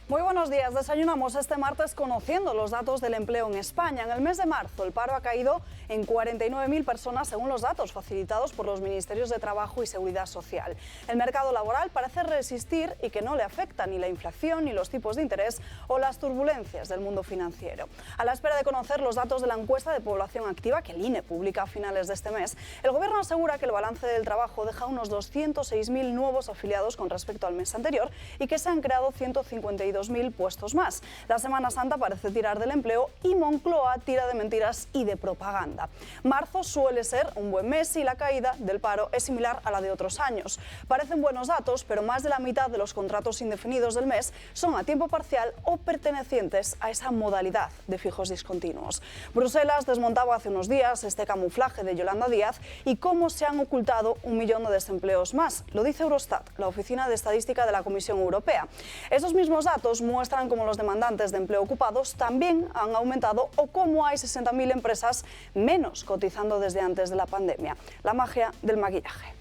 Muy buenos días. Desayunamos este martes conociendo los datos del empleo en España. En el mes de marzo el paro ha caído en 49.000 personas según los datos facilitados por los Ministerios de Trabajo y Seguridad Social. El mercado laboral parece resistir y que no le afecta ni la inflación, ni los tipos de interés o las turbulencias del mundo financiero. A la espera de conocer los datos de la encuesta de población activa que el INE publica a finales de este mes, el Gobierno asegura que el balance del trabajo deja unos 206.000 nuevos afiliados con respecto al mes anterior y que se han creado 152.000 puestos más. La Semana Santa parece tirar del empleo y Moncloa tira de mentiras y de propaganda. Marzo suele ser un buen mes y la caída del paro es similar a la de otros años. Parecen buenos datos, pero más de la mitad de los contratos indefinidos del mes son a tiempo parcial o pertenecientes a esa modalidad de fijos discontinuos. Bruselas desmontaba hace unos días este camuflaje de Yolanda Díaz y cómo se han ocultado 1 millón de desempleos más. Lo dice Eurostat, la Oficina de Estadística de la Comisión Europea. Esos mismos datos muestran cómo los demandantes de empleo ocupados también han aumentado o cómo hay 60.000 empresas menos cotizando desde antes de la pandemia. La magia del maquillaje.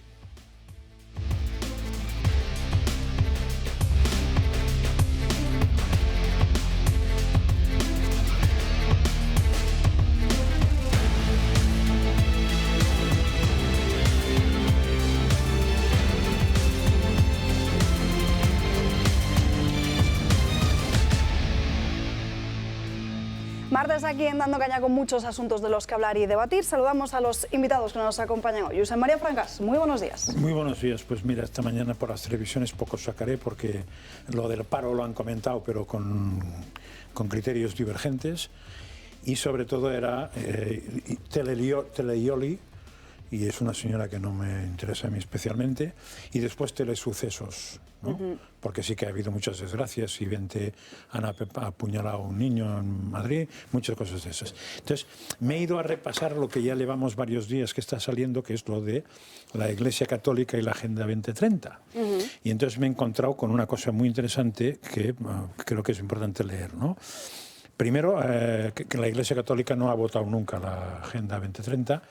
Martes aquí en Dando Caña con muchos asuntos de los que hablar y debatir. Saludamos a los invitados que nos acompañan hoy. Josep María Francas, muy buenos días. Muy buenos días. Pues mira, esta mañana por las televisiones poco sacaré porque lo del paro lo han comentado, pero con criterios divergentes. Y sobre todo era Teleyoli, y es una señora que no me interesa a mí especialmente, y después Telesucesos, ¿no? Porque sí que ha habido muchas desgracias, y han apuñalado a un niño en Madrid, muchas cosas de esas. Entonces, me he ido a repasar lo que ya llevamos varios días que está saliendo, que es lo de la Iglesia Católica y la Agenda 2030. Y entonces me he encontrado con una cosa muy interesante que creo que es importante leer, ¿no? Primero, que la Iglesia Católica no ha votado nunca la Agenda 2030,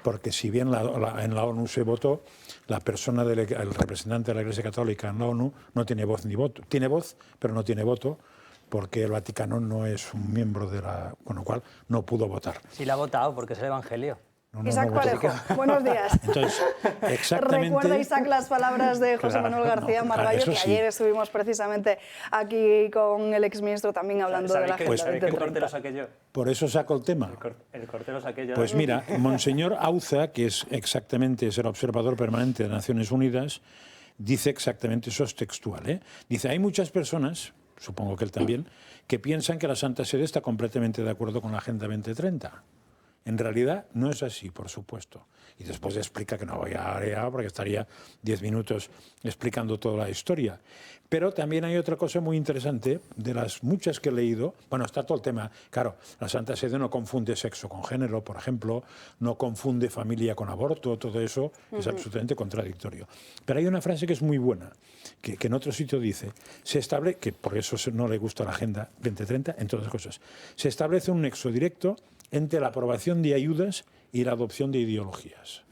porque si bien en la ONU se votó, la persona el representante de la Iglesia Católica en la ONU no tiene voz ni voto. Tiene voz, pero no tiene voto, porque el Vaticano no es un miembro de la... con lo cual no pudo votar. Sí la ha votado, porque es el Evangelio. Isaac Parejo, buenos días. Entonces, exactamente... Recuerda, Isaac, las palabras de José Manuel García Margallo, que ayer estuvimos precisamente aquí con el exministro también hablando de la Agenda 2030. ¿Qué corte lo saqué yo? Por eso saco el tema. El corte lo saqué yo. Pues mira, Monseñor Auza, que es el observador permanente de Naciones Unidas, dice exactamente, eso es textual, ¿eh? Dice, hay muchas personas, supongo que él también, que piensan que la Santa Sede está completamente de acuerdo con la Agenda 2030. En realidad no es así, por supuesto. Y después explica que no voy a arear porque estaría 10 minutos explicando toda la historia. Pero también hay otra cosa muy interesante, de las muchas que he leído. Bueno, está todo el tema. Claro, la Santa Sede no confunde sexo con género, por ejemplo, no confunde familia con aborto, todo eso es absolutamente contradictorio. Pero hay una frase que es muy buena, que en otro sitio dice, que por eso no le gusta la Agenda 2030, entre otras cosas, se establece un nexo directo entre la aprobación de ayudas y la adopción de ideologías.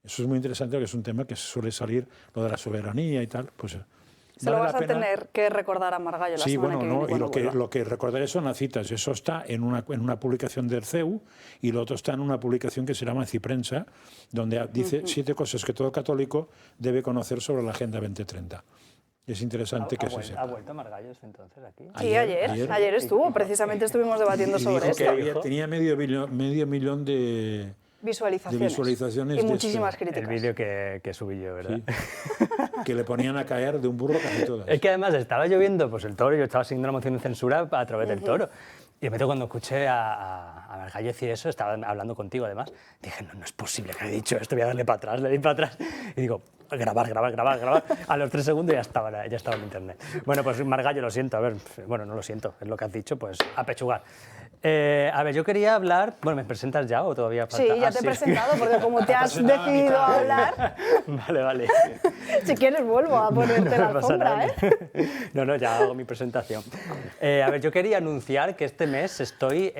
Eso es muy interesante porque es un tema que suele salir, lo de la soberanía y tal. Pues, se lo vas a tener que recordar a Margallo la semana que viene. Sí, bueno, y lo que recordaré son las citas. Eso está en una publicación del CEU y lo otro está en una publicación que se llama Ciprensa, donde dice 7 cosas que todo católico debe conocer sobre la Agenda 2030. Es interesante que se sepa. ¿Ha vuelto Margallo entonces aquí? Sí, ayer estuvo, precisamente estuvimos debatiendo sobre esto. Tenía medio millón de visualizaciones. Y muchísimas críticas. El vídeo que subí yo, ¿verdad? Sí. Que le ponían a caer de un burro casi todas. Es que además estaba lloviendo pues el toro, yo estaba siguiendo la moción de censura a través del toro. Y de repente cuando escuché a Margallo decir eso, estaba hablando contigo además, dije, no es posible que haya dicho esto, voy a darle para atrás, le di para atrás. Y digo, grabar. A los 3 segundos ya estaba en internet. Bueno, pues Margallo, lo siento, no lo siento, es lo que has dicho, pues a pechugar. A ver, yo quería hablar... Bueno, ¿me presentas ya o todavía falta? Sí, ya te he presentado, porque como te has decidido a hablar... Vale. Si quieres vuelvo a ponerte la alfombra, ¿eh? No, ya hago mi presentación. A ver, yo quería anunciar que este mes estoy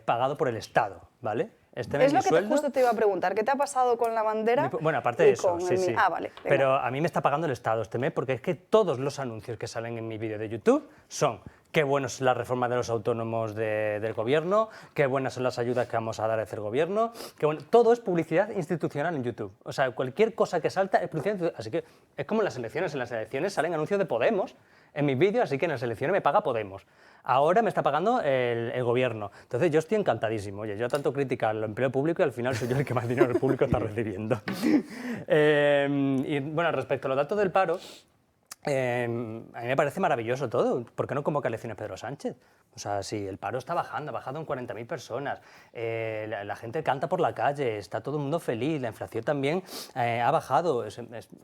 pagado por el Estado, ¿vale? Es lo que justo te iba a preguntar, ¿qué te ha pasado con la bandera? Bueno, aparte de eso, sí. Ah, vale. Pero a mí me está pagando el Estado este mes porque es que todos los anuncios que salen en mi vídeo de YouTube son qué buenas son las reformas de los autónomos del gobierno, qué buenas son las ayudas que vamos a dar desde el gobierno, todo es publicidad institucional en YouTube. O sea, cualquier cosa que salta es publicidad institucional. Así que es como en las elecciones salen anuncios de Podemos en mis vídeos, así que en las elecciones me paga Podemos. Ahora me está pagando el gobierno. Entonces yo estoy encantadísimo. Oye, yo tanto criticar el empleo público y al final soy yo el que más dinero público está recibiendo. Y bueno, respecto a los datos del paro, a mí me parece maravilloso todo. ¿Por qué no convoca elecciones Pedro Sánchez? O sea, si el paro está bajando, ha bajado en 40.000 personas, la gente canta por la calle, está todo el mundo feliz, la inflación también ha bajado, es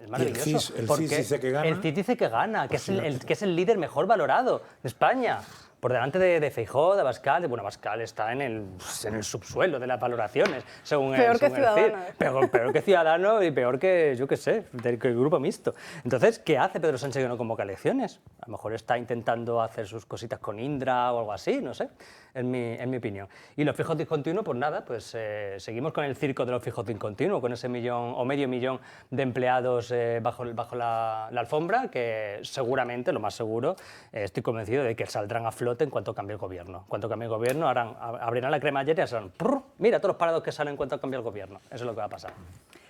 maravilloso. El CIS dice que gana. El CIS dice que gana, que es el líder mejor valorado de España. Por delante de Feijóo, de Abascal. Bueno, Abascal está en el subsuelo de las valoraciones, según peor que Ciudadanos. Ciudadanos. Peor que Ciudadanos y peor que, yo qué sé, del grupo mixto. Entonces, ¿qué hace Pedro Sánchez que no convoca elecciones? A lo mejor está intentando hacer sus cositas con Indra o algo así, no sé, en mi opinión. Y los fijos discontinuos, pues nada, pues seguimos con el circo de los fijos discontinuos, con ese millón o medio millón de empleados bajo la alfombra, que seguramente, lo más seguro, estoy convencido de que saldrán a flote en cuanto cambie el gobierno. En cuanto cambie el gobierno, abrirán la cremallera y serán, mira todos los parados que salen en cuanto cambie el gobierno. Eso es lo que va a pasar.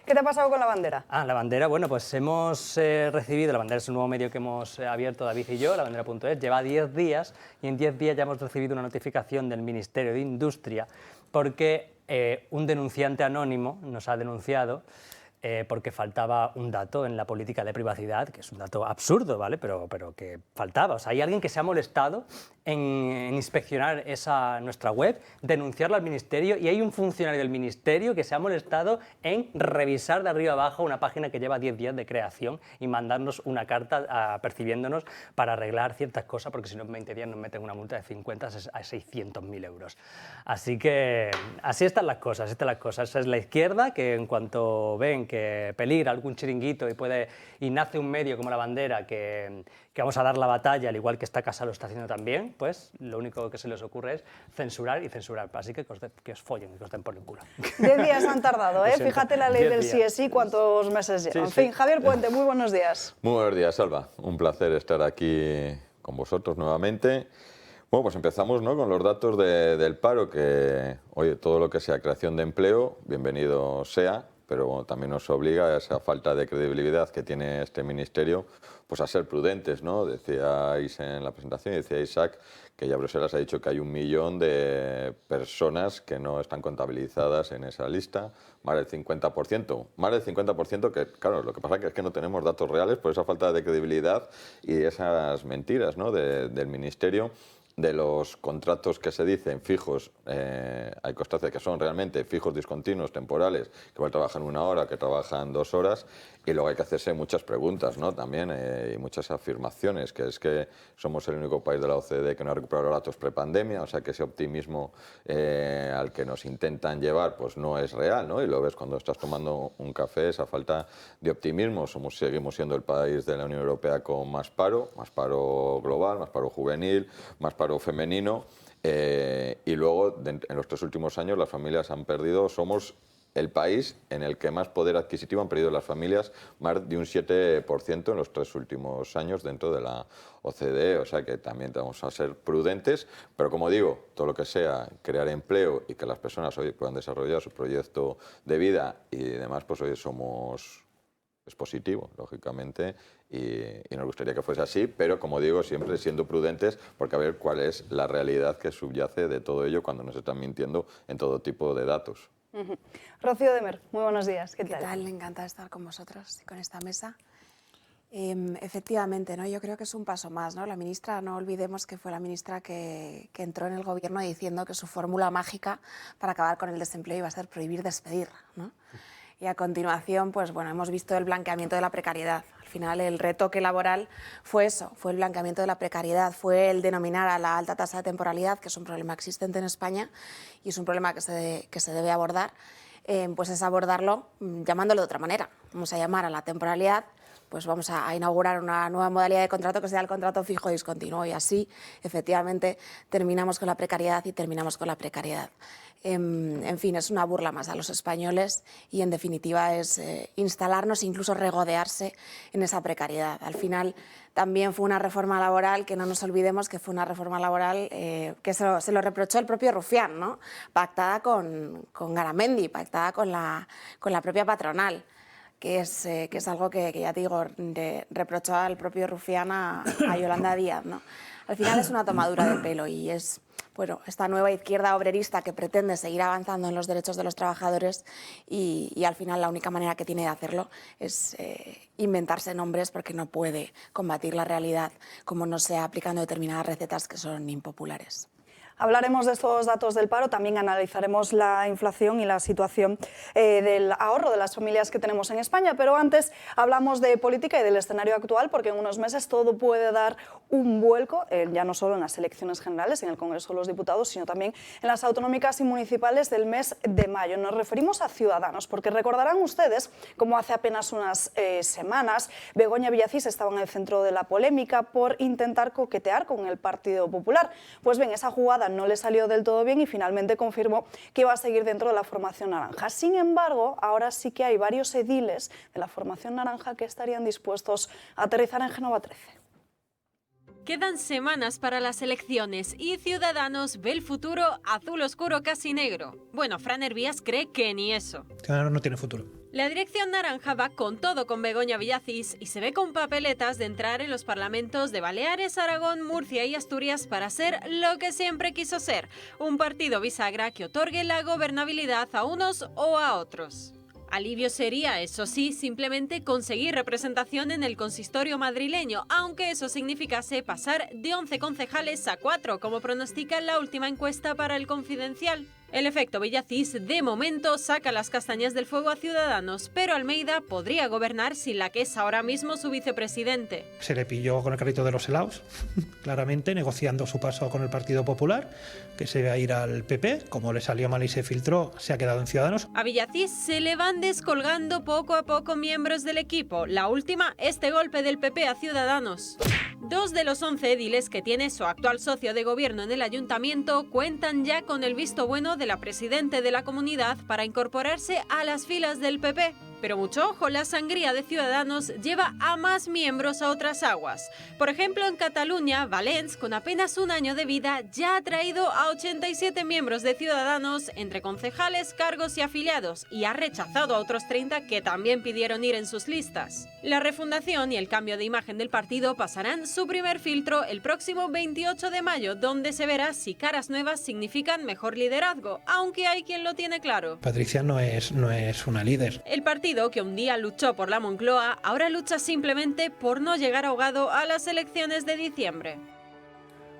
¿Qué te ha pasado con la bandera? La bandera, bueno, pues hemos recibido, la bandera es un nuevo medio que hemos abierto David y yo, lavandera.es, lleva 10 días y en 10 días ya hemos recibido una notificación del Ministerio de Industria porque un denunciante anónimo nos ha denunciado porque faltaba un dato en la política de privacidad, que es un dato absurdo, ¿vale? Pero que faltaba. O sea, hay alguien que se ha molestado en inspeccionar nuestra web, denunciarlo al Ministerio, y hay un funcionario del Ministerio que se ha molestado en revisar de arriba abajo una página que lleva 10 días de creación y mandarnos una carta apercibiéndonos para arreglar ciertas cosas, porque si no en 20 días nos meten una multa de 50 a 600.000 euros. Así que así están las cosas, Esa es la izquierda, que en cuanto ven que peligra algún chiringuito y nace un medio como La Bandera que vamos a dar la batalla, al igual que esta casa lo está haciendo también, pues lo único que se les ocurre es censurar y censurar. Así que os follen y que os den por el culo. 10 días han tardado, ¿eh? Fíjate la ley del sí es sí, cuántos meses lleva. En fin, Javier Puente, muy buenos días. Muy buenos días, Alba. Un placer estar aquí con vosotros nuevamente. Bueno, pues empezamos, ¿no?, con los datos del paro, que, oye, todo lo que sea creación de empleo, bienvenido sea, pero bueno, también nos obliga a esa falta de credibilidad que tiene este ministerio, pues a ser prudentes, ¿no? Decíais en la presentación, decía Isaac, que ya Bruselas ha dicho que hay 1 millón de personas que no están contabilizadas en esa lista, más del 50%, que claro, lo que pasa es que no tenemos datos reales por esa falta de credibilidad y esas mentiras, ¿no?, del ministerio. De los contratos que se dicen fijos, hay constancia de que son realmente fijos discontinuos, temporales, que igual trabajan 1 hora, que trabajan 2 horas, y luego hay que hacerse muchas preguntas, ¿no?, también, y muchas afirmaciones, que es que somos el único país de la OCDE que no ha recuperado los datos prepandemia, o sea que ese optimismo al que nos intentan llevar pues no es real, ¿no?, y lo ves cuando estás tomando un café, esa falta de optimismo. Seguimos siendo el país de la Unión Europea con más paro global, más paro juvenil, más paro femenino, y luego en los 3 últimos años las familias han perdido, somos el país en el que más poder adquisitivo han perdido las familias, más de un 7% en los 3 últimos años dentro de la OCDE, o sea que también vamos a ser prudentes, pero como digo, todo lo que sea crear empleo y que las personas hoy puedan desarrollar su proyecto de vida y demás, pues hoy es positivo, lógicamente, y nos gustaría que fuese así, pero como digo, siempre siendo prudentes, porque a ver cuál es la realidad que subyace de todo ello cuando nos están mintiendo en todo tipo de datos. Rocío Demer, muy buenos días. ¿Qué tal? ¿Qué tal? Encantada de estar con vosotros y con esta mesa. Efectivamente, ¿no? Yo creo que es un paso más, ¿no? La ministra, no olvidemos que fue la ministra que entró en el gobierno diciendo que su fórmula mágica para acabar con el desempleo iba a ser prohibir despedir, ¿no? Y a continuación, pues bueno, hemos visto el blanqueamiento de la precariedad. Al final, el retoque laboral fue eso, fue el blanqueamiento de la precariedad, fue el denominar a la alta tasa de temporalidad, que es un problema existente en España y es un problema que se debe abordar, pues es abordarlo llamándolo de otra manera. Vamos a llamar a la temporalidad pues vamos a inaugurar una nueva modalidad de contrato que sea el contrato fijo discontinuo, y así efectivamente terminamos con la precariedad y terminamos con la precariedad. En fin, es una burla más a los españoles y en definitiva es instalarnos, incluso regodearse en esa precariedad. Al final también fue una reforma laboral, que no nos olvidemos que fue una reforma laboral que se lo reprochó el propio Rufián, ¿no? Pactada con Garamendi, pactada con la propia patronal, que es algo que ya te digo, reprochó al propio Rufián a Yolanda Díaz, ¿no? Al final es una tomadura de pelo y es, bueno, esta nueva izquierda obrerista que pretende seguir avanzando en los derechos de los trabajadores y al final la única manera que tiene de hacerlo es inventarse nombres, porque no puede combatir la realidad como no sea aplicando determinadas recetas que son impopulares. Hablaremos de estos datos del paro, también analizaremos la inflación y la situación del ahorro de las familias que tenemos en España, pero antes hablamos de política y del escenario actual, porque en unos meses todo puede dar un vuelco, ya no solo en las elecciones generales, en el Congreso de los Diputados, sino también en las autonómicas y municipales del mes de mayo. Nos referimos a Ciudadanos, porque recordarán ustedes cómo hace apenas unas semanas Begoña Villacís estaba en el centro de la polémica por intentar coquetear con el Partido Popular. Pues bien, esa jugada no le salió del todo bien y finalmente confirmó que iba a seguir dentro de la formación naranja. Sin embargo, ahora sí que hay varios ediles de la formación naranja que estarían dispuestos a aterrizar en Génova 13. Quedan semanas para las elecciones y Ciudadanos ve el futuro azul oscuro casi negro. Bueno, Fran Hervías cree que ni eso. Ciudadanos no tiene futuro. La dirección naranja va con todo con Begoña Villacís y se ve con papeletas de entrar en los parlamentos de Baleares, Aragón, Murcia y Asturias para ser lo que siempre quiso ser, un partido bisagra que otorgue la gobernabilidad a unos o a otros. Alivio sería, eso sí, simplemente conseguir representación en el consistorio madrileño, aunque eso significase pasar de 11 concejales a 4, como pronostica la última encuesta para El Confidencial. El efecto Villacís, de momento, saca las castañas del fuego a Ciudadanos, pero Almeida podría gobernar sin la que es ahora mismo su vicepresidente. Se le pilló con el carrito de los helados, claramente, negociando su paso con el Partido Popular, que se iba a ir al PP. Como le salió mal y se filtró, se ha quedado en Ciudadanos. A Villacís se le van descolgando poco a poco miembros del equipo. La última, este golpe del PP a Ciudadanos. 2 de los 11 ediles que tiene su actual socio de gobierno en el ayuntamiento cuentan ya con el visto bueno de la presidenta de la comunidad para incorporarse a las filas del PP. Pero mucho ojo, la sangría de Ciudadanos lleva a más miembros a otras aguas. Por ejemplo, en Cataluña, Valens, con apenas un año de vida, ya ha traído a 87 miembros de Ciudadanos, entre concejales, cargos y afiliados, y ha rechazado a otros 30 que también pidieron ir en sus listas. La refundación y el cambio de imagen del partido pasarán su primer filtro el próximo 28 de mayo, donde se verá si caras nuevas significan mejor liderazgo, aunque hay quien lo tiene claro. Patricia no es una líder. El partido que un día luchó por la Moncloa, ahora lucha simplemente por no llegar ahogado a las elecciones de diciembre.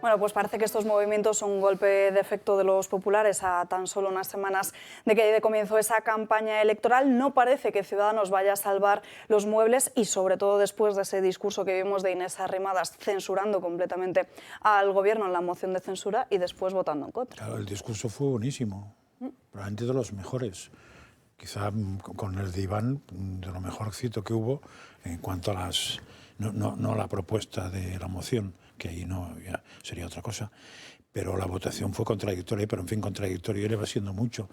Bueno, pues parece que estos movimientos son un golpe de efecto de los populares a tan solo unas semanas de que dé comienzo esa campaña electoral. No parece que Ciudadanos vaya a salvar los muebles y sobre todo después de ese discurso que vimos de Inés Arrimadas censurando completamente al gobierno en la moción de censura y después votando en contra. Claro, el discurso fue buenísimo, probablemente de los mejores. Quizá con el de Iván, de lo mejorcito que hubo en cuanto a las... No la propuesta de la moción, que ahí no ya sería otra cosa, pero la votación fue contradictoria, pero en fin, contradictoria le va siendo mucho.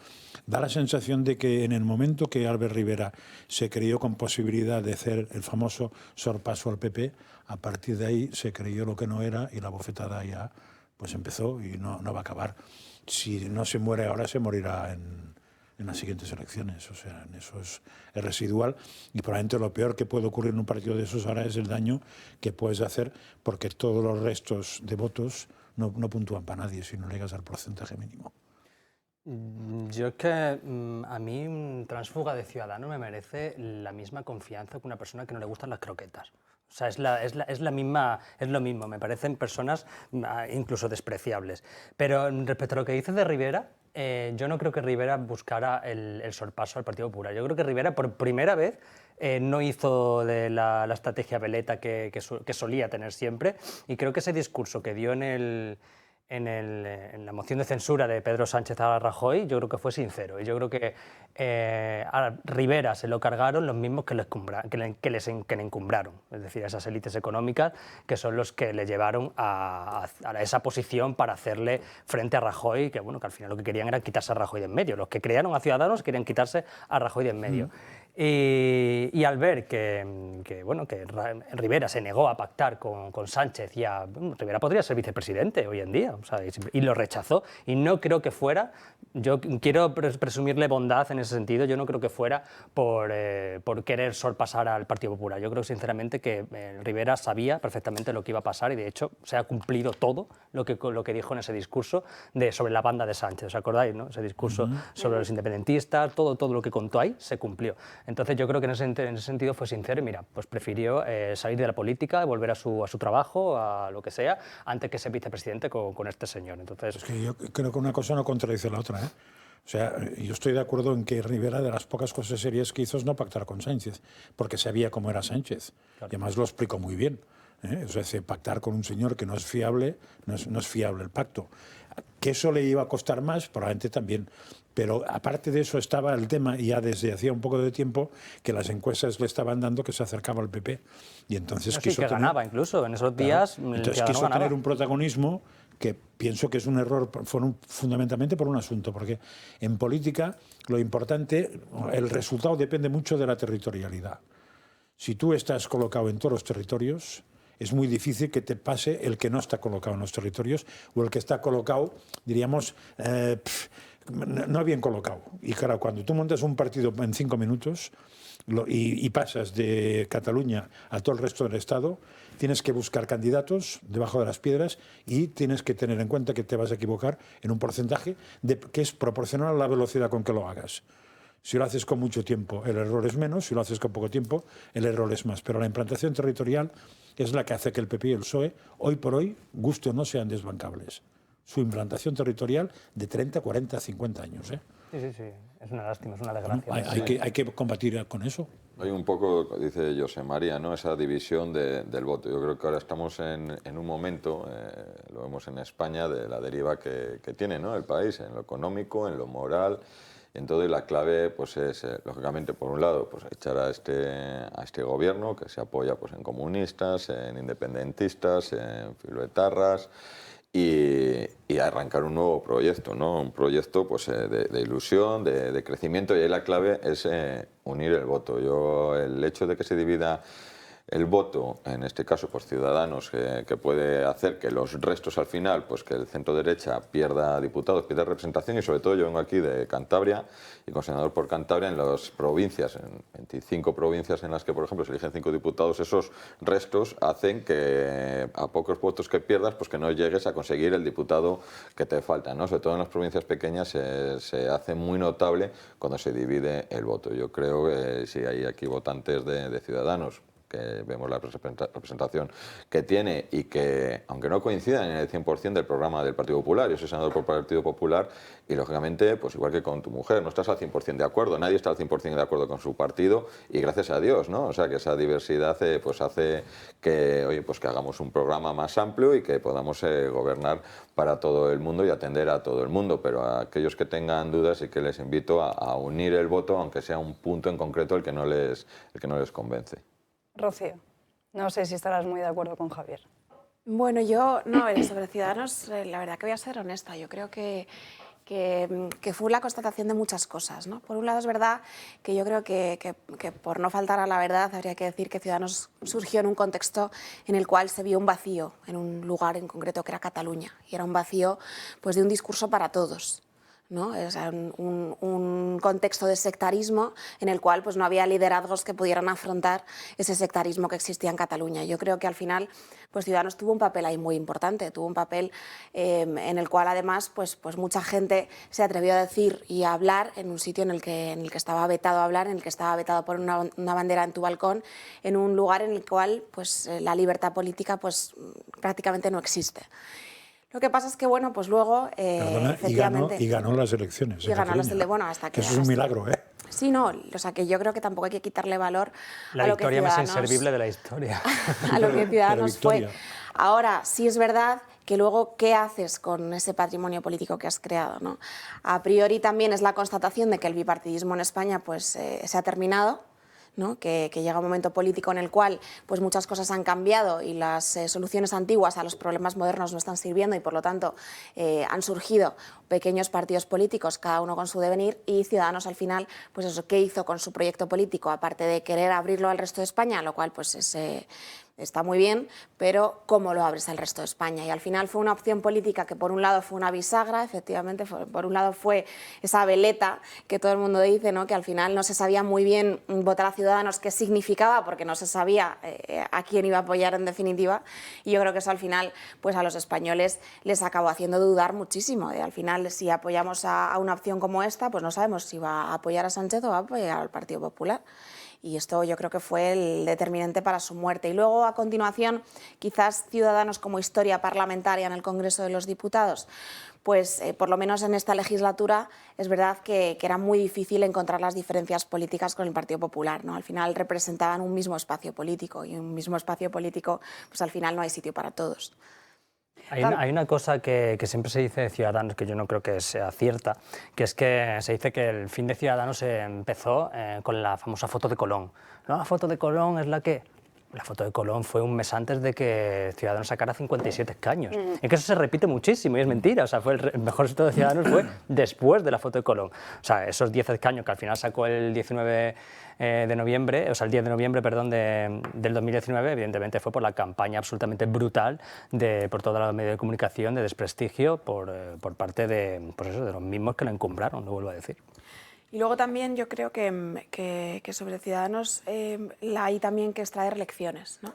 Da la sensación de que en el momento que Albert Rivera se creyó con posibilidad de hacer el famoso sorpaso al PP, a partir de ahí se creyó lo que no era y la bofetada ya pues empezó y no va a acabar. Si no se muere ahora, se morirá en las siguientes elecciones, o sea, en eso es residual y probablemente lo peor que puede ocurrir en un partido de esos ahora es el daño que puedes hacer porque todos los restos de votos no puntúan para nadie si no llegas al porcentaje mínimo. Yo es que a mí un tránsfuga de Ciudadanos me merece la misma confianza que una persona que no le gustan las croquetas. O sea, es lo mismo, me parecen personas incluso despreciables. Pero respecto a lo que dices de Rivera, yo no creo que Rivera buscara el sorpaso al Partido Popular. Yo creo que Rivera por primera vez no hizo de la estrategia veleta que solía tener siempre y creo que ese discurso que dio en en la moción de censura de Pedro Sánchez a Rajoy, yo creo que fue sincero. Y yo creo que a Rivera se lo cargaron los mismos que le encumbraron. Es decir, esas élites económicas que son los que le llevaron a esa posición para hacerle frente a Rajoy, que, bueno, que al final lo que querían era quitarse a Rajoy de en medio. Los que crearon a Ciudadanos querían quitarse a Rajoy de en medio. Y al ver que Rivera se negó a pactar con Sánchez, Rivera podría ser vicepresidente hoy en día, o sea, y lo rechazó. Y no creo que fuera, yo quiero presumirle bondad en ese sentido, yo no creo que fuera por querer sorpasar al Partido Popular. Yo creo sinceramente que Rivera sabía perfectamente lo que iba a pasar y de hecho se ha cumplido todo lo que dijo en ese discurso sobre la banda de Sánchez. ¿Os acordáis, no? Ese discurso sobre los independentistas, todo lo que contó ahí se cumplió. Entonces yo creo que en ese sentido fue sincero y mira, pues prefirió salir de la política y volver a su trabajo, a lo que sea, antes que ser vicepresidente con este señor. Entonces, es que yo creo que una cosa no contradice la otra, ¿eh? O sea, yo estoy de acuerdo en que Rivera, de las pocas cosas serias que hizo es no pactar con Sánchez, porque sabía cómo era Sánchez. Claro. Y además lo explicó muy bien. O sea, pactar con un señor que no es fiable, no es fiable el pacto. Que eso le iba a costar más, probablemente también. Pero aparte de eso estaba el tema, ya desde hacía un poco de tiempo, que las encuestas le estaban dando que se acercaba al PP. Y entonces quiso que ganaba incluso en esos días. Claro, entonces quiso tener un protagonismo que pienso que es un error fundamentalmente por un asunto, porque en política lo importante, el resultado depende mucho de la territorialidad. Si tú estás colocado en todos los territorios, es muy difícil que te pase el que no está colocado en los territorios o el que está colocado, diríamos, no bien colocado. Y claro, cuando tú montas un partido en 5 minutos y pasas de Cataluña a todo el resto del Estado, tienes que buscar candidatos debajo de las piedras y tienes que tener en cuenta que te vas a equivocar en un porcentaje que es proporcional a la velocidad con que lo hagas. Si lo haces con mucho tiempo, el error es menos. Si lo haces con poco tiempo, el error es más. Pero la implantación territorial es la que hace que el PP y el PSOE, hoy por hoy, guste o no, sean desbancables. Su implantación territorial de 30, 40, 50 años. Sí. Es una lástima, es una desgracia. Hay que combatir con eso. Hay un poco, dice José María, ¿no? Esa división del voto. Yo creo que ahora estamos en un momento, lo vemos en España, de la deriva que tiene, ¿no?, el país, en lo económico, en lo moral. Entonces la clave pues es, lógicamente, por un lado, pues echar a este gobierno que se apoya pues en comunistas, en independentistas, en filoetarras, y arrancar un nuevo proyecto, ¿no? Un proyecto pues de ilusión, de crecimiento, y ahí la clave es unir el voto. El hecho de que se divida el voto, en este caso por Ciudadanos, que puede hacer que los restos al final, pues que el centro derecha pierda diputados, pierda representación, y sobre todo yo vengo aquí de Cantabria y como senador por Cantabria, en las provincias, en 25 provincias en las que, por ejemplo, se eligen 5 diputados, esos restos hacen que a pocos votos que pierdas, pues que no llegues a conseguir el diputado que te falta, ¿no? Sobre todo en las provincias pequeñas se hace muy notable cuando se divide el voto. Yo creo que si hay aquí votantes de Ciudadanos, que vemos la representación que tiene y que, aunque no coincidan en el 100% del programa del Partido Popular, yo soy senador por el Partido Popular y, lógicamente, pues igual que con tu mujer, no estás al 100% de acuerdo, nadie está al 100% de acuerdo con su partido y gracias a Dios, ¿no? O sea, que esa diversidad pues hace que, oye, pues que hagamos un programa más amplio y que podamos gobernar para todo el mundo y atender a todo el mundo, pero a aquellos que tengan dudas y que les invito a unir el voto, aunque sea un punto en concreto el que no les convence. Rocío, no sé si estarás muy de acuerdo con Javier. Bueno, yo, no, sobre Ciudadanos, la verdad que voy a ser honesta. Yo creo que fue la constatación de muchas cosas, ¿no? Por un lado, es verdad que yo creo que por no faltar a la verdad, habría que decir que Ciudadanos surgió en un contexto en el cual se vio un vacío en un lugar en concreto que era Cataluña. Y era un vacío, pues, de un discurso para todos, ¿no? O sea, un contexto de sectarismo en el cual pues, no había liderazgos que pudieran afrontar ese sectarismo que existía en Cataluña. Yo creo que al final pues, Ciudadanos tuvo un papel ahí muy importante, tuvo un papel en el cual además pues mucha gente se atrevió a decir y a hablar en un sitio en el que estaba vetado hablar, en el que estaba vetado poner una bandera en tu balcón, en un lugar en el cual pues, la libertad política pues, prácticamente no existe. Lo que pasa es que, bueno, pues luego, efectivamente... Y ganó las elecciones. Y ganó las elecciones, bueno, hasta que... Eso es un milagro, ¿eh? Sí, no, o sea, que yo creo que tampoco hay que quitarle valor a lo que Ciudadanos... La victoria más inservible de la historia. A lo que Ciudadanos fue. Ahora, sí es verdad que luego, ¿qué haces con ese patrimonio político que has creado, ¿no? A priori también es la constatación de que el bipartidismo en España pues, se ha terminado, ¿no? Que llega un momento político en el cual pues, muchas cosas han cambiado y las soluciones antiguas a los problemas modernos no están sirviendo y por lo tanto han surgido pequeños partidos políticos, cada uno con su devenir, y Ciudadanos al final, pues eso, ¿qué hizo con su proyecto político? Aparte de querer abrirlo al resto de España, lo cual pues está muy bien, pero ¿cómo lo abres al resto de España? Y al final fue una opción política que por un lado fue una bisagra, efectivamente, por un lado fue esa veleta que todo el mundo dice, ¿no? Que al final no se sabía muy bien votar a Ciudadanos qué significaba, porque no se sabía a quién iba a apoyar en definitiva, y yo creo que eso al final pues a los españoles les acabó haciendo dudar muchísimo. Al final, si apoyamos a una opción como esta, pues no sabemos si va a apoyar a Sánchez o va a apoyar al Partido Popular. Y esto yo creo que fue el determinante para su muerte. Y luego, a continuación, quizás Ciudadanos como historia parlamentaria en el Congreso de los Diputados, pues por lo menos en esta legislatura es verdad que era muy difícil encontrar las diferencias políticas con el Partido Popular, ¿no? Al final representaban un mismo espacio político y un mismo espacio político, pues al final no hay sitio para todos. Hay una cosa que siempre se dice de Ciudadanos, que yo no creo que sea cierta, que es que se dice que el fin de Ciudadanos empezó con la famosa foto de Colón. ¿No? La foto de Colón es la que... La foto de Colón fue un mes antes de que Ciudadanos sacara 57 escaños. Es que eso se repite muchísimo y es mentira. O sea, fue el mejor resultado de Ciudadanos fue después de la foto de Colón. O sea, esos 10 escaños que al final sacó el 19 de noviembre, o sea, el 10 de noviembre, perdón, del 2019, evidentemente fue por la campaña absolutamente brutal por todos los medios de comunicación, de desprestigio por parte de, pues eso, de los mismos que lo encumbraron, lo vuelvo a decir. Y luego también yo creo que sobre Ciudadanos hay también que extraer lecciones, ¿no?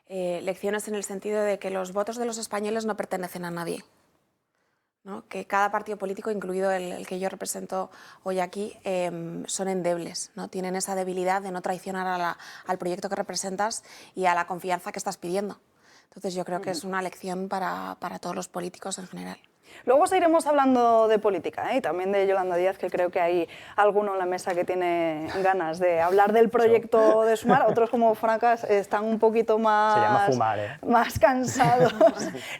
Lecciones en el sentido de que los votos de los españoles no pertenecen a nadie, ¿no? Que cada partido político, incluido el que yo represento hoy aquí, son endebles, ¿no? Tienen esa debilidad de no traicionar al proyecto que representas y a la confianza que estás pidiendo. Entonces yo creo que es una lección para todos los políticos en general. Luego seguiremos hablando de política, y también de Yolanda Díaz, que creo que hay alguno en la mesa que tiene ganas de hablar del proyecto de Sumar. Otros, como Francas, están un poquito más, se llama fumar, más cansados.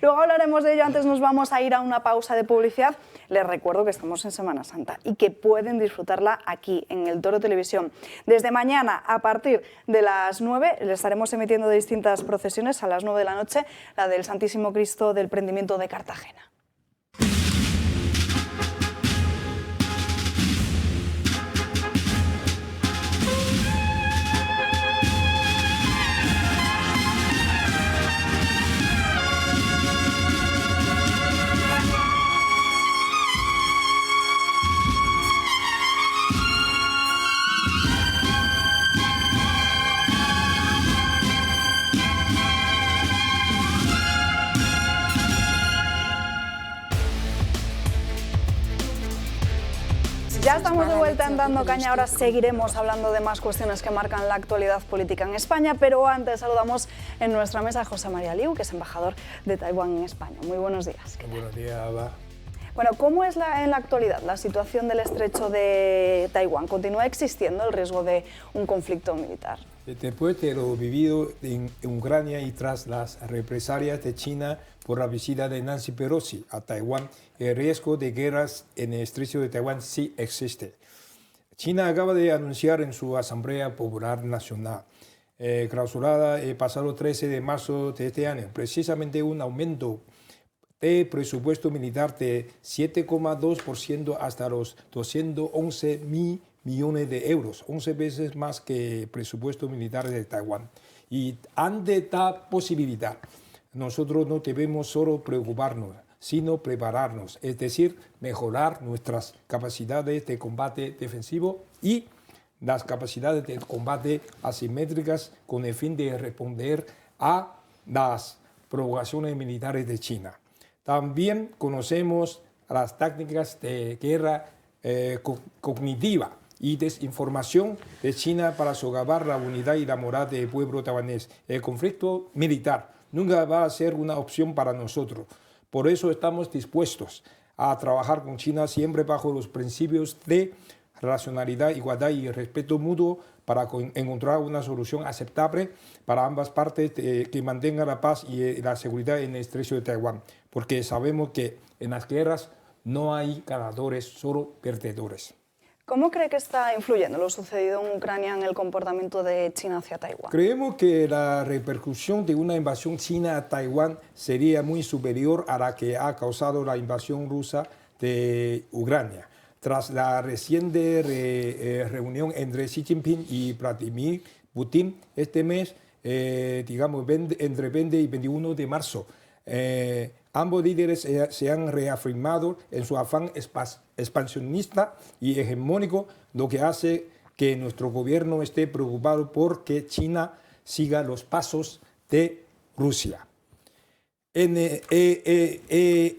Luego hablaremos de ello. Antes nos vamos a ir a una pausa de publicidad. Les recuerdo que estamos en Semana Santa y que pueden disfrutarla aquí, en El Toro Televisión. Desde mañana, a partir de las 9, le estaremos emitiendo de distintas procesiones. A las 9 de la noche, la del Santísimo Cristo del Prendimiento de Cartagena. Ya estamos de vuelta en Dando Caña, ahora seguiremos hablando de más cuestiones que marcan la actualidad política en España, pero antes saludamos en nuestra mesa a José María Liu, que es embajador de Taiwán en España. Muy buenos días. Buenos días, Ava. Bueno, ¿cómo es en la actualidad la situación del estrecho de Taiwán? ¿Continúa existiendo el riesgo de un conflicto militar? Después de lo vivido en Ucrania y tras las represalias de China por la visita de Nancy Pelosi a Taiwán, el riesgo de guerras en el estrecho de Taiwán sí existe. China acaba de anunciar en su Asamblea Popular Nacional, clausurada el pasado 13 de marzo de este año, precisamente un aumento de presupuesto militar de 7,2% hasta los 211.000 millones de euros, 11 veces más que el presupuesto militar de Taiwán. Y ante esta posibilidad, nosotros no debemos solo preocuparnos, sino prepararnos, es decir, mejorar nuestras capacidades de combate defensivo y las capacidades de combate asimétricas con el fin de responder a las provocaciones militares de China. También conocemos las tácticas de guerra cognitiva y desinformación de China para socavar la unidad y la moral del pueblo taiwanés. El conflicto militar nunca va a ser una opción para nosotros. Por eso estamos dispuestos a trabajar con China siempre bajo los principios de racionalidad, igualdad y respeto mutuo para encontrar una solución aceptable para ambas partes que mantenga la paz y la seguridad en el estrecho de Taiwán, porque sabemos que en las guerras no hay ganadores, solo perdedores. ¿Cómo cree que está influyendo lo sucedido en Ucrania en el comportamiento de China hacia Taiwán? Creemos que la repercusión de una invasión china a Taiwán sería muy superior a la que ha causado la invasión rusa de Ucrania. Tras la reciente reunión entre Xi Jinping y Vladimir Putin este mes, entre 20 y 21 de marzo, ambos líderes se han reafirmado en su afán expansionista y hegemónico, lo que hace que nuestro gobierno esté preocupado por que China siga los pasos de Rusia. En el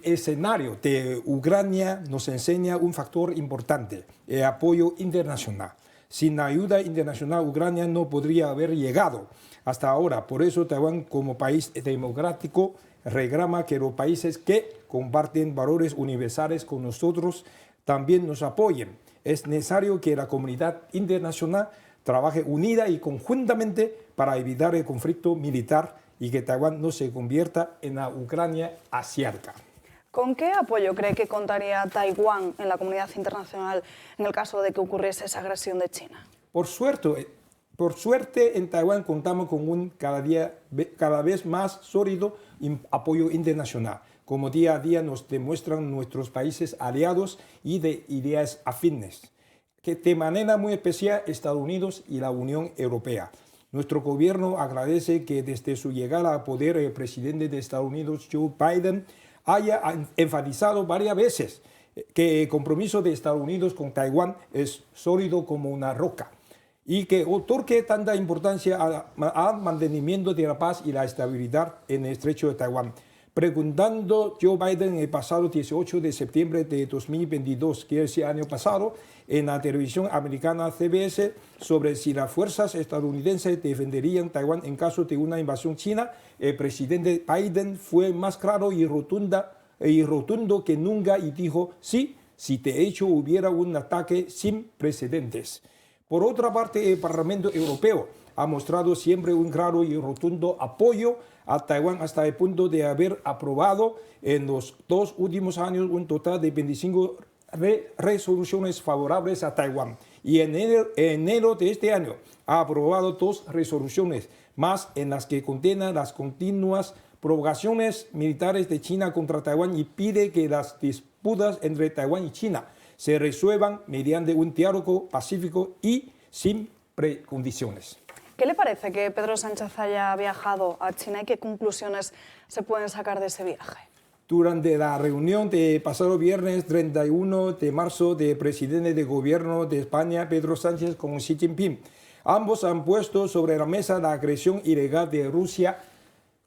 escenario de Ucrania nos enseña un factor importante, el apoyo internacional. Sin la ayuda internacional, Ucrania no podría haber llegado hasta ahora. Por eso Taiwán, como país democrático, reclama que los países que comparten valores universales con nosotros también nos apoyen. Es necesario que la comunidad internacional trabaje unida y conjuntamente para evitar el conflicto militar y que Taiwán no se convierta en la Ucrania asiática. ¿Con qué apoyo cree que contaría Taiwán en la comunidad internacional en el caso de que ocurriese esa agresión de China? Por suerte, en Taiwán contamos con un cada vez más sólido apoyo internacional, como día a día nos demuestran nuestros países aliados y de ideas afines, que de manera muy especial Estados Unidos y la Unión Europea. Nuestro gobierno agradece que desde su llegada al poder el presidente de Estados Unidos, Joe Biden, haya enfatizado varias veces que el compromiso de Estados Unidos con Taiwán es sólido como una roca y que otorgue tanta importancia al mantenimiento de la paz y la estabilidad en el estrecho de Taiwán. Preguntando Joe Biden el pasado 18 de septiembre de 2022, que es el año pasado, en la televisión americana CBS, sobre si las fuerzas estadounidenses defenderían Taiwán en caso de una invasión china, el presidente Biden fue más claro y rotundo que nunca y dijo, sí, si de hecho hubiera un ataque sin precedentes. Por otra parte, el Parlamento Europeo ha mostrado siempre un claro y rotundo apoyo a Taiwán hasta el punto de haber aprobado en los 2 últimos años un total de 25 resoluciones favorables a Taiwán. Y en enero de este año ha aprobado 2 resoluciones más en las que condena las continuas provocaciones militares de China contra Taiwán y pide que las disputas entre Taiwán y China se resuelvan mediante un diálogo pacífico y sin precondiciones. ¿Qué le parece que Pedro Sánchez haya viajado a China y qué conclusiones se pueden sacar de ese viaje? Durante la reunión de pasado viernes 31 de marzo del presidente de gobierno de España, Pedro Sánchez, con Xi Jinping, ambos han puesto sobre la mesa la agresión ilegal de Rusia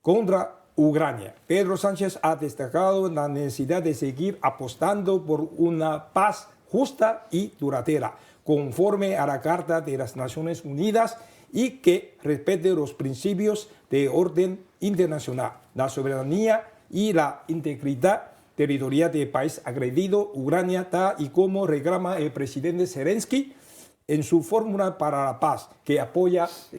contra Ucrania. Pedro Sánchez ha destacado la necesidad de seguir apostando por una paz justa y duradera, conforme a la Carta de las Naciones Unidas y que respete los principios de orden internacional, la soberanía y la integridad territorial del país agredido, Ucrania, tal y como reclama el presidente Zelensky en su fórmula para la paz, que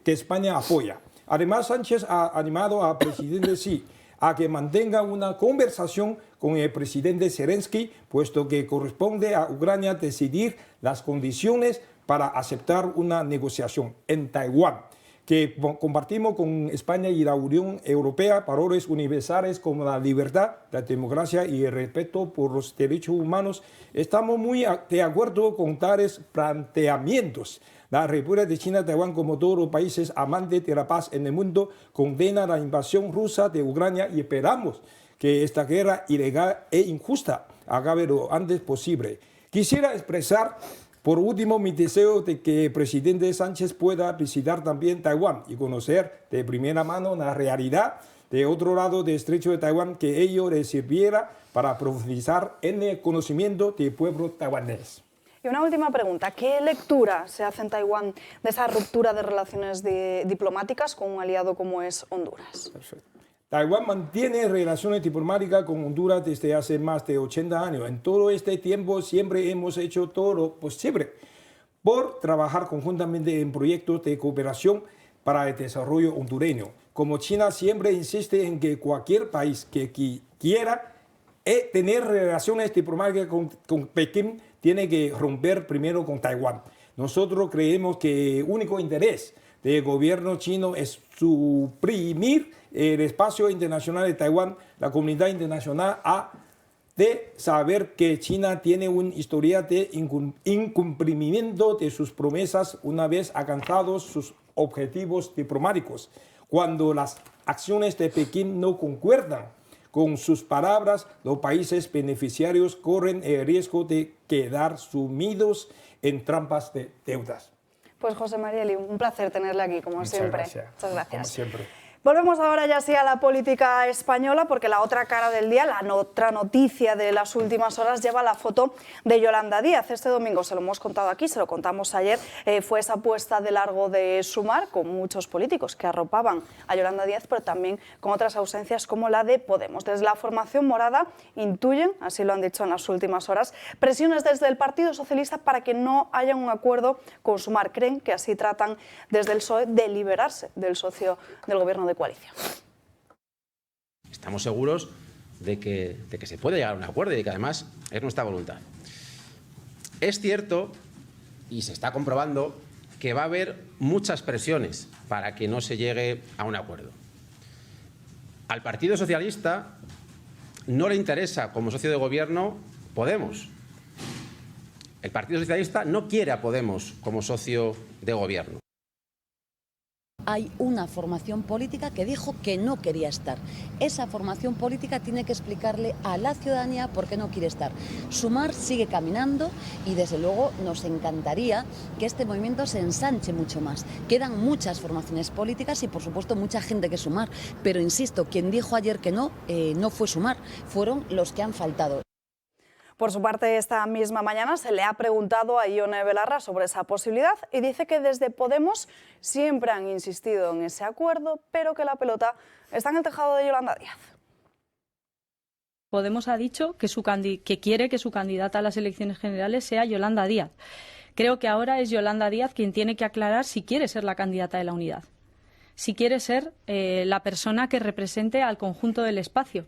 España apoya. Además, Sánchez ha animado al presidente Xi a que mantenga una conversación con el presidente Zelensky, puesto que corresponde a Ucrania decidir las condiciones para aceptar una negociación en Taiwán, que compartimos con España y la Unión Europea valores universales como la libertad, la democracia y el respeto por los derechos humanos. Estamos muy de acuerdo con tales planteamientos. La República de China, Taiwán, como todos los países amantes de la paz en el mundo, condena la invasión rusa de Ucrania y esperamos que esta guerra ilegal e injusta acabe lo antes posible. Quisiera expresar por último mi deseo de que el presidente Sánchez pueda visitar también Taiwán y conocer de primera mano la realidad de otro lado del estrecho de Taiwán, que ello le sirviera para profundizar en el conocimiento del pueblo taiwanés. Y una última pregunta, ¿qué lectura se hace en Taiwán de esa ruptura de relaciones diplomáticas con un aliado como es Honduras? Perfecto. Taiwán mantiene relaciones diplomáticas con Honduras desde hace más de 80 años. En todo este tiempo siempre hemos hecho todo lo posible por trabajar conjuntamente en proyectos de cooperación para el desarrollo hondureño. Como China siempre insiste en que cualquier país que quiera tener relaciones diplomáticas con Pekín tiene que romper primero con Taiwán. Nosotros creemos que el único interés del gobierno chino es suprimir el espacio internacional de Taiwán. La comunidad internacional ha de saber que China tiene un historial de incumplimiento de sus promesas una vez alcanzados sus objetivos diplomáticos. Cuando las acciones de Pekín no concuerdan con sus palabras, los países beneficiarios corren el riesgo de quedar sumidos en trampas de deudas. Pues José Marieli, un placer tenerle aquí, como siempre. Gracias. Muchas gracias. Como siempre. Volvemos ahora ya sí a la política española, porque la otra cara del día, la otra noticia de las últimas horas, lleva la foto de Yolanda Díaz. Este domingo se lo hemos contado aquí, se lo contamos ayer, fue esa puesta de largo de Sumar, con muchos políticos que arropaban a Yolanda Díaz, pero también con otras ausencias como la de Podemos. Desde la formación morada intuyen, así lo han dicho en las últimas horas, presiones desde el Partido Socialista para que no haya un acuerdo con Sumar. Creen que así tratan desde el PSOE de liberarse del socio del gobierno de coalición. Estamos seguros de que se puede llegar a un acuerdo y de que además es nuestra voluntad. Es cierto, y se está comprobando, que va a haber muchas presiones para que no se llegue a un acuerdo. Al Partido Socialista no le interesa como socio de gobierno Podemos. El Partido Socialista no quiere a Podemos como socio de gobierno. Hay una formación política que dijo que no quería estar. Esa formación política tiene que explicarle a la ciudadanía por qué no quiere estar. Sumar sigue caminando y desde luego nos encantaría que este movimiento se ensanche mucho más. Quedan muchas formaciones políticas y por supuesto mucha gente que sumar, pero insisto, quien dijo ayer que no, no fue Sumar, fueron los que han faltado. Por su parte, esta misma mañana se le ha preguntado a Ione Belarra sobre esa posibilidad y dice que desde Podemos siempre han insistido en ese acuerdo, pero que la pelota está en el tejado de Yolanda Díaz. Podemos ha dicho que quiere que su candidata a las elecciones generales sea Yolanda Díaz. Creo que ahora es Yolanda Díaz quien tiene que aclarar si quiere ser la candidata de la unidad, si quiere ser la persona que represente al conjunto del espacio.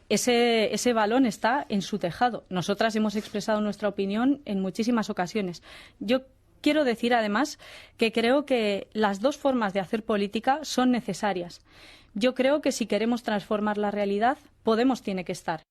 Ese balón está en su tejado. Nosotras hemos expresado nuestra opinión en muchísimas ocasiones. Yo quiero decir, además, que creo que las dos formas de hacer política son necesarias. Yo creo que si queremos transformar la realidad, Podemos tiene que estar.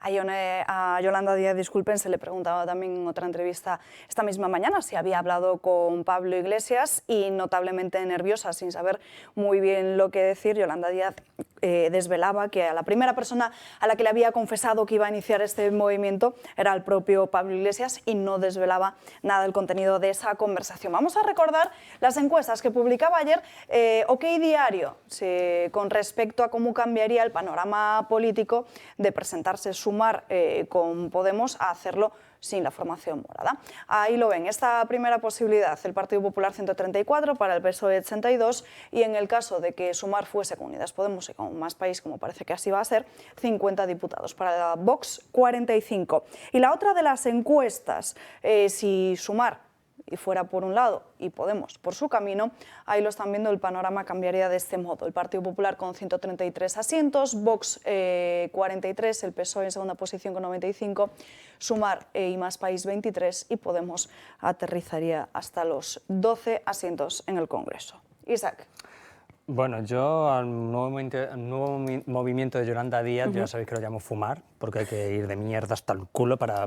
A Yolanda Díaz, disculpen, se le preguntaba también en otra entrevista esta misma mañana si había hablado con Pablo Iglesias y notablemente nerviosa, sin saber muy bien lo que decir, Yolanda Díaz desvelaba que a la primera persona a la que le había confesado que iba a iniciar este movimiento era el propio Pablo Iglesias y no desvelaba nada del contenido de esa conversación. Vamos a recordar las encuestas que publicaba ayer OK Diario con respecto a cómo cambiaría el panorama político de presentarse Sumar con Podemos a hacerlo sin la formación morada. Ahí lo ven, esta primera posibilidad, el Partido Popular 134, para el PSOE 82 y en el caso de que Sumar fuese con Unidas Podemos y con Más País, como parece que así va a ser, 50 diputados, para Vox 45. Y la otra de las encuestas, si Sumar y fuera por un lado y Podemos por su camino, ahí lo están viendo, el panorama cambiaría de este modo. El Partido Popular con 133 asientos, Vox 43, el PSOE en segunda posición con 95, Sumar y Más País 23 y Podemos aterrizaría hasta los 12 asientos en el Congreso. Isaac. Bueno, yo al nuevo movimiento de Yolanda Díaz, ya sabéis que lo llamo fumar, porque hay que ir de mierda hasta el culo para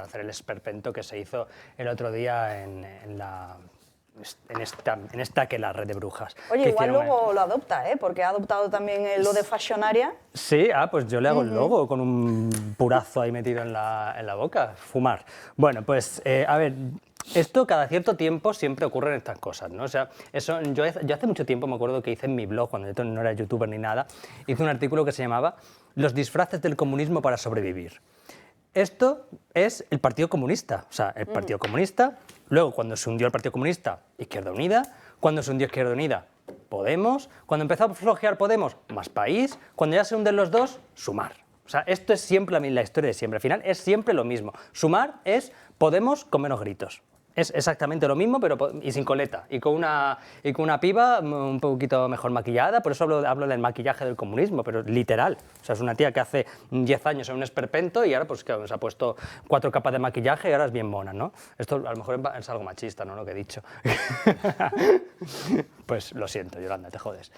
hacer el esperpento que se hizo el otro día en esta que la red de brujas. Oye, igual luego lo adopta, porque ha adoptado también lo de fashionaria. Sí, pues yo le hago el logo con un purazo ahí metido en la boca, fumar. Bueno, pues a ver, esto cada cierto tiempo siempre ocurren estas cosas, ¿no? O sea, yo hace mucho tiempo me acuerdo que hice en mi blog, cuando yo no era youtuber ni nada, hice un artículo que se llamaba Los disfraces del comunismo para sobrevivir. Esto es el Partido Comunista, o sea, el Partido Comunista, luego cuando se hundió el Partido Comunista, Izquierda Unida, cuando se hundió Izquierda Unida, Podemos, cuando empezó a flojear Podemos, Más País, cuando ya se hunden los dos, Sumar. O sea, esto es siempre la historia de siempre, al final es siempre lo mismo. Sumar es Podemos con menos gritos. Es exactamente lo mismo, pero y sin coleta, y con una piba un poquito mejor maquillada. Por eso hablo del maquillaje del comunismo, pero literal. O sea, es una tía que hace 10 años era un esperpento y ahora pues que se ha puesto 4 capas de maquillaje y ahora es bien mona, ¿no? Esto a lo mejor es algo machista, ¿no?, lo que he dicho. Pues lo siento, Yolanda, te jodes.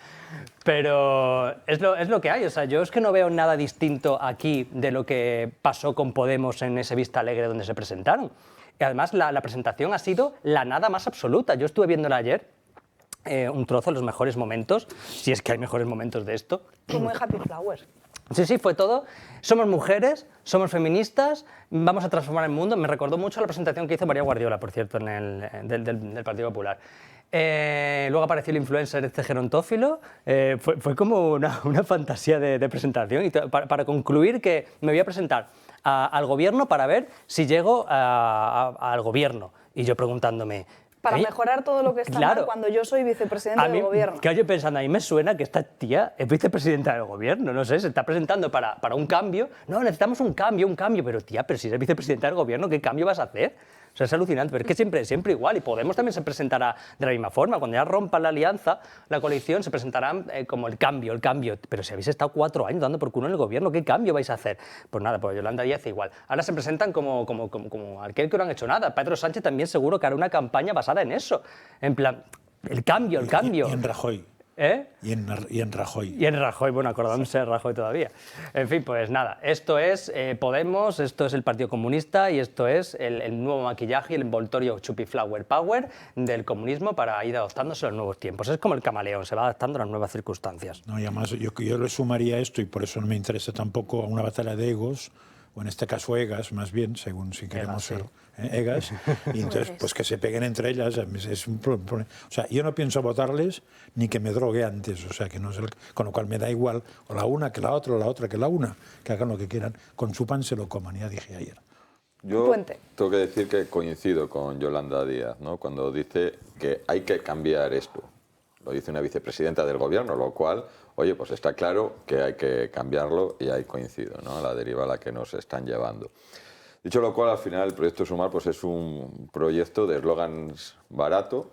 Pero es lo que hay. O sea, yo es que no veo nada distinto aquí de lo que pasó con Podemos en ese Vista Alegre donde se presentaron. Y además la presentación ha sido la nada más absoluta. Yo estuve viéndola ayer, un trozo de los mejores momentos, si es que hay mejores momentos de esto. Fue muy Happy Flower. Sí, fue todo. Somos mujeres, somos feministas, vamos a transformar el mundo. Me recordó mucho la presentación que hizo María Guardiola, por cierto, del Partido Popular. Luego apareció el influencer gerontófilo. Fue como una fantasía de presentación. Y para concluir que me voy a presentar al gobierno para ver si llego al gobierno. Y yo preguntándome... Para mejorar todo lo que está mal cuando yo soy vicepresidenta del gobierno. Claro, yo pensando, a mí me suena que esta tía es vicepresidenta del gobierno, no sé, se está presentando para un cambio. No, necesitamos un cambio, pero tía, pero si eres vicepresidenta del gobierno, ¿qué cambio vas a hacer? O sea, es alucinante, pero es que siempre igual. Y Podemos también se presentará de la misma forma. Cuando ya rompan la alianza, la coalición, se presentarán como el cambio. Pero si habéis estado 4 años dando por culo en el gobierno, ¿qué cambio vais a hacer? Pues nada, pues Yolanda Díaz igual. Ahora se presentan como aquel que no han hecho nada. Pedro Sánchez también seguro que hará una campaña basada en eso. En plan, el cambio. Y en Rajoy. ¿Eh? Y en Rajoy. Y en Rajoy, bueno, acordándose de Rajoy todavía. En fin, pues nada, esto es Podemos, esto es el Partido Comunista y esto es el nuevo maquillaje y el envoltorio Chupi Flower Power del comunismo para ir adaptándose a los nuevos tiempos. Es como el camaleón, se va adaptando a las nuevas circunstancias. No, y además yo le sumaría esto, y por eso no me interesa tampoco a una batalla de egos, o en este caso egas, más bien, según si queremos ser egas, y entonces pues que se peguen entre ellas, es un problema. O sea, yo no pienso votarles ni que me drogue antes, o sea, que no es con lo cual me da igual, o la una que la otra, o la otra que la una, que hagan lo que quieran, con su pan se lo coman, ya dije ayer. Yo tengo que decir que coincido con Yolanda Díaz, ¿no?, cuando dice que hay que cambiar esto. Lo dice una vicepresidenta del gobierno, lo cual, oye, pues está claro que hay que cambiarlo y ahí coincido, ¿no?, la deriva a la que nos están llevando. Dicho lo cual, al final el proyecto Sumar pues es un proyecto de eslogans baratos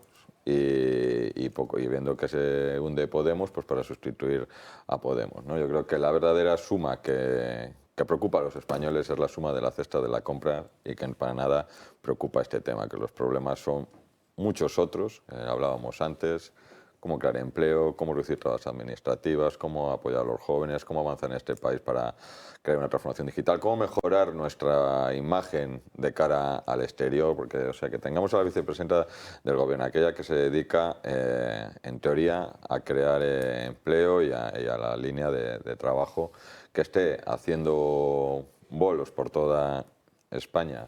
y viendo que se hunde Podemos, pues para sustituir a Podemos, ¿no? Yo creo que la verdadera suma que preocupa a los españoles es la suma de la cesta de la compra y que para nada preocupa este tema, que los problemas son muchos otros, hablábamos antes, cómo crear empleo, cómo reducir trabas administrativas, cómo apoyar a los jóvenes, cómo avanzar en este país para crear una transformación digital, cómo mejorar nuestra imagen de cara al exterior, porque o sea, que tengamos a la vicepresidenta del gobierno, aquella que se dedica, en teoría, a crear empleo y a la línea de trabajo, que esté haciendo bolos por toda España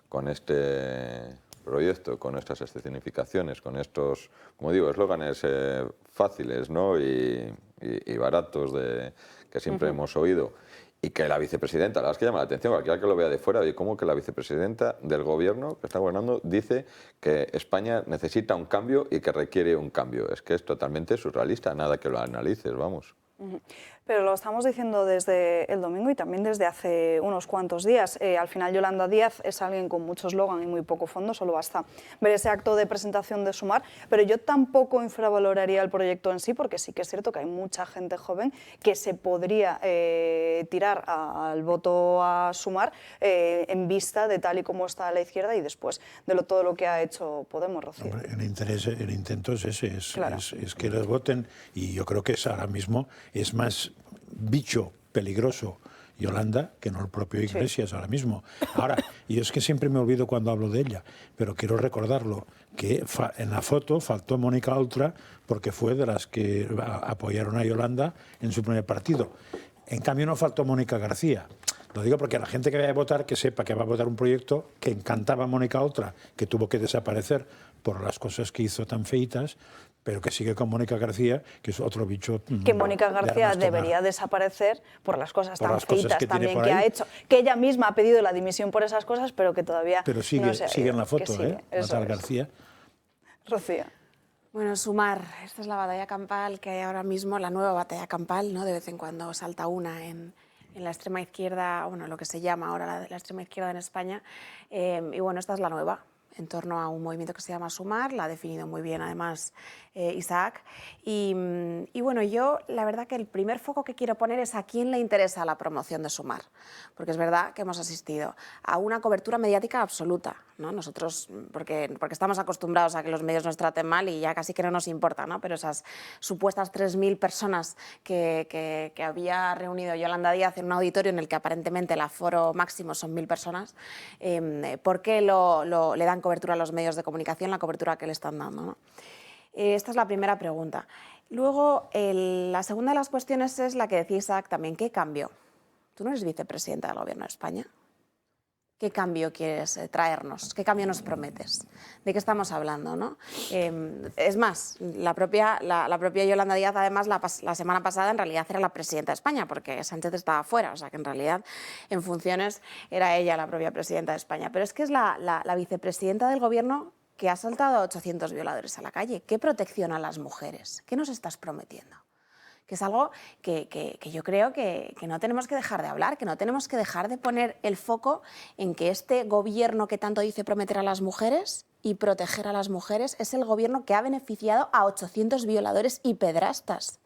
con este proyecto, con estas escenificaciones, con estos, como digo, eslóganes fáciles, ¿no?, y baratos que siempre hemos oído, y que la vicepresidenta, la verdad es que llama la atención, cualquiera que lo vea de fuera, y cómo que la vicepresidenta del gobierno que está gobernando dice que España necesita un cambio y que requiere un cambio. Es que es totalmente surrealista, nada que lo analices, vamos. Pero lo estamos diciendo desde el domingo y también desde hace unos cuantos días. Al final Yolanda Díaz es alguien con mucho eslogan y muy poco fondo, solo basta ver ese acto de presentación de Sumar, pero yo tampoco infravaloraría el proyecto en sí, porque sí que es cierto que hay mucha gente joven que se podría tirar al voto a Sumar en vista de tal y como está la izquierda y después de todo lo que ha hecho Podemos, Rocío. Hombre, el intento es ese, es que les voten, y yo creo que ahora mismo es más bicho peligroso Yolanda que no el propio Iglesias ahora mismo. Ahora, y es que siempre me olvido cuando hablo de ella, pero quiero recordarlo, que en la foto faltó Mónica Oltra porque fue de las que apoyaron a Yolanda en su primer partido. En cambio no faltó Mónica García. Lo digo porque la gente que vaya a votar, que sepa que va a votar un proyecto que encantaba a Mónica Oltra, que tuvo que desaparecer por las cosas que hizo tan feitas, pero que sigue con Mónica García, que es otro bicho. Que Mónica García debería desaparecer por las cosas tan feitas también que ha hecho. Que ella misma ha pedido la dimisión por esas cosas, pero que todavía pero sigue, no se ha ido. sigue en la foto, Natal García. Rocío. Bueno, Sumar, esta es la batalla campal que hay ahora mismo, la nueva batalla campal, ¿no? De vez en cuando salta una en la extrema izquierda, bueno, lo que se llama ahora la extrema izquierda en España, y bueno, esta es la nueva. en torno a un movimiento que se llama Sumar, la ha definido muy bien además Isaac. Y bueno, yo la verdad que el primer foco que quiero poner es a quién le interesa la promoción de Sumar, porque es verdad que hemos asistido a una cobertura mediática absoluta, ¿no? Nosotros, porque estamos acostumbrados a que los medios nos traten mal y ya casi que no nos importa, ¿no? Pero esas supuestas 3.000 personas que había reunido Yolanda Díaz en un auditorio en el que aparentemente el aforo máximo son 1.000 personas, ¿por qué le dan cobertura a los medios de comunicación, la cobertura que le están dando, ¿no? Esta es la primera pregunta. Luego, la segunda de las cuestiones es la que decía Isaac también. ¿Qué cambio? ¿Tú no eres vicepresidenta del Gobierno de España? ¿Qué cambio quieres traernos? ¿Qué cambio nos prometes? ¿De qué estamos hablando, no? Es más, la propia Yolanda Díaz, además, la semana pasada en realidad era la presidenta de España, porque Sánchez estaba fuera, o sea que en realidad en funciones era ella la propia presidenta de España. Pero es que es la vicepresidenta del Gobierno que ha soltado a 800 violadores a la calle. ¿Qué protección a las mujeres? ¿Qué nos estás prometiendo? Que es algo que yo creo que no tenemos que dejar de hablar, que no tenemos que dejar de poner el foco en que este gobierno que tanto dice prometer a las mujeres y proteger a las mujeres es el gobierno que ha beneficiado a 800 violadores y pedrastas,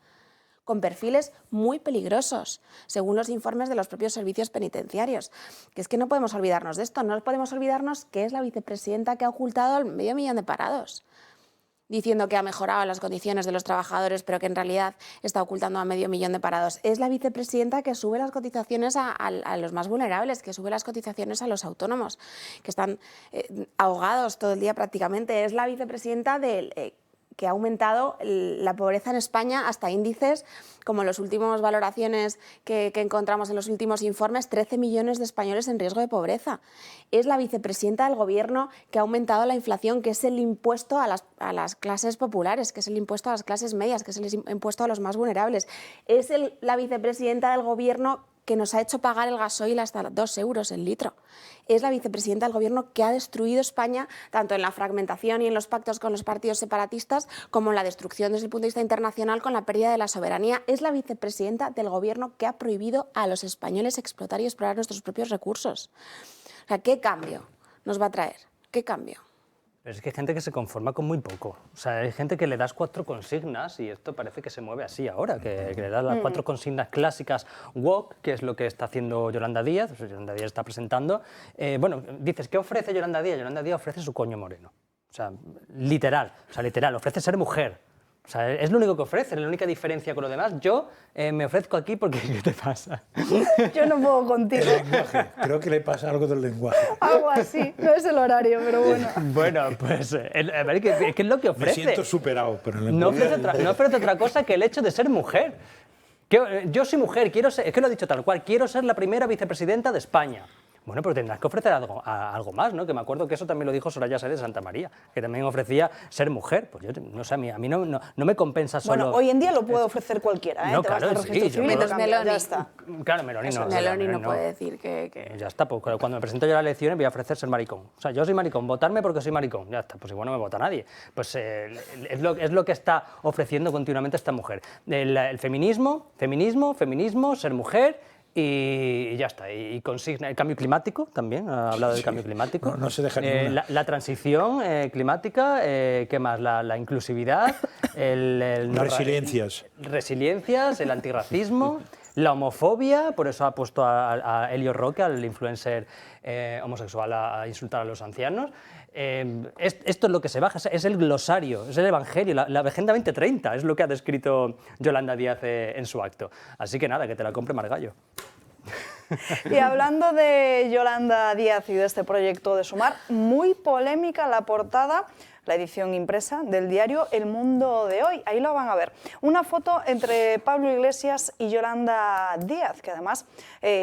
con perfiles muy peligrosos, según los informes de los propios servicios penitenciarios. Que es que no podemos olvidarnos de esto, no podemos olvidarnos que es la vicepresidenta que ha ocultado al 500.000 de parados, diciendo que ha mejorado las condiciones de los trabajadores, pero que en realidad está ocultando a 500.000 de parados. Es la vicepresidenta que sube las cotizaciones a los más vulnerables, que sube las cotizaciones a los autónomos, que están ahogados todo el día prácticamente. Es la vicepresidenta que ha aumentado la pobreza en España hasta índices como las últimas valoraciones que encontramos en los últimos informes, 13 millones de españoles en riesgo de pobreza. Es la vicepresidenta del Gobierno que ha aumentado la inflación, que es el impuesto a las clases populares, que es el impuesto a las clases medias, que es el impuesto a los más vulnerables. Es la vicepresidenta del Gobierno que nos ha hecho pagar el gasoil hasta 2 euros el litro. Es la vicepresidenta del Gobierno que ha destruido España, tanto en la fragmentación y en los pactos con los partidos separatistas, como en la destrucción desde el punto de vista internacional con la pérdida de la soberanía. Es la vicepresidenta del Gobierno que ha prohibido a los españoles explotar y explorar nuestros propios recursos. O sea, ¿qué cambio nos va a traer? ¿Qué cambio? Pero es que hay gente que se conforma con muy poco. O sea, hay gente que le das 4 consignas y esto parece que se mueve así ahora, que le das las 4 consignas clásicas woke, que es lo que está haciendo Yolanda Díaz. O sea, Yolanda Díaz está presentando. Bueno, dices, ¿qué ofrece Yolanda Díaz? Yolanda Díaz ofrece su coño moreno. O sea, literal, ofrece ser mujer. O sea, es lo único que ofrece, la única diferencia con lo demás. Yo me ofrezco aquí porque ¿qué te pasa? Yo no puedo contigo. El lenguaje, creo que le pasa algo del lenguaje. Algo así, no es el horario, pero bueno. Bueno, pues, a ver, ¿qué es lo que ofrece? Me siento superado por el No lenguaje. ofrece otra cosa que el hecho de ser mujer. Yo soy mujer, quiero ser, es que lo ha dicho tal cual, quiero ser la primera vicepresidenta de España. Bueno, pero tendrás que ofrecer algo más, ¿no? Que me acuerdo que eso también lo dijo Soraya Sáenz de Santa María, que también ofrecía ser mujer. Pues yo, no sé, a mí no me compensa solo... Bueno, hoy en día lo puede ofrecer cualquiera, ¿eh? No, te claro, vas al registro civil y te cambias, ya está. Claro, Meloni no. Meloni no puede decir que... Ya está, pues cuando me presento yo a las elecciones voy a ofrecer ser maricón. O sea, yo soy maricón, votarme porque soy maricón. Ya está, pues igual no me vota nadie. Pues es lo que está ofreciendo continuamente esta mujer. El feminismo, ser mujer... Y ya está, y consigna el cambio climático también, ha hablado del cambio climático. No se deja ninguna. La transición climática, ¿qué más? La inclusividad, Resiliencias. Resiliencias, el antirracismo, la homofobia, por eso ha puesto a Elio Roque, al influencer homosexual, a insultar a los ancianos. Esto es lo que se baja, es el glosario, es el evangelio, la Agenda 2030, es lo que ha descrito Yolanda Díaz en su acto. Así que nada, que te la compre Margallo. Y hablando de Yolanda Díaz y de este proyecto de Sumar, muy polémica la portada, la edición impresa del diario El Mundo de hoy. Ahí lo van a ver. Una foto entre Pablo Iglesias y Yolanda Díaz, que además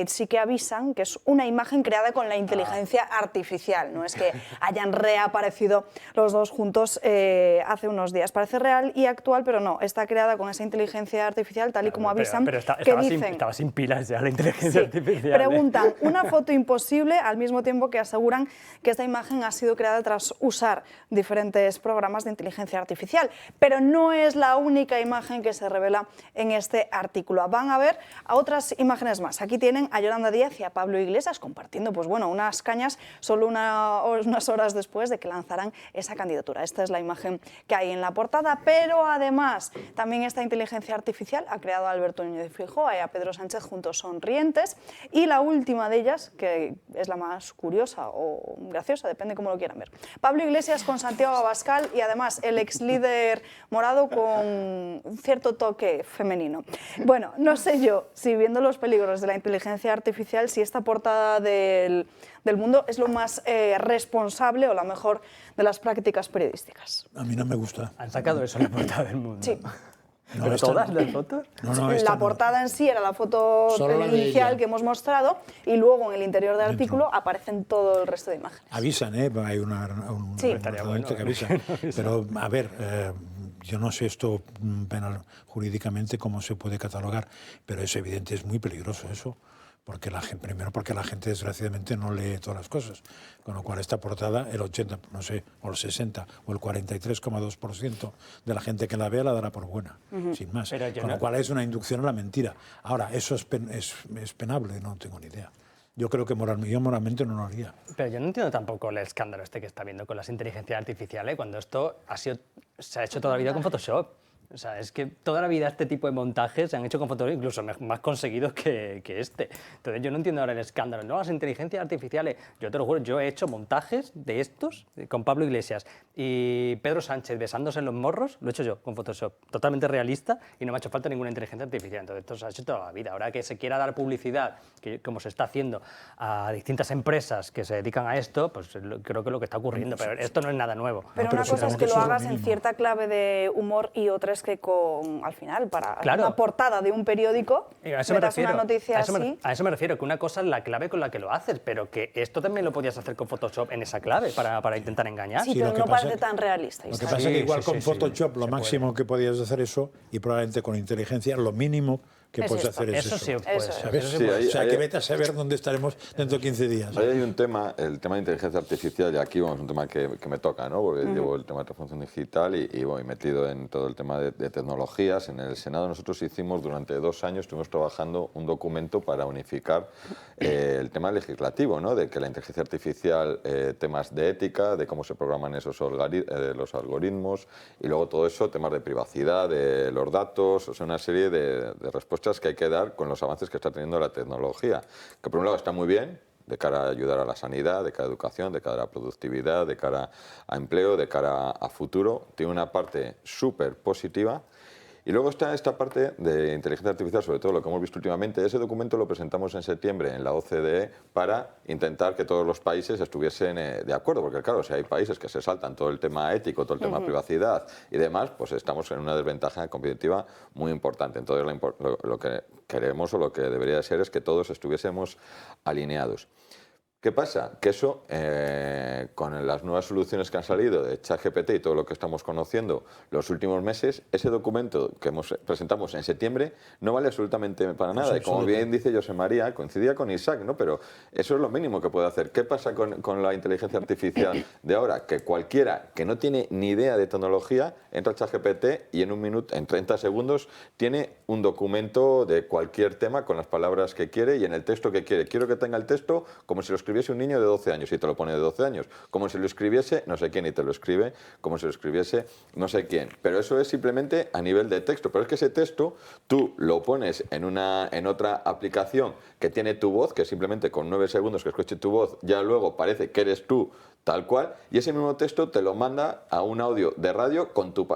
sí que avisan que es una imagen creada con la inteligencia artificial. No es que hayan reaparecido los dos juntos hace unos días. Parece real y actual, pero no. Está creada con esa inteligencia artificial, tal y como avisan. Pero estaba sin pilas ya la inteligencia artificial. Preguntan, una foto imposible, al mismo tiempo que aseguran que esta imagen ha sido creada tras usar diferentes diferentes programas de inteligencia artificial. Pero no es la única imagen que se revela en este artículo. Van a ver a otras imágenes más. Aquí tienen a Yolanda Díaz y a Pablo Iglesias compartiendo unas cañas solo unas horas después de que lanzaran esa candidatura. Esta es la imagen que hay en la portada, pero además también esta inteligencia artificial ha creado a Alberto Núñez Feijóo y a Pedro Sánchez juntos sonrientes, y la última de ellas, que es la más curiosa o graciosa, depende cómo lo quieran ver. Pablo Iglesias con Santiago Abascal y además el ex líder morado con un cierto toque femenino. Bueno, no sé yo si viendo los peligros de la inteligencia artificial, si esta portada del Mundo es lo más responsable o la mejor de las prácticas periodísticas. A mí no me gusta. Han sacado eso en la portada del Mundo. Sí. No, ¿Pero todas las fotos? No, la portada en sí era la foto inicial que hemos mostrado, y luego en el interior del artículo aparecen todo el resto de imágenes. Avisan, hay un Sí. reglamento que avisa. Pero, a ver, yo no sé esto penal jurídicamente cómo se puede catalogar, pero es evidente, es muy peligroso eso. Primero porque la gente desgraciadamente no lee todas las cosas, con lo cual esta portada, el 80, no sé, o el 60 o el 43,2% de la gente que la vea la dará por buena, sin más. Con lo cual es una inducción a la mentira. Ahora, eso es penable, no tengo ni idea. Yo creo que moralmente no lo haría. Pero yo no entiendo tampoco el escándalo que está viendo con las inteligencias artificiales, cuando esto se ha hecho toda la vida con Photoshop. O sea, es que toda la vida este tipo de montajes se han hecho con Photoshop, incluso más conseguidos que este. Entonces yo no entiendo ahora el escándalo. No, las inteligencias artificiales, yo te lo juro, yo he hecho montajes de estos con Pablo Iglesias y Pedro Sánchez besándose en los morros, lo he hecho yo con Photoshop, totalmente realista, y no me ha hecho falta ninguna inteligencia artificial. Entonces esto se ha hecho toda la vida. Ahora que se quiera dar publicidad, que como se está haciendo a distintas empresas que se dedican a esto, pues creo que es lo que está ocurriendo, pero esto no es nada nuevo. Pero una cosa es que lo hagas en cierta clave de humor y otra es que al final, para una portada de un periódico, metas una noticia así. A eso me refiero, que una cosa es la clave con la que lo haces, pero que esto también lo podías hacer con Photoshop en esa clave para intentar engañar. Sí, pero no parece tan realista. Lo que pasa es que igual con Photoshop lo máximo que podías hacer eso, y probablemente con inteligencia lo mínimo que puedes hacer es eso. Sí puede ser. ¿Sabes? O sea, que vete a saber dónde estaremos dentro de 15 días. Ahí hay un tema, el tema de inteligencia artificial, y aquí es un tema que me toca, ¿no? Porque llevo el tema de transformación digital y voy metido en todo el tema de tecnologías. En el Senado nosotros hicimos durante 2 años, estuvimos trabajando un documento para unificar el tema legislativo, ¿no? De que la inteligencia artificial, temas de ética, de cómo se programan esos los algoritmos, y luego todo eso, temas de privacidad, de los datos, o sea, una serie de respuestas que hay que dar con los avances que está teniendo la tecnología, que por un lado está muy bien, de cara a ayudar a la sanidad, de cara a educación, de cara a la productividad, de cara a empleo, de cara a futuro, tiene una parte súper positiva. Y luego está esta parte de inteligencia artificial, sobre todo lo que hemos visto últimamente. Ese documento lo presentamos en septiembre en la OCDE para intentar que todos los países estuviesen de acuerdo, porque claro, si hay países que se saltan todo el tema ético, todo el tema privacidad y demás, pues estamos en una desventaja competitiva muy importante. Entonces lo que queremos o lo que debería ser es que todos estuviésemos alineados. ¿Qué pasa? Que eso, con las nuevas soluciones que han salido de ChatGPT y todo lo que estamos conociendo los últimos meses, ese documento que presentamos en septiembre no vale absolutamente para nada. Y como bien dice José María, coincidía con Isaac, ¿no? Pero eso es lo mínimo que puede hacer. ¿Qué pasa con la inteligencia artificial de ahora? Que cualquiera que no tiene ni idea de tecnología entra a ChatGPT y en 30 segundos tiene un documento de cualquier tema con las palabras que quiere y en el texto que quiere. Quiero que tenga el texto como si lo escribiese un niño de 12 años y te lo pone de 12 años, como si lo escribiese no sé quién y te lo escribe como si lo escribiese no sé quién, pero eso es simplemente a nivel de texto, pero es que ese texto tú lo pones en otra aplicación que tiene tu voz, que simplemente con 9 segundos que escuche tu voz ya luego parece que eres tú tal cual, y ese mismo texto te lo manda a un audio de radio con tu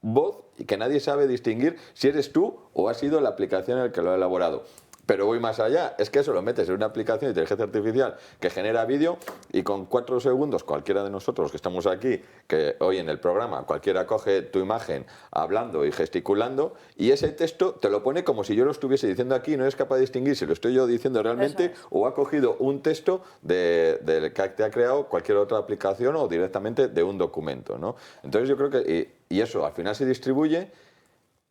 voz y que nadie sabe distinguir si eres tú o ha sido la aplicación en la que lo ha elaborado. Pero voy más allá, es que eso lo metes en una aplicación de inteligencia artificial que genera vídeo y con 4 segundos cualquiera de nosotros que estamos aquí, que hoy en el programa cualquiera coge tu imagen hablando y gesticulando y ese texto te lo pone como si yo lo estuviese diciendo aquí y no eres capaz de distinguir si lo estoy yo diciendo realmente o ha cogido un texto del que te ha creado cualquier otra aplicación o directamente de un documento, ¿no? Entonces yo creo que, y eso al final se distribuye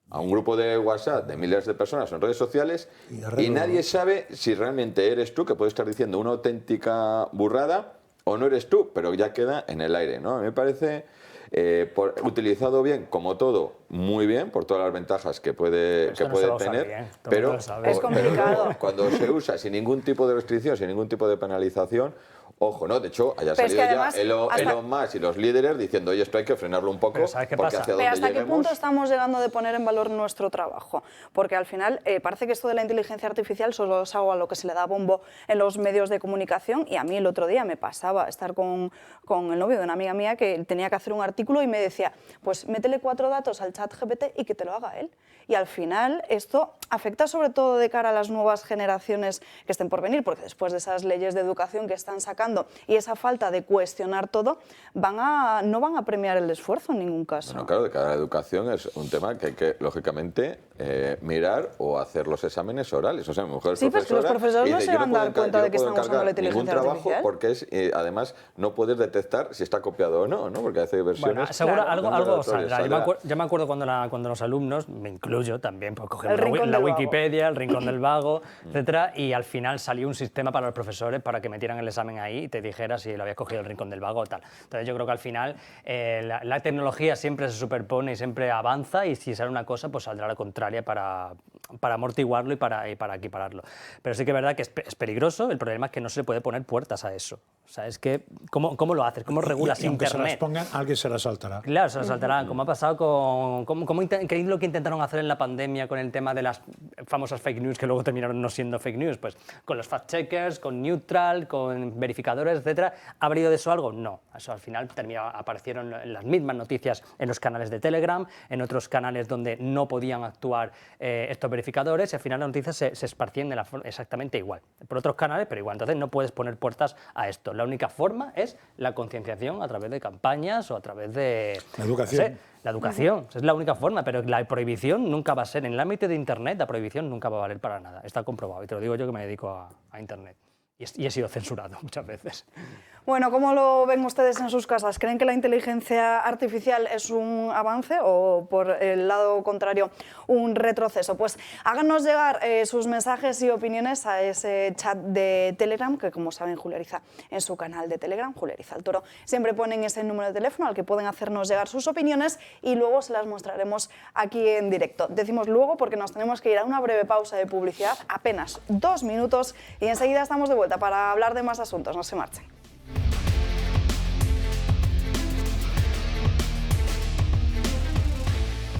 a un grupo de WhatsApp de miles de personas en redes sociales y nadie sabe si realmente eres tú, que puedes estar diciendo una auténtica burrada, o no eres tú, pero ya queda en el aire, ¿no? A mí me parece, utilizado bien, como todo, muy bien, por todas las ventajas que puede tener, pero es complicado. Cuando se usa sin ningún tipo de restricción, sin ningún tipo de penalización, ojo, ¿no? De hecho, haya pero salido además, ya Elon Musk y los líderes diciendo, oye, esto hay que frenarlo un poco, porque hacia dónde ¿hasta lleguemos... qué punto estamos llegando de poner en valor nuestro trabajo? Porque al final parece que esto de la inteligencia artificial solo es algo a lo que se le da bombo en los medios de comunicación, y a mí el otro día me pasaba estar con el novio de una amiga mía que tenía que hacer un artículo y me decía, pues métele 4 datos al chat GPT y que te lo haga él. Y al final esto afecta sobre todo de cara a las nuevas generaciones que estén por venir, porque después de esas leyes de educación que están sacando y esa falta de cuestionar todo, no van a premiar el esfuerzo en ningún caso. Bueno, claro, de cara a la educación es un tema que hay que, lógicamente, mirar o hacer los exámenes orales. O sea, mi mujer es pues los profesores no se van a dar cuenta de que están usando la inteligencia artificial. Porque es, además, no puedes detectar si está copiado o no, porque hace versiones... Bueno, seguro algo saldrá. Yo me acuerdo cuando los alumnos, me incluyo también, pues cogemos la Wikipedia, el Rincón del Vago, etcétera, y al final salió un sistema para los profesores para que metieran el examen ahí y te dijera si lo habías cogido el Rincón del Vago o tal. Entonces yo creo que al final la tecnología siempre se superpone y siempre avanza, y si sale una cosa, pues saldrá la contraria para amortiguarlo y para equipararlo. Pero sí que es verdad que es peligroso. El problema es que no se le puede poner puertas a eso. O sea, es que ¿cómo lo haces? ¿Cómo regulas y aunque Internet? se las pongan, alguien se las saltará. Claro, se las saltará. Como ha pasado ¿qué es lo que intentaron hacer en la pandemia con el tema de las famosas fake news que luego terminaron no siendo fake news? Pues con los fact-checkers, con Neutral, con verificadores, etcétera. ¿Ha valido de eso algo? No. Eso al final aparecieron las mismas noticias en los canales de Telegram, en otros canales donde no podían actuar estos verificadores, y al final las noticias se esparcían exactamente igual. Por otros canales, pero igual. Entonces no puedes poner puertas a esto. La única forma es la concienciación a través de campañas o a través de... La educación. No sé, la educación, es la única forma, pero la prohibición nunca va a ser, en el ámbito de Internet, la prohibición nunca va a valer para nada. Está comprobado, y te lo digo yo que me dedico a Internet. Y he sido censurado muchas veces. Bueno, ¿cómo lo ven ustedes en sus casas? ¿Creen que la inteligencia artificial es un avance o, por el lado contrario, un retroceso? Pues háganos llegar sus mensajes y opiniones a ese chat de Telegram, que como saben Julia Ariza en su canal de Telegram, Julia Ariza el Toro, siempre ponen ese número de teléfono al que pueden hacernos llegar sus opiniones y luego se las mostraremos aquí en directo. Decimos luego porque nos tenemos que ir a una breve pausa de publicidad, apenas 2 minutos, y enseguida estamos de vuelta para hablar de más asuntos. No se marchen.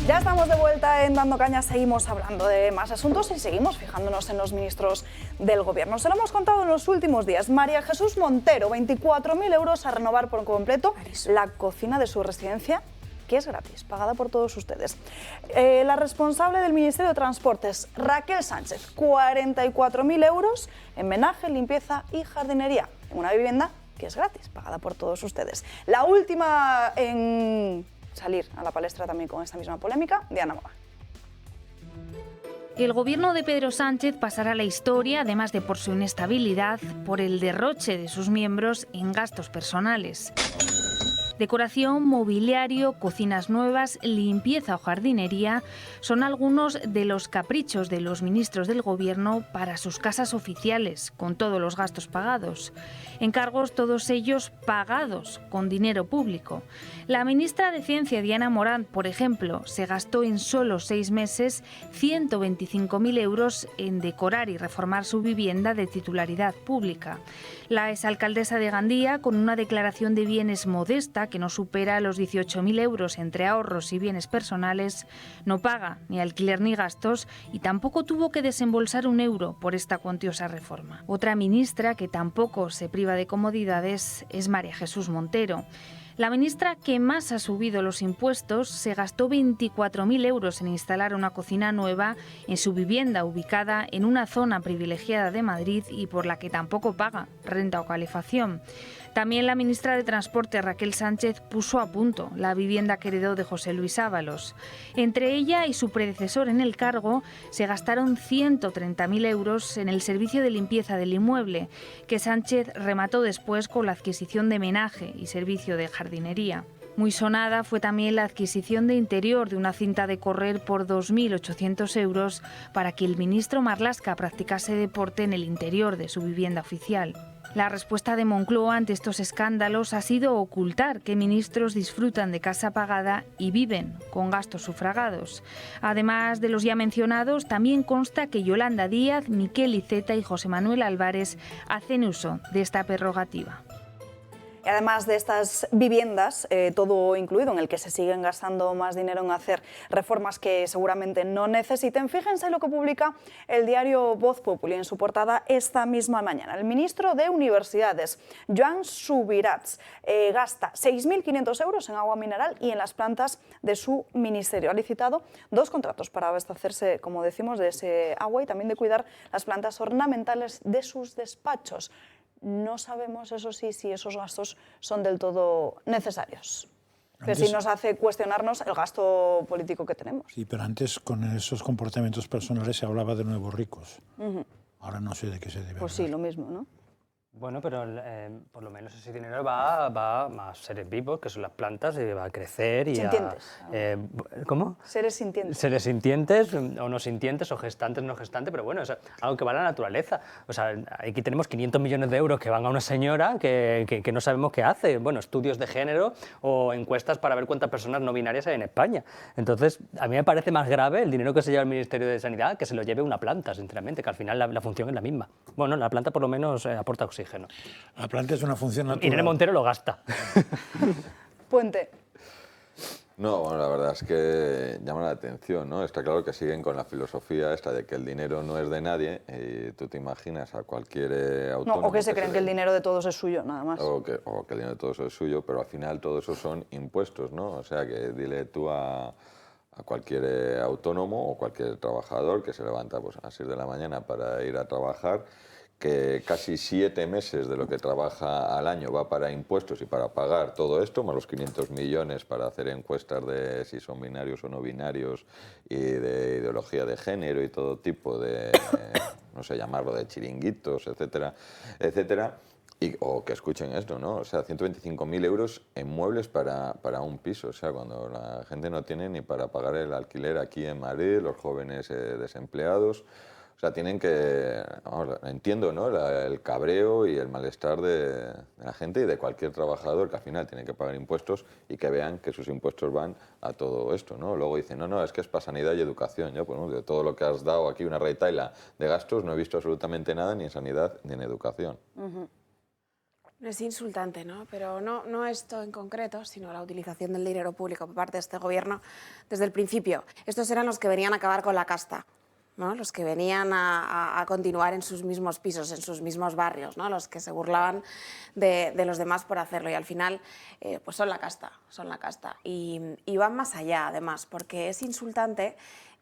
Ya estamos de vuelta en Dando Caña, seguimos hablando de más asuntos y seguimos fijándonos en los ministros del Gobierno. Se lo hemos contado en los últimos días. María Jesús Montero, 24.000 euros a renovar por completo la cocina de su residencia, que es gratis, pagada por todos ustedes. La responsable del Ministerio de Transportes, Raquel Sánchez, 44.000 euros en menaje, limpieza y jardinería, en una vivienda que es gratis, pagada por todos ustedes. La última en salir a la palestra también con esta misma polémica, Diana Moa. El gobierno de Pedro Sánchez pasará a la historia, además de por su inestabilidad, por el derroche de sus miembros en gastos personales. Decoración, mobiliario, cocinas nuevas, limpieza o jardinería son algunos de los caprichos de los ministros del Gobierno para sus casas oficiales, con todos los gastos pagados. Encargos todos ellos pagados con dinero público. La ministra de Ciencia, Diana Morant, por ejemplo, se gastó en solo 6 meses 125.000 euros en decorar y reformar su vivienda de titularidad pública. La exalcaldesa de Gandía, con una declaración de bienes modesta que no supera los 18.000 euros entre ahorros y bienes personales, no paga ni alquiler ni gastos y tampoco tuvo que desembolsar un euro por esta cuantiosa reforma. Otra ministra que tampoco se priva de comodidades es María Jesús Montero. La ministra que más ha subido los impuestos se gastó 24.000 euros en instalar una cocina nueva en su vivienda ubicada en una zona privilegiada de Madrid y por la que tampoco paga renta o calefacción. También la ministra de Transporte, Raquel Sánchez, puso a punto la vivienda que heredó de José Luis Ábalos. Entre ella y su predecesor en el cargo se gastaron 130.000 euros en el servicio de limpieza del inmueble, que Sánchez remató después con la adquisición de menaje y servicio de jardinería. Muy sonada fue también la adquisición de interior de una cinta de correr por 2.800 euros para que el ministro Marlaska practicase deporte en el interior de su vivienda oficial. La respuesta de Moncloa ante estos escándalos ha sido ocultar que ministros disfrutan de casa pagada y viven con gastos sufragados. Además de los ya mencionados, también consta que Yolanda Díaz, Miquel Iceta y José Manuel Álvarez hacen uso de esta prerrogativa. Y además de estas viviendas, todo incluido, en el que se siguen gastando más dinero en hacer reformas que seguramente no necesiten, fíjense lo que publica el diario Voz Populi en su portada esta misma mañana. El ministro de Universidades, Joan Subirats, gasta 6.500 euros en agua mineral y en las plantas de su ministerio. Ha licitado 2 contratos para abastecerse, como decimos, de ese agua y también de cuidar las plantas ornamentales de sus despachos. No sabemos, eso sí, si esos gastos son del todo necesarios. Que sí nos hace cuestionarnos el gasto político que tenemos. Sí, pero antes con esos comportamientos personales se hablaba de nuevos ricos. Ahora no sé de qué se debe Pues hablar. sí, lo mismo, ¿no? Bueno, pero por lo menos ese dinero va a seres vivos, que son las plantas, y va a crecer y sintientes. ¿Cómo? Seres sintientes. Seres sintientes, o no sintientes, o gestantes, no gestantes, pero bueno, es algo que va a la naturaleza. O sea, aquí tenemos 500 millones de euros que van a una señora que no sabemos qué hace. Bueno, estudios de género o encuestas para ver cuántas personas no binarias hay en España. Entonces, a mí me parece más grave el dinero que se lleva el Ministerio de Sanidad que se lo lleve una planta, sinceramente, que al final la función es la misma. Bueno, la planta por lo menos aporta oxígeno. La planta es una función natural. Irene Montero lo gasta. Puente. No, bueno, la verdad es que llama la atención, ¿no? Está claro que siguen con la filosofía esta de que el dinero no es de nadie y tú te imaginas a cualquier autónomo... No, o que se creen que el dinero de todos es suyo, nada más. O que el dinero de todos es suyo, pero al final todo eso son impuestos, ¿no? O sea, que dile tú a cualquier autónomo o cualquier trabajador que se levanta pues, a las 6 de la mañana para ir a trabajar, que casi 7 meses de lo que trabaja al año va para impuestos y para pagar todo esto, más los 500 millones para hacer encuestas de si son binarios o no binarios y de ideología de género y todo tipo de, no sé, llamarlo de chiringuitos, etcétera, etcétera. O que escuchen esto, ¿no? O sea, 125.000 euros en muebles para un piso. O sea, cuando la gente no tiene ni para pagar el alquiler aquí en Madrid, los jóvenes desempleados. O sea, tienen que... Vamos, entiendo, ¿no? El cabreo y el malestar de la gente y de cualquier trabajador que al final tiene que pagar impuestos y que vean que sus impuestos van a todo esto, ¿no? Luego dicen, no, es que es para sanidad y educación. Yo, pues, ¿no? De todo lo que has dado aquí, una retahíla de gastos, no he visto absolutamente nada ni en sanidad ni en educación. Es insultante, ¿no? Pero no esto en concreto, sino la utilización del dinero público por parte de este gobierno desde el principio. Estos eran los que venían a acabar con la casta, ¿no? Los que venían a continuar en sus mismos pisos, en sus mismos barrios, ¿no? Los que se burlaban de los demás por hacerlo y al final pues son la casta. Y van más allá, además, porque es insultante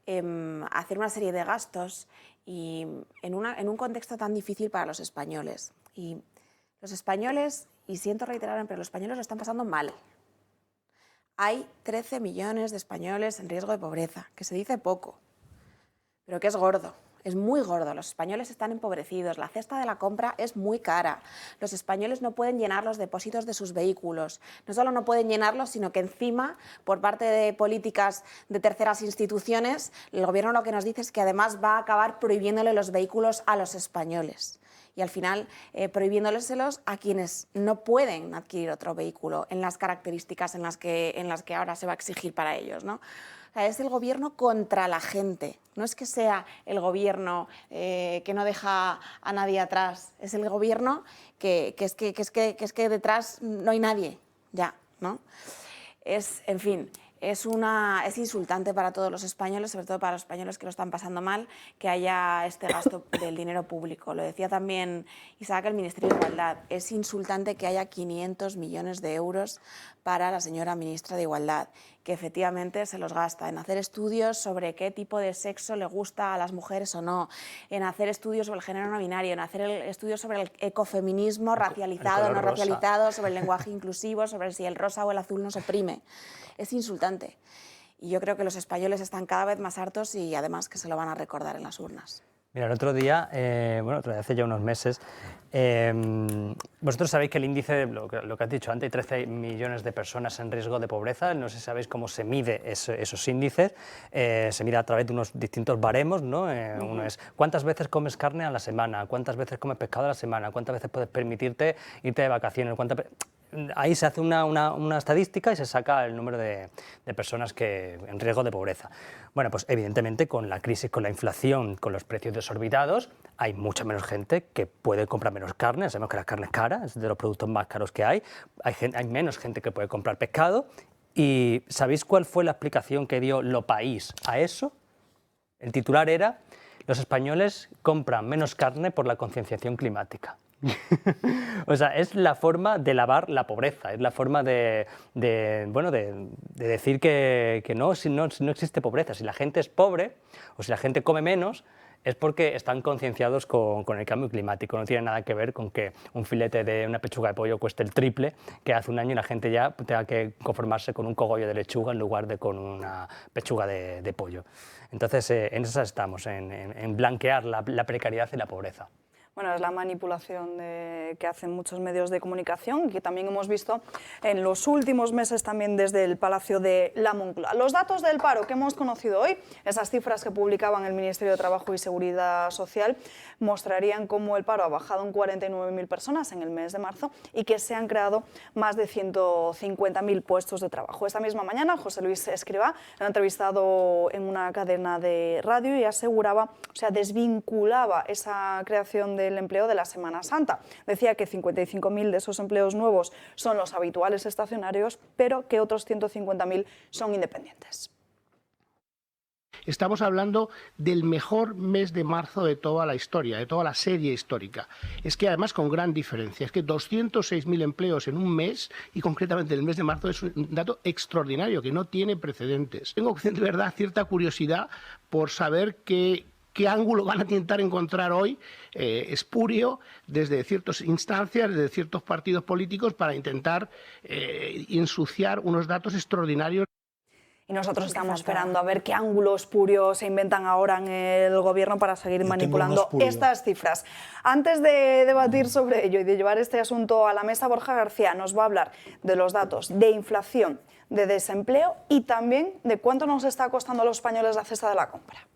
hacer una serie de gastos y en un contexto tan difícil para los españoles. Y los españoles, y siento reiterarme, pero los españoles lo están pasando mal. Hay 13 millones de españoles en riesgo de pobreza, que se dice poco, pero que es gordo, es muy gordo. Los españoles están empobrecidos, la cesta de la compra es muy cara. Los españoles no pueden llenar los depósitos de sus vehículos. No solo no pueden llenarlos, sino que encima, por parte de políticas de terceras instituciones, el gobierno lo que nos dice es que además va a acabar prohibiéndole los vehículos a los españoles. Y al final prohibiéndoleselos a quienes no pueden adquirir otro vehículo en las características en las que ahora se va a exigir para ellos, ¿no? O sea, es el gobierno contra la gente, no es que sea el gobierno que no deja a nadie atrás, es el gobierno que es que detrás no hay nadie, ya, ¿no? En fin, es insultante para todos los españoles, sobre todo para los españoles que lo están pasando mal, que haya este gasto del dinero público. Lo decía también Isaac, el Ministerio de Igualdad. Es insultante que haya 500 millones de euros para la señora ministra de Igualdad, que efectivamente se los gasta en hacer estudios sobre qué tipo de sexo le gusta a las mujeres o no, en hacer estudios sobre el género no binario, en hacer estudios sobre el ecofeminismo racializado o no racializado, sobre el lenguaje inclusivo, sobre si el rosa o el azul nos oprime. Es insultante. Y yo creo que los españoles están cada vez más hartos y además que se lo van a recordar en las urnas. Mira, el otro día, hace ya unos meses, vosotros sabéis que el índice, lo que has dicho antes, hay 13 millones de personas en riesgo de pobreza. No sé si sabéis cómo se mide esos índices. Se mide a través de unos distintos baremos, ¿no? Uno es cuántas veces comes carne a la semana, cuántas veces comes pescado a la semana, cuántas veces puedes permitirte irte de vacaciones, ahí se hace una estadística y se saca el número de personas en riesgo de pobreza. Bueno, pues evidentemente con la crisis, con la inflación, con los precios desorbitados, hay mucha menos gente que puede comprar menos carne. Sabemos que la carne es cara, es de los productos más caros que hay. Hay menos gente que puede comprar pescado. ¿Y sabéis cuál fue la explicación que dio Lo País a eso? El titular era: los españoles compran menos carne por la concienciación climática. O sea, es la forma de lavar la pobreza, es la forma de decir que no existe pobreza. Si la gente es pobre o si la gente come menos, es porque están concienciados con el cambio climático. No tiene nada que ver con que un filete de una pechuga de pollo cueste el triple que hace un año y la gente ya tenga que conformarse con un cogollo de lechuga en lugar de con una pechuga de pollo. Entonces, en esas estamos, en blanquear la precariedad y la pobreza. Bueno, es la manipulación que hacen muchos medios de comunicación y que también hemos visto en los últimos meses también desde el Palacio de la Moncloa. Los datos del paro que hemos conocido hoy, esas cifras que publicaban el Ministerio de Trabajo y Seguridad Social, mostrarían cómo el paro ha bajado en 49.000 personas en el mes de marzo y que se han creado más de 150.000 puestos de trabajo. Esta misma mañana, José Luis Escrivá lo ha entrevistado en una cadena de radio y aseguraba, desvinculaba esa creación del empleo de la Semana Santa. Decía que 55.000 de esos empleos nuevos son los habituales estacionarios, pero que otros 150.000 son independientes. Estamos hablando del mejor mes de marzo de toda la historia, de toda la serie histórica. Es que además con gran diferencia, es que 206.000 empleos en un mes, y concretamente en el mes de marzo, es un dato extraordinario que no tiene precedentes. Tengo de verdad cierta curiosidad por saber qué ángulo van a intentar encontrar hoy espurio desde ciertas instancias, desde ciertos partidos políticos para intentar ensuciar unos datos extraordinarios. Y nosotros estamos esperando a ver qué ángulo espurio se inventan ahora en el Gobierno para seguir manipulando estas cifras. Antes de debatir sobre ello y de llevar este asunto a la mesa, Borja García nos va a hablar de los datos de inflación, de desempleo y también de cuánto nos está costando a los españoles la cesta de la compra.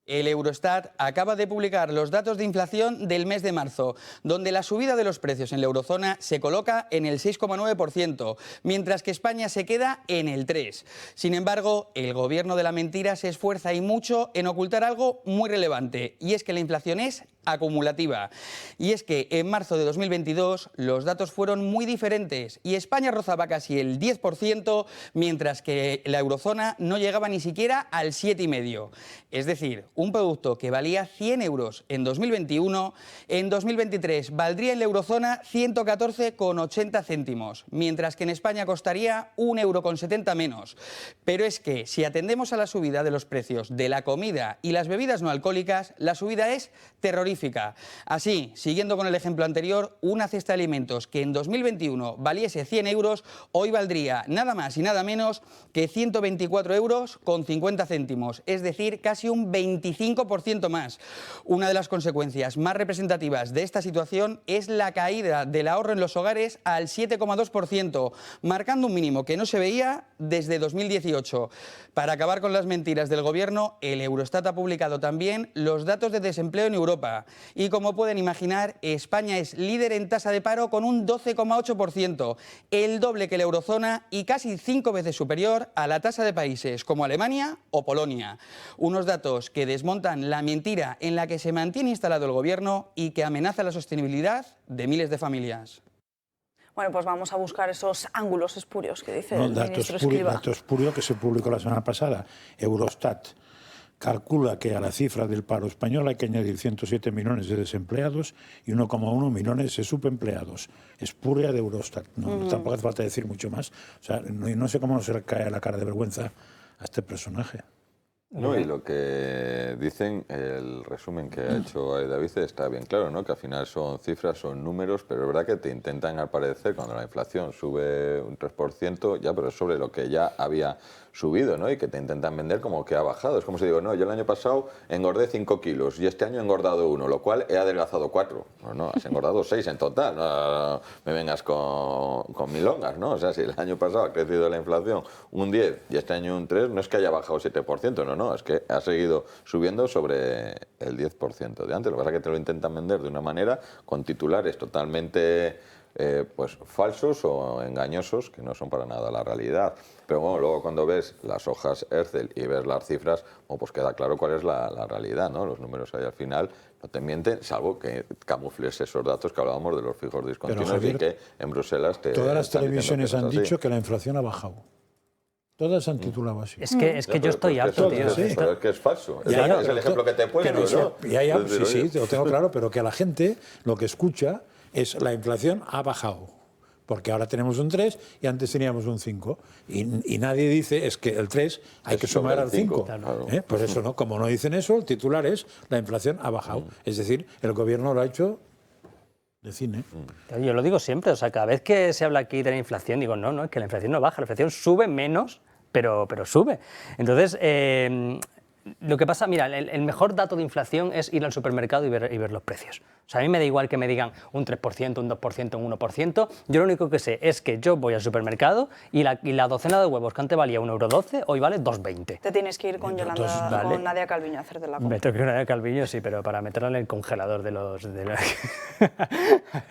El Eurostat acaba de publicar los datos de inflación del mes de marzo, donde la subida de los precios en la eurozona se coloca en el 6,9%, mientras que España se queda en el 3%. Sin embargo, el gobierno de la mentira se esfuerza y mucho en ocultar algo muy relevante, y es que la inflación es acumulativa. Y es que en marzo de 2022 los datos fueron muy diferentes y España rozaba casi el 10%, mientras que la eurozona no llegaba ni siquiera al 7,5%. Es decir, un producto que valía 100 euros en 2021, en 2023 valdría en la eurozona 114,80 céntimos, mientras que en España costaría 1,70 € menos. Pero es que si atendemos a la subida de los precios de la comida y las bebidas no alcohólicas, la subida es terrorífica. Así, siguiendo con el ejemplo anterior, una cesta de alimentos que en 2021 valiese 100 euros, hoy valdría nada más y nada menos que 124,50 €, es decir, casi un 25% más. Una de las consecuencias más representativas de esta situación es la caída del ahorro en los hogares al 7,2%, marcando un mínimo que no se veía desde 2018. Para acabar con las mentiras del Gobierno, el Eurostat ha publicado también los datos de desempleo en Europa. Y como pueden imaginar, España es líder en tasa de paro con un 12,8%, el doble que la eurozona y casi 5 veces superior a la tasa de países como Alemania o Polonia. Unos datos que desmontan la mentira en la que se mantiene instalado el Gobierno y que amenaza la sostenibilidad de miles de familias. Bueno, pues vamos a buscar esos ángulos espurios que dice el ministro Escrivá. Dato espurio que se publicó la semana pasada. Eurostat calcula que a la cifra del paro español hay que añadir 107 millones de desempleados y 1,1 millones de subempleados. Espuria de Eurostat. Tampoco hace falta decir mucho más. O sea, no sé cómo no se le cae la cara de vergüenza a este personaje. No, y lo que dicen, el resumen que ha hecho David está bien claro, ¿no? Que al final son cifras, son números, pero es verdad que te intentan aparecer cuando la inflación sube un 3%, ya, pero es sobre lo que ya había subido, ¿no? Y que te intentan vender como que ha bajado. Es como si digo, no, yo el año pasado engordé 5 kilos y este año he engordado 1, lo cual he adelgazado 4. No, has engordado 6 en total. No me vengas con milongas, ¿no? O sea, si el año pasado ha crecido la inflación un 10 y este año un 3, no es que haya bajado 7%, no, es que ha seguido subiendo sobre el 10% de antes. Lo que pasa es que te lo intentan vender de una manera con titulares totalmente pues falsos o engañosos, que no son para nada la realidad. Pero bueno, luego cuando ves las hojas Excel y ves las cifras, bueno, pues queda claro cuál es la realidad, ¿no? Los números ahí al final no te mienten, salvo que camufles esos datos que hablábamos de los fijos discontinuos, Javier, y que en Bruselas todas las televisiones han dicho que la inflación ha bajado. Todas han titulado así. Es que yo estoy harto, tío. Pero es que es falso. Es el ejemplo que te he puesto, ¿no? Sí, te lo tengo claro, pero que a la gente lo que escucha es la inflación ha bajado. Porque ahora tenemos un 3 y antes teníamos un 5. Y nadie dice es que el 3 hay que sumar al 5. Claro. Pues eso, ¿no? Como no dicen eso, el titular es la inflación ha bajado. Es decir, el gobierno lo ha hecho de cine. Yo lo digo siempre, o sea, cada vez que se habla aquí de la inflación, digo, no, es que la inflación no baja, la inflación sube menos, pero sube. Entonces, lo que pasa, mira, el mejor dato de inflación es ir al supermercado y ver los precios. O sea, a mí me da igual que me digan un 3%, un 2%, un 1%. Yo lo único que sé es que yo voy al supermercado y la docena de huevos que antes valía 1,12 €, hoy vale 2,20 €. Te tienes que ir con Yolanda, con Nadia Calviño a hacerte la compra. Me tengo que ir con Nadia Calviño, sí, pero para meterla en el congelador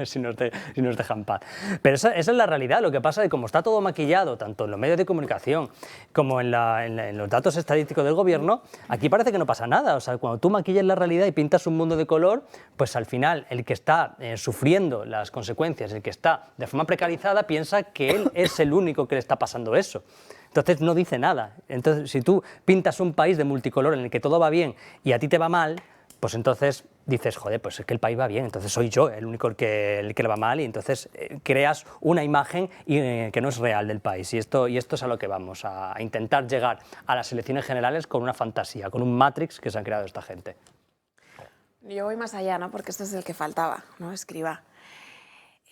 si nos dejan paz. Pero esa es la realidad. Lo que pasa es que como está todo maquillado, tanto en los medios de comunicación como en los datos estadísticos del gobierno, aquí parece que no pasa nada. O sea, cuando tú maquillas la realidad y pintas un mundo de color, pues al final el que está sufriendo las consecuencias, el que está de forma precarizada, piensa que él es el único que le está pasando eso. Entonces no dice nada. Entonces, si tú pintas un país de multicolor en el que todo va bien y a ti te va mal, pues entonces dices, joder, pues es que el país va bien, entonces soy yo el único el que le va mal, y entonces creas una imagen que no es real del país. Y esto es a lo que vamos, a intentar llegar a las elecciones generales con una fantasía, con un Matrix que se han creado esta gente. Yo voy más allá, ¿no? Porque esto es el que faltaba, ¿no? Escrivá.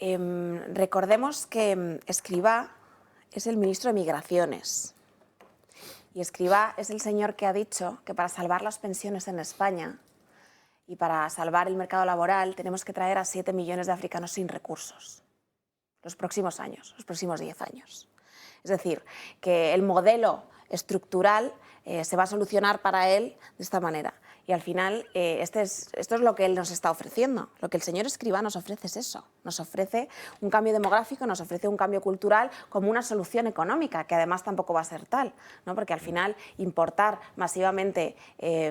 Recordemos que Escrivá es el ministro de Migraciones. Y Escrivá es el señor que ha dicho que para salvar las pensiones en España y para salvar el mercado laboral tenemos que traer a 7 millones de africanos sin recursos los próximos años, los próximos 10 años. Es decir, que el modelo estructural se va a solucionar para él de esta manera. Y al final, esto es lo que él nos está ofreciendo. Lo que el señor Escrivá nos ofrece es eso. Nos ofrece un cambio demográfico, nos ofrece un cambio cultural como una solución económica, que además tampoco va a ser tal, ¿no? Porque al final importar masivamente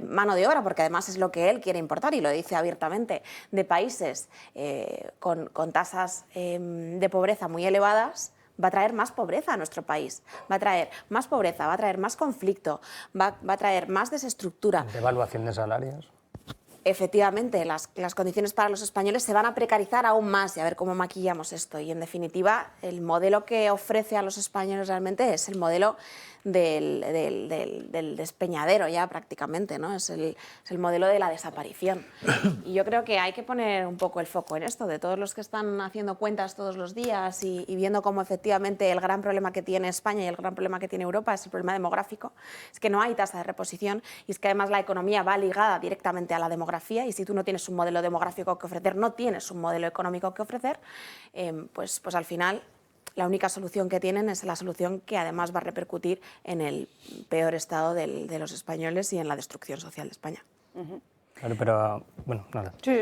mano de obra, porque además es lo que él quiere importar y lo dice abiertamente, de países con tasas de pobreza muy elevadas, va a traer más pobreza a nuestro país, va a traer más pobreza, va a traer más conflicto, va a traer más desestructura. Devaluación de salarios. Efectivamente, las condiciones para los españoles se van a precarizar aún más, y a ver cómo maquillamos esto. Y en definitiva, el modelo que ofrece a los españoles realmente es el modelo del despeñadero ya prácticamente, ¿no? Es el modelo de la desaparición. Y yo creo que hay que poner un poco el foco en esto, de todos los que están haciendo cuentas todos los días y viendo cómo efectivamente el gran problema que tiene España y el gran problema que tiene Europa es el problema demográfico, es que no hay tasa de reposición y es que además la economía va ligada directamente a la demografía, y si tú no tienes un modelo demográfico que ofrecer, no tienes un modelo económico que ofrecer, pues al final la única solución que tienen es la solución que además va a repercutir en el peor estado de los españoles y en la destrucción social de España. Claro, pero bueno, nada. Sí.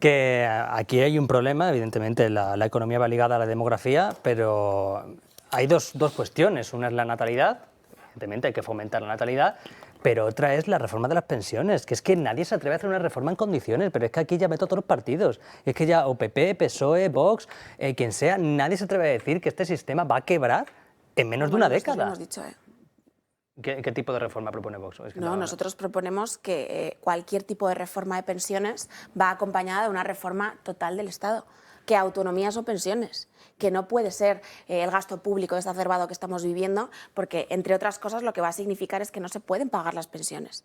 Que aquí hay un problema, evidentemente la economía va ligada a la demografía, pero hay dos cuestiones. Una es la natalidad, evidentemente hay que fomentar la natalidad, pero otra es la reforma de las pensiones, que es que nadie se atreve a hacer una reforma en condiciones, pero es que aquí ya meto a todos los partidos. Es que ya o PP, PSOE, Vox, quien sea, nadie se atreve a decir que este sistema va a quebrar en menos de una década. Lo hemos dicho, ¿Qué tipo de reforma propone Vox? Es que nosotros proponemos que cualquier tipo de reforma de pensiones va acompañada de una reforma total del Estado. que autonomías o pensiones, que no puede ser el gasto público exacerbado que estamos viviendo, porque, entre otras cosas, lo que va a significar es que no se pueden pagar las pensiones.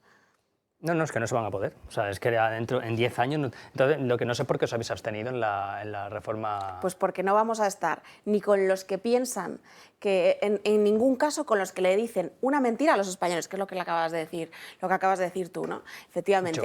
No, es que no se van a poder. O sea, es que dentro, en 10 años... No, entonces, lo que no sé por qué os habéis abstenido en la reforma... Pues porque no vamos a estar ni con los que piensan que, en ningún caso, con los que le dicen una mentira a los españoles, que es lo que le acabas de decir, lo que acabas de decir tú, ¿no? Efectivamente.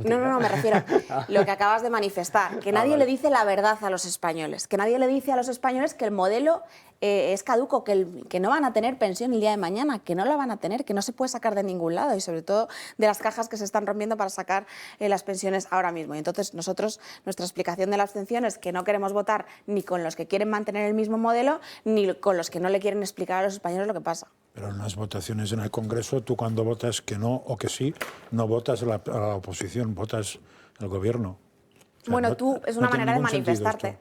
No, me refiero a lo que acabas de manifestar, que nadie le dice la verdad a los españoles, que nadie le dice a los españoles que el modelo es caduco, que no van a tener pensión el día de mañana, que no la van a tener, que no se puede sacar de ningún lado y sobre todo de las cajas que se están rompiendo para sacar las pensiones ahora mismo. Y entonces nosotros, nuestra explicación de la abstención es que no queremos votar ni con los que quieren mantener el mismo modelo ni con los que no le quieren explicar a los españoles lo que pasa. Pero en las votaciones en el Congreso, tú cuando votas que no o que sí, no votas a la oposición, votas al gobierno. O sea, bueno, no, tú es una manera de manifestarte.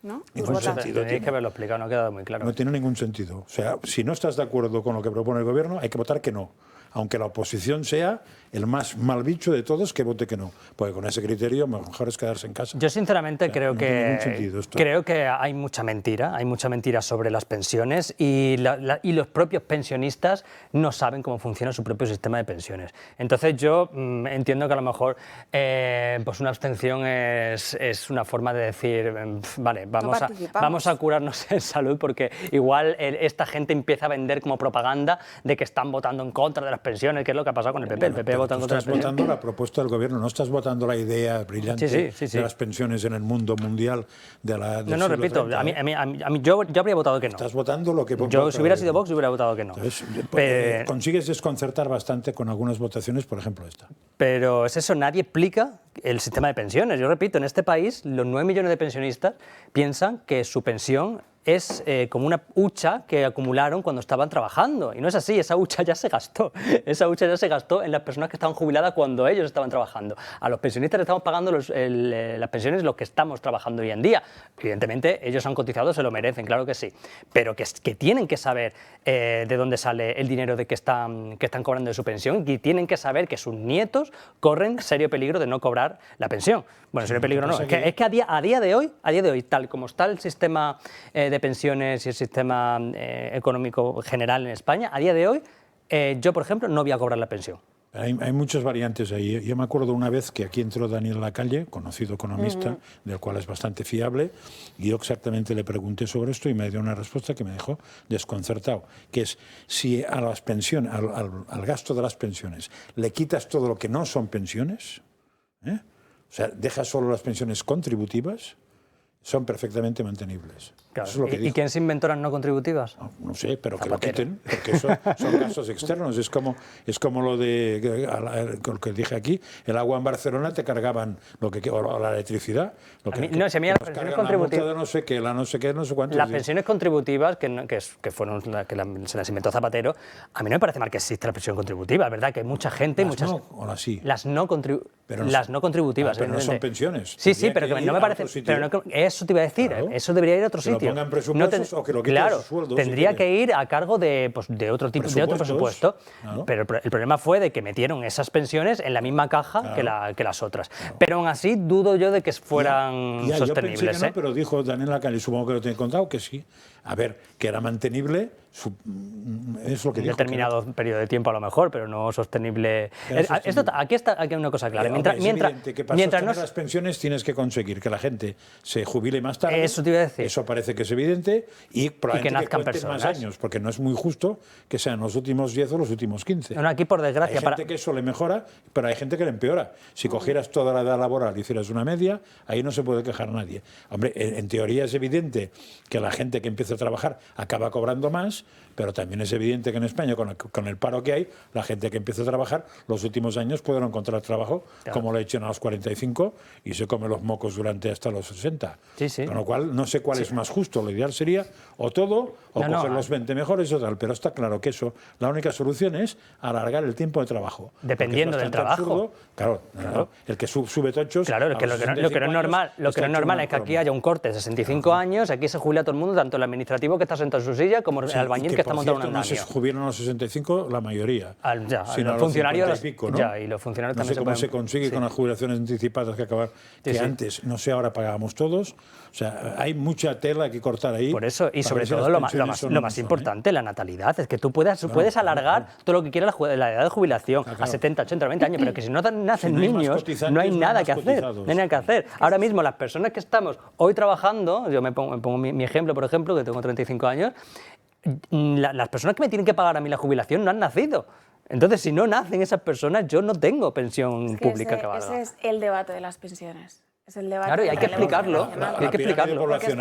¿No? Ningún sentido. Tenéis que haberlo explicado, no ha quedado muy claro. No tiene ningún sentido. O sea, si no estás de acuerdo con lo que propone el gobierno, hay que votar que no. Aunque la oposición sea el más mal bicho de todos, que vote que no. Porque con ese criterio mejor es quedarse en casa. Yo sinceramente creo que hay mucha mentira sobre las pensiones y los propios pensionistas no saben cómo funciona su propio sistema de pensiones. Entonces yo entiendo que a lo mejor pues una abstención es una forma de decir, vale, vamos a curarnos en salud porque igual esta gente empieza a vender como propaganda de que están votando en contra de las pensiones, que es lo que ha pasado con el PP. El PP vota en contra de las pensiones. Estás votando la propuesta del gobierno, no estás votando la idea brillante de las pensiones en el mundo mundial de la del No, repito, 30, yo habría votado que no. Estás votando lo que... Yo, si hubiera sido Vox, hubiera votado que no. Entonces, consigues desconcertar bastante con algunas votaciones, por ejemplo esta. Pero es eso, nadie explica el sistema de pensiones. Yo repito, en este país los 9 millones de pensionistas piensan que su pensión es como una hucha que acumularon cuando estaban trabajando. Y no es así, esa hucha ya se gastó. Esa hucha ya se gastó en las personas que estaban jubiladas cuando ellos estaban trabajando. A los pensionistas les estamos pagando las pensiones los que estamos trabajando hoy en día. Evidentemente, ellos han cotizado, se lo merecen, claro que sí. Pero que tienen que saber de dónde sale el dinero de que están cobrando de su pensión y tienen que saber que sus nietos corren serio peligro de no cobrar la pensión. Bueno, serio peligro no. Es que a día de hoy, tal como está el sistema de pensiones y el sistema económico general en España, a día de hoy, yo, por ejemplo, no voy a cobrar la pensión. Hay muchas variantes ahí. Yo me acuerdo una vez que aquí entró Daniel Lacalle, conocido economista, del cual es bastante fiable, y yo exactamente le pregunté sobre esto y me dio una respuesta que me dejó desconcertado, que es, si a las pensiones, al gasto de las pensiones le quitas todo lo que no son pensiones, o sea, dejas solo las pensiones contributivas, son perfectamente mantenibles. Claro. Eso es lo que ¿Y quién se inventó las no contributivas? No sé, pero que lo quiten, porque eso son gastos externos. Es como lo que dije aquí, el agua en Barcelona te cargaban o la electricidad. Si a mí las pensiones contributivas... La no sé qué, no sé cuánto. Las pensiones contributivas, que fueron se las inventó Zapatero, a mí no me parece mal que exista la pensión contributiva. Es verdad que hay mucha gente... Las no contributivas. Pero no son pensiones. Sí, pero que no me parece... Eso te iba a decir, eso debería ir a otro sitio. Pongan presupuestos o que lo quiten sus sueldos. Tendría que ir a cargo de otro tipo de otro presupuesto. Claro. Pero el problema fue de que metieron esas pensiones en la misma caja que las otras. Claro. Pero aún así dudo yo de que fueran sostenibles. Yo pensé que no, pero dijo Daniel Lacalle, supongo que lo tiene contado, que sí. A ver, que era mantenible, es lo que dijo. En determinado periodo de tiempo a lo mejor, pero no sostenible. Aquí hay una cosa clara. Mientras las pensiones tienes que conseguir que la gente se jubile más tarde. Eso te iba a decir. Eso parece que es evidente y probablemente que nazcan más años, porque no es muy justo que sean los últimos 10 o los últimos 15. No, aquí por desgracia. Hay gente que eso le mejora, pero hay gente que le empeora. Si cogieras toda la edad laboral y hicieras una media, ahí no se puede quejar nadie. Hombre, en teoría es evidente que la gente que empieza a trabajar acaba cobrando más, pero también es evidente que en España, con el paro que hay, la gente que empieza a trabajar los últimos años puede no encontrar trabajo, como lo he hecho a los 45 y se come los mocos durante hasta los 60. Sí. Con lo cual, no sé cuál es más justo. Lo ideal sería o todo, o coger los 20 mejores o tal. Pero está claro que eso, la única solución es alargar el tiempo de trabajo. Dependiendo del trabajo. Absurdo. Claro. El que sube tochos... Claro, lo que no es normal, es que aquí haya un corte de 65 años, aquí se jubila todo el mundo, tanto el administrativo que está sentado en su silla como el albañil que está montado cierto, un no andamio. se jubilan a los 65 la mayoría. Sino los funcionarios, ¿no? Ya, y los funcionarios no también sé cómo se consigue con las jubilaciones anticipadas que antes, no sé, ahora pagábamos todos. O sea, hay mucha tela que cortar ahí. Por eso, y sobre todo lo más importante, la natalidad, es que tú puedes alargar todo lo que quieras la edad de jubilación a 70, 80, 90 años, pero que si no nacen niños, no hay nada que hacer. No hay nada que hacer. Ahora mismo, las personas que estamos hoy trabajando, yo me pongo mi ejemplo, por ejemplo, que tengo 35 años, las personas que me tienen que pagar a mí la jubilación no han nacido. Entonces, si no nacen esas personas, yo no tengo pensión pública que valga. Ese es el debate de las pensiones. Es el debate. Claro, y hay que explicarlo. Porque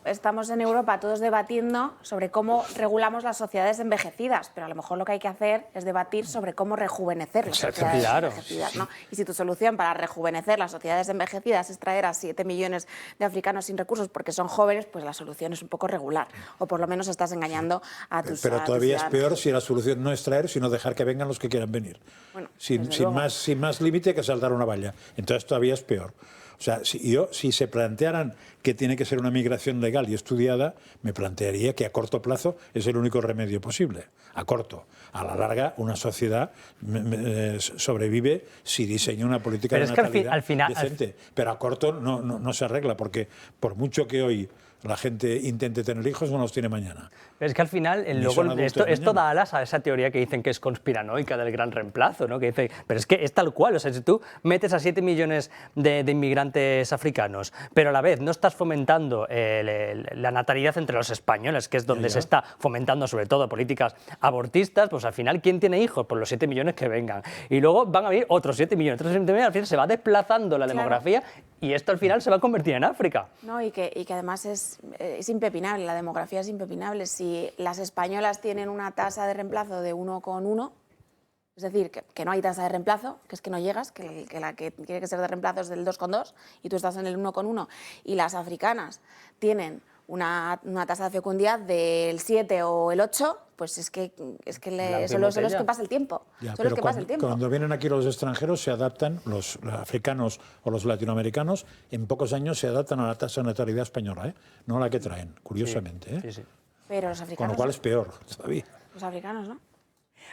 estamos en Europa todos debatiendo sobre cómo regulamos las sociedades envejecidas, pero a lo mejor lo que hay que hacer es debatir sobre cómo rejuvenecer las sociedades envejecidas, ¿no? Y si tu solución para rejuvenecer las sociedades envejecidas es traer a 7 millones de africanos sin recursos porque son jóvenes, pues la solución es un poco regular. O por lo menos estás engañando a tus Pero todavía es peor si la solución no es traer, sino dejar que vengan los que quieran venir. Bueno, sin más límite que saltar una valla. Entonces todavía es peor. O sea, si se plantearan que tiene que ser una migración legal y estudiada, me plantearía que a corto plazo es el único remedio posible. A corto. A la larga, una sociedad sobrevive si diseña una política de natalidad decente. Pero a corto no se arregla, porque por mucho que hoy la gente intente tener hijos, no los tiene mañana. Pero es que al final esto da alas a esa teoría que dicen que es conspiranoica del gran reemplazo, ¿no? Que dice, pero es que es tal cual, o sea, si tú metes a 7 millones de inmigrantes africanos, pero a la vez no estás fomentando la natalidad entre los españoles, que es donde se está fomentando sobre todo políticas abortistas, pues al final, ¿quién tiene hijos? Pues los 7 millones que vengan. Y luego van a venir otros 7 millones, al final se va desplazando la demografía y esto al final se va a convertir en África. No, y que además es impepinable, la demografía es impepinable. Si las españolas tienen una tasa de reemplazo de 1,1, es decir, que no hay tasa de reemplazo, que es que no llegas, que la que tiene que ser de reemplazo es del 2,2 y tú estás en el 1,1, y las africanas tienen una tasa de fecundidad del 7 o el 8, pues es que solo es que pasa el tiempo. Cuando vienen aquí los extranjeros se adaptan, los africanos o los latinoamericanos, en pocos años se adaptan a la tasa de natalidad española, no a la que traen, curiosamente. Sí. Pero los africanos... Con lo cual es peor todavía. Los africanos, ¿no?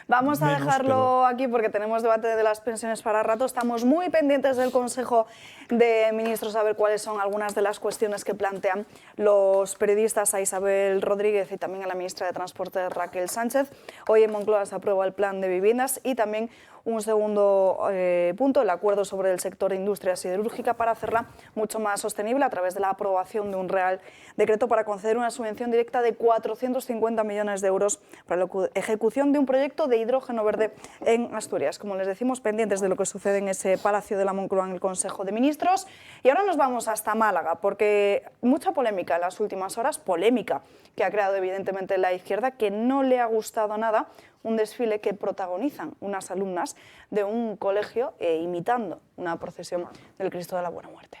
Vamos a dejarlo aquí porque tenemos debate de las pensiones para rato. Estamos muy pendientes del Consejo de Ministros a ver cuáles son algunas de las cuestiones que plantean los periodistas a Isabel Rodríguez y también a la ministra de Transporte Raquel Sánchez. Hoy en Moncloa se aprueba el plan de viviendas y también un segundo punto, el acuerdo sobre el sector de industria siderúrgica para hacerla mucho más sostenible a través de la aprobación de un Real Decreto para conceder una subvención directa de 450 millones de euros para la ejecución de un proyecto de hidrógeno verde en Asturias. Como les decimos, pendientes de lo que sucede en ese Palacio de la Moncloa en el Consejo de Ministros. Y ahora nos vamos hasta Málaga, porque mucha polémica en las últimas horas, polémica que ha creado evidentemente la izquierda, que no le ha gustado nada un desfile que protagonizan unas alumnas de un colegio imitando una procesión del Cristo de la Buena Muerte.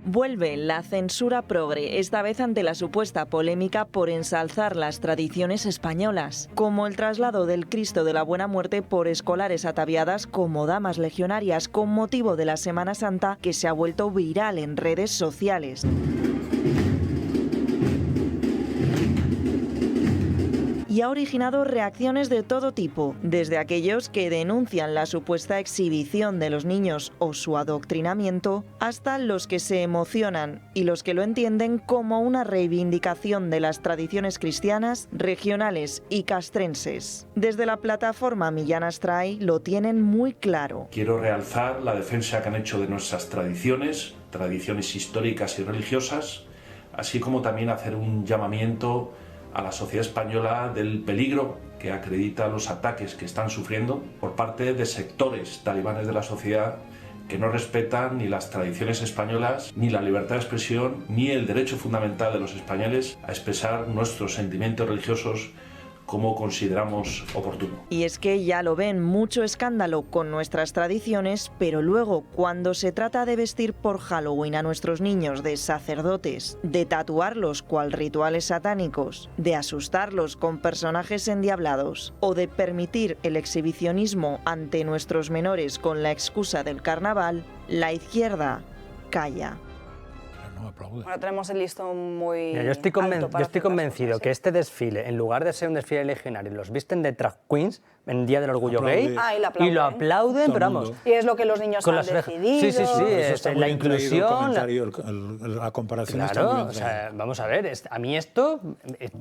Vuelve la censura progre, esta vez ante la supuesta polémica por ensalzar las tradiciones españolas, como el traslado del Cristo de la Buena Muerte por escolares ataviadas como damas legionarias con motivo de la Semana Santa, que se ha vuelto viral en redes sociales. Y ha originado reacciones de todo tipo, desde aquellos que denuncian la supuesta exhibición de los niños o su adoctrinamiento, hasta los que se emocionan y los que lo entienden como una reivindicación de las tradiciones cristianas, regionales y castrenses. Desde la plataforma Millán Astray lo tienen muy claro. Quiero realzar la defensa que han hecho de nuestras tradiciones históricas y religiosas, así como también hacer un llamamiento a la sociedad española del peligro que acredita los ataques que están sufriendo por parte de sectores talibanes de la sociedad que no respetan ni las tradiciones españolas, ni la libertad de expresión, ni el derecho fundamental de los españoles a expresar nuestros sentimientos religiosos como consideramos oportuno. Y es que ya lo ven, mucho escándalo con nuestras tradiciones, pero luego cuando se trata de vestir por Halloween a nuestros niños de sacerdotes, de tatuarlos cual rituales satánicos, de asustarlos con personajes endiablados o de permitir el exhibicionismo ante nuestros menores con la excusa del carnaval, la izquierda calla. no aplaude. Bueno, tenemos el listón muy Mira, yo estoy convencido que este desfile, en lugar de ser un desfile legionario, los visten de drag queens en Día del Orgullo Gay y lo aplauden, pero vamos. Y es lo que los niños han decidido. Sí, la inclusión. La comparación claro, está muy bien o sea, vamos a ver, a mí esto,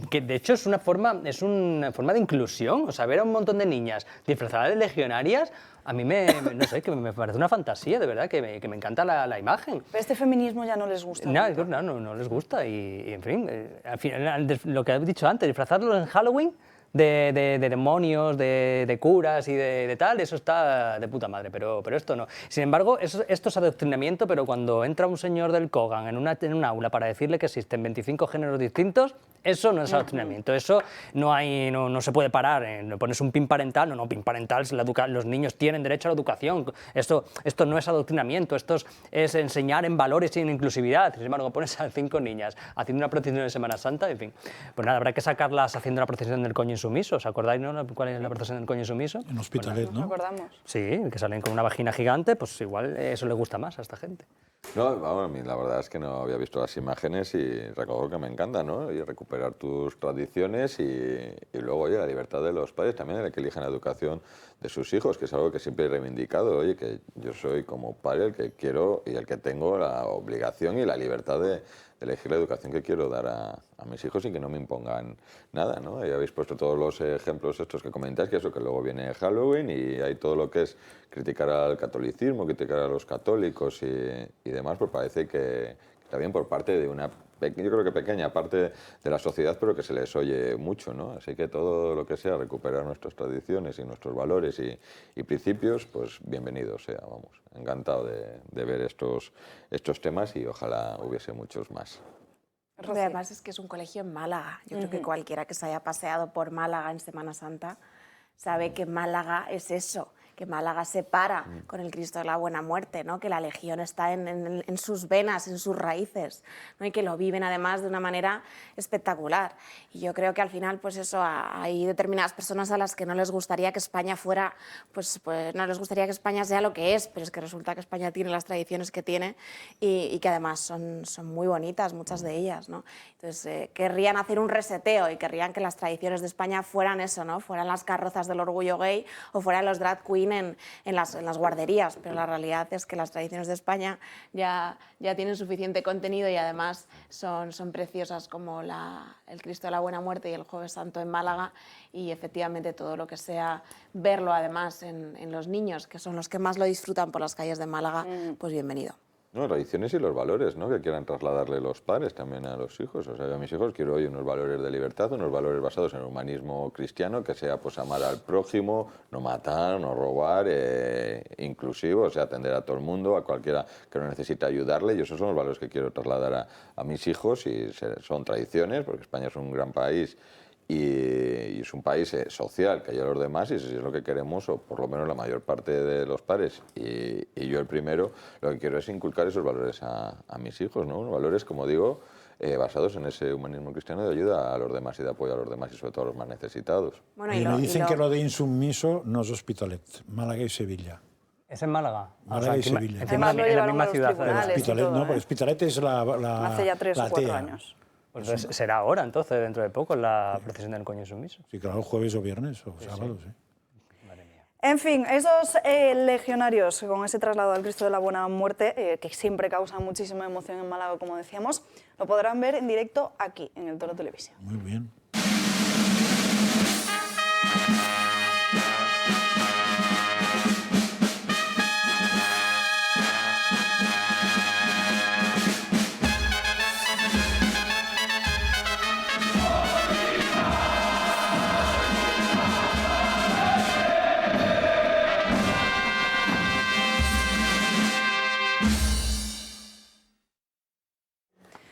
que de hecho es una forma de inclusión, o sea, ver a un montón de niñas disfrazadas de legionarias, a mí no sé, que me parece una fantasía, de verdad, que me encanta la imagen. Pero este feminismo ya no les gusta. No les gusta y en fin, al final, lo que he dicho antes, disfrazarlos en Halloween de demonios, de curas y de tal, eso está de puta madre, pero esto no. Sin embargo, esto es adoctrinamiento, pero cuando entra un señor del Kogan en un aula para decirle que existen 25 géneros distintos, eso no es adoctrinamiento, eso no se puede parar. Le pones un pin parental, pin parental, los niños tienen derecho a la educación, esto no es adoctrinamiento, esto es enseñar en valores y en inclusividad. Sin embargo, pones a 5 niñas haciendo una procesión de Semana Santa, en fin, pues nada, habrá que sacarlas haciendo la procesión del coño insumiso. ¿Os acordáis, no? ¿Cuál es la procesión del coño insumiso? En Hospitalet, ¿no? ¿Nos acordamos? Sí, que salen con una vagina gigante, pues igual eso le gusta más a esta gente. No, vamos, a mí la verdad es que no había visto las imágenes y recuerdo que me encanta, ¿no? Y recuperar tus tradiciones y luego, oye, la libertad de los padres también, de que elijan la educación de sus hijos, que es algo que siempre he reivindicado, oye, que yo soy como padre el que quiero y el que tengo la obligación y la libertad de elegir la educación que quiero dar a mis hijos y que no me impongan nada, ¿no? Y habéis puesto todos los ejemplos estos que comentáis, que eso, que luego viene Halloween y hay todo lo que es criticar al catolicismo, criticar a los católicos y demás, pues parece que también por parte de una, yo creo que pequeña parte de la sociedad, pero que se les oye mucho, ¿no? Así que todo lo que sea recuperar nuestras tradiciones y nuestros valores y principios, pues bienvenido sea, vamos. Encantado de ver estos temas y ojalá hubiese muchos más. Además es que es un colegio en Málaga. Yo creo que cualquiera que se haya paseado por Málaga en Semana Santa sabe que Málaga es eso, que Málaga se para con el Cristo de la Buena Muerte, ¿no? Que la Legión está en sus venas, en sus raíces, ¿no? Y que lo viven además de una manera espectacular. Y yo creo que al final, pues eso, hay determinadas personas a las que no les gustaría que España fuera, pues no les gustaría que España sea lo que es, pero es que resulta que España tiene las tradiciones que tiene y que además son muy bonitas, muchas de ellas, ¿no? Entonces, querrían hacer un reseteo y querrían que las tradiciones de España fueran eso, ¿no? Fueran las carrozas del orgullo gay o fueran los drag queen en las guarderías, pero la realidad es que las tradiciones de España ya tienen suficiente contenido y además son preciosas, como el Cristo de la Buena Muerte y el Jueves Santo en Málaga, y efectivamente todo lo que sea verlo además en los niños, que son los que más lo disfrutan por las calles de Málaga, pues bienvenido. No, tradiciones y los valores, ¿no? Que quieran trasladarle los padres también a los hijos. O sea, yo a mis hijos quiero hoy unos valores de libertad, unos valores basados en el humanismo cristiano, que sea pues amar al prójimo, no matar, no robar, inclusivo, o sea, atender a todo el mundo, a cualquiera que lo necesite ayudarle. Y esos son los valores que quiero trasladar a mis hijos y son tradiciones, porque España es un gran país y es un país social que hay a los demás, y si es lo que queremos, o por lo menos la mayor parte de los padres y yo el primero, lo que quiero es inculcar esos valores a mis hijos, ¿no? Valores, como digo, basados en ese humanismo cristiano de ayuda a los demás y de apoyo a los demás y sobre todo a los más necesitados. Bueno, y me dicen que lo de insubmiso no es Hospitalet, Málaga y Sevilla. ¿Es en Málaga? Málaga y Sevilla. Encima en la misma ciudad. Hospitalet no, porque Hospitalet es hace ya 3 o 4 años. Pues será ahora, entonces, dentro de poco, la procesión del coño insumiso. Sí, claro, jueves o viernes o sábado, sí. En fin, esos legionarios con ese traslado al Cristo de la Buena Muerte, que siempre causa muchísima emoción en Málaga, como decíamos, lo podrán ver en directo aquí, en el Toro Televisión. Muy bien.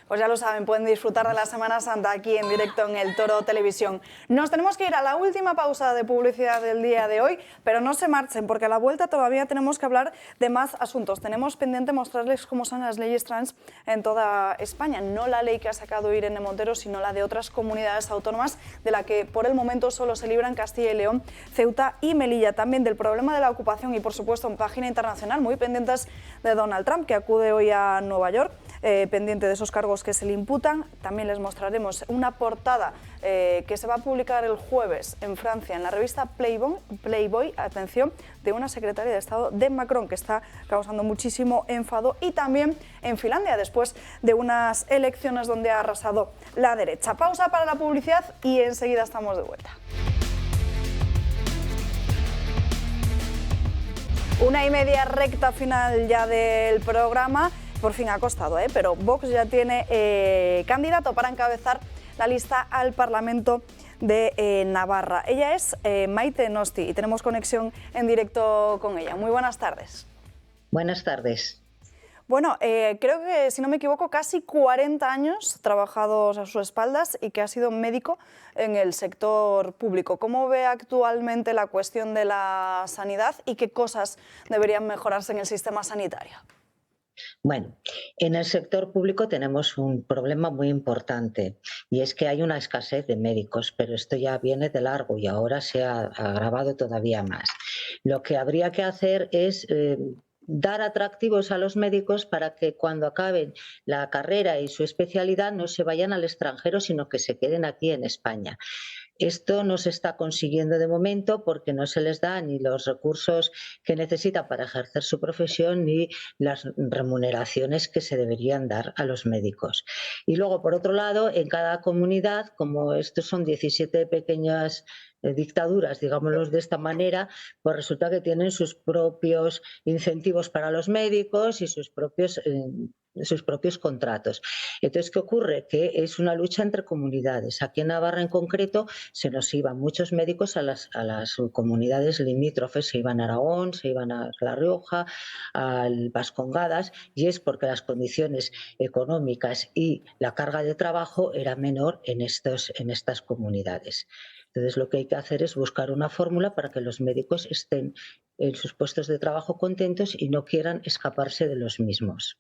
Pues ya lo saben, pueden disfrutar de la Semana Santa aquí en directo en el Toro Televisión. Nos tenemos que ir a la última pausa de publicidad del día de hoy, pero no se marchen, porque a la vuelta todavía tenemos que hablar de más asuntos. Tenemos pendiente mostrarles cómo son las leyes trans en toda España. No la ley que ha sacado Irene Montero, sino la de otras comunidades autónomas, de la que por el momento solo se libran Castilla y León, Ceuta y Melilla. También del problema de la ocupación y, por supuesto, en página internacional, muy pendientes de Donald Trump, que acude hoy a Nueva York. pendiente de esos cargos que se le imputan. También les mostraremos una portada que se va a publicar el jueves en Francia, en la revista Playboy, atención, de una secretaria de Estado de Macron, que está causando muchísimo enfado, y también en Finlandia, después de unas elecciones donde ha arrasado la derecha. Pausa para la publicidad y enseguida estamos de vuelta. 1:30, recta final ya del programa. Por fin ha costado, pero Vox ya tiene candidato para encabezar la lista al Parlamento de Navarra. Ella es Maite Nosti y tenemos conexión en directo con ella. Muy buenas tardes. Buenas tardes. Bueno, creo que, si no me equivoco, casi 40 años trabajados a sus espaldas y que ha sido médico en el sector público. ¿Cómo ve actualmente la cuestión de la sanidad y qué cosas deberían mejorarse en el sistema sanitario? Bueno, en el sector público tenemos un problema muy importante y es que hay una escasez de médicos, pero esto ya viene de largo y ahora se ha agravado todavía más. Lo que habría que hacer es dar atractivos a los médicos para que cuando acaben la carrera y su especialidad no se vayan al extranjero, sino que se queden aquí en España. Esto no se está consiguiendo de momento porque no se les da ni los recursos que necesitan para ejercer su profesión ni las remuneraciones que se deberían dar a los médicos. Y luego, por otro lado, en cada comunidad, como estos son 17 pequeñas dictaduras, digámoslo de esta manera, pues resulta que tienen sus propios incentivos para los médicos y sus propios contratos. Entonces, ¿qué ocurre? Que es una lucha entre comunidades. Aquí en Navarra en concreto se nos iban muchos médicos a las comunidades limítrofes, se iban a Aragón, se iban a La Rioja, a Vascongadas, y es porque las condiciones económicas y la carga de trabajo era menor en estas comunidades. Entonces, lo que hay que hacer es buscar una fórmula para que los médicos estén en sus puestos de trabajo contentos y no quieran escaparse de los mismos.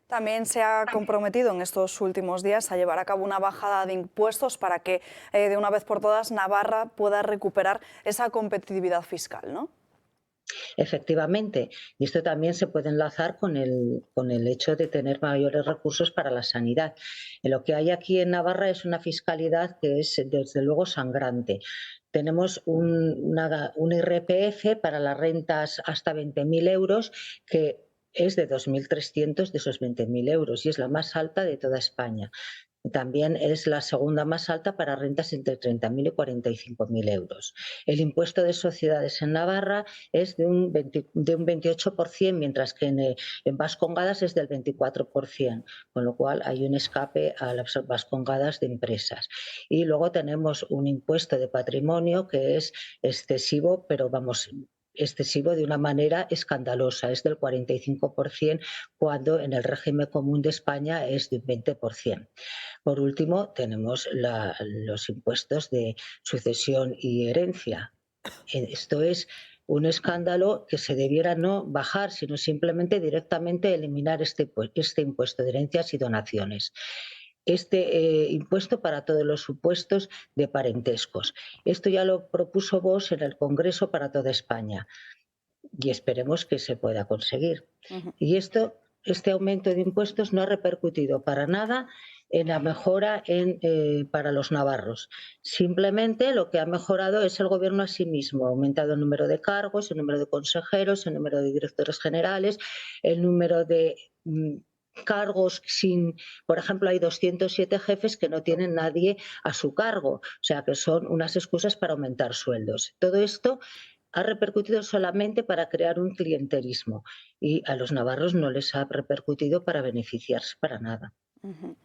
También se ha comprometido en estos últimos días a llevar a cabo una bajada de impuestos para que de una vez por todas Navarra pueda recuperar esa competitividad fiscal, ¿no? Efectivamente, y esto también se puede enlazar con el hecho de tener mayores recursos para la sanidad. Lo que hay aquí en Navarra es una fiscalidad que es desde luego sangrante. Tenemos un IRPF para las rentas hasta 20.000 euros que es de 2.300 de esos 20.000 euros y es la más alta de toda España. También es la segunda más alta para rentas entre 30.000 y 45.000 euros. El impuesto de sociedades en Navarra es de un 28%, mientras que en Vascongadas es del 24%, con lo cual hay un escape a las Vascongadas de empresas. Y luego tenemos un impuesto de patrimonio que es excesivo, pero excesivo de una manera escandalosa, es del 45%, cuando en el régimen común de España es de un 20%. Por último, tenemos los impuestos de sucesión y herencia. Esto es un escándalo que se debiera no bajar, sino simplemente directamente eliminar este impuesto de herencias y donaciones. Impuesto para todos los supuestos de parentescos. Esto ya lo propuso Vox en el Congreso para toda España y esperemos que se pueda conseguir. Y este aumento de impuestos no ha repercutido para nada en la mejora para los navarros. Simplemente lo que ha mejorado es el gobierno a sí mismo. Ha aumentado el número de cargos, el número de consejeros, el número de directores generales, el número de cargos por ejemplo, hay 207 jefes que no tienen nadie a su cargo, o sea que son unas excusas para aumentar sueldos. Todo esto ha repercutido solamente para crear un clientelismo y a los navarros no les ha repercutido para beneficiarse para nada.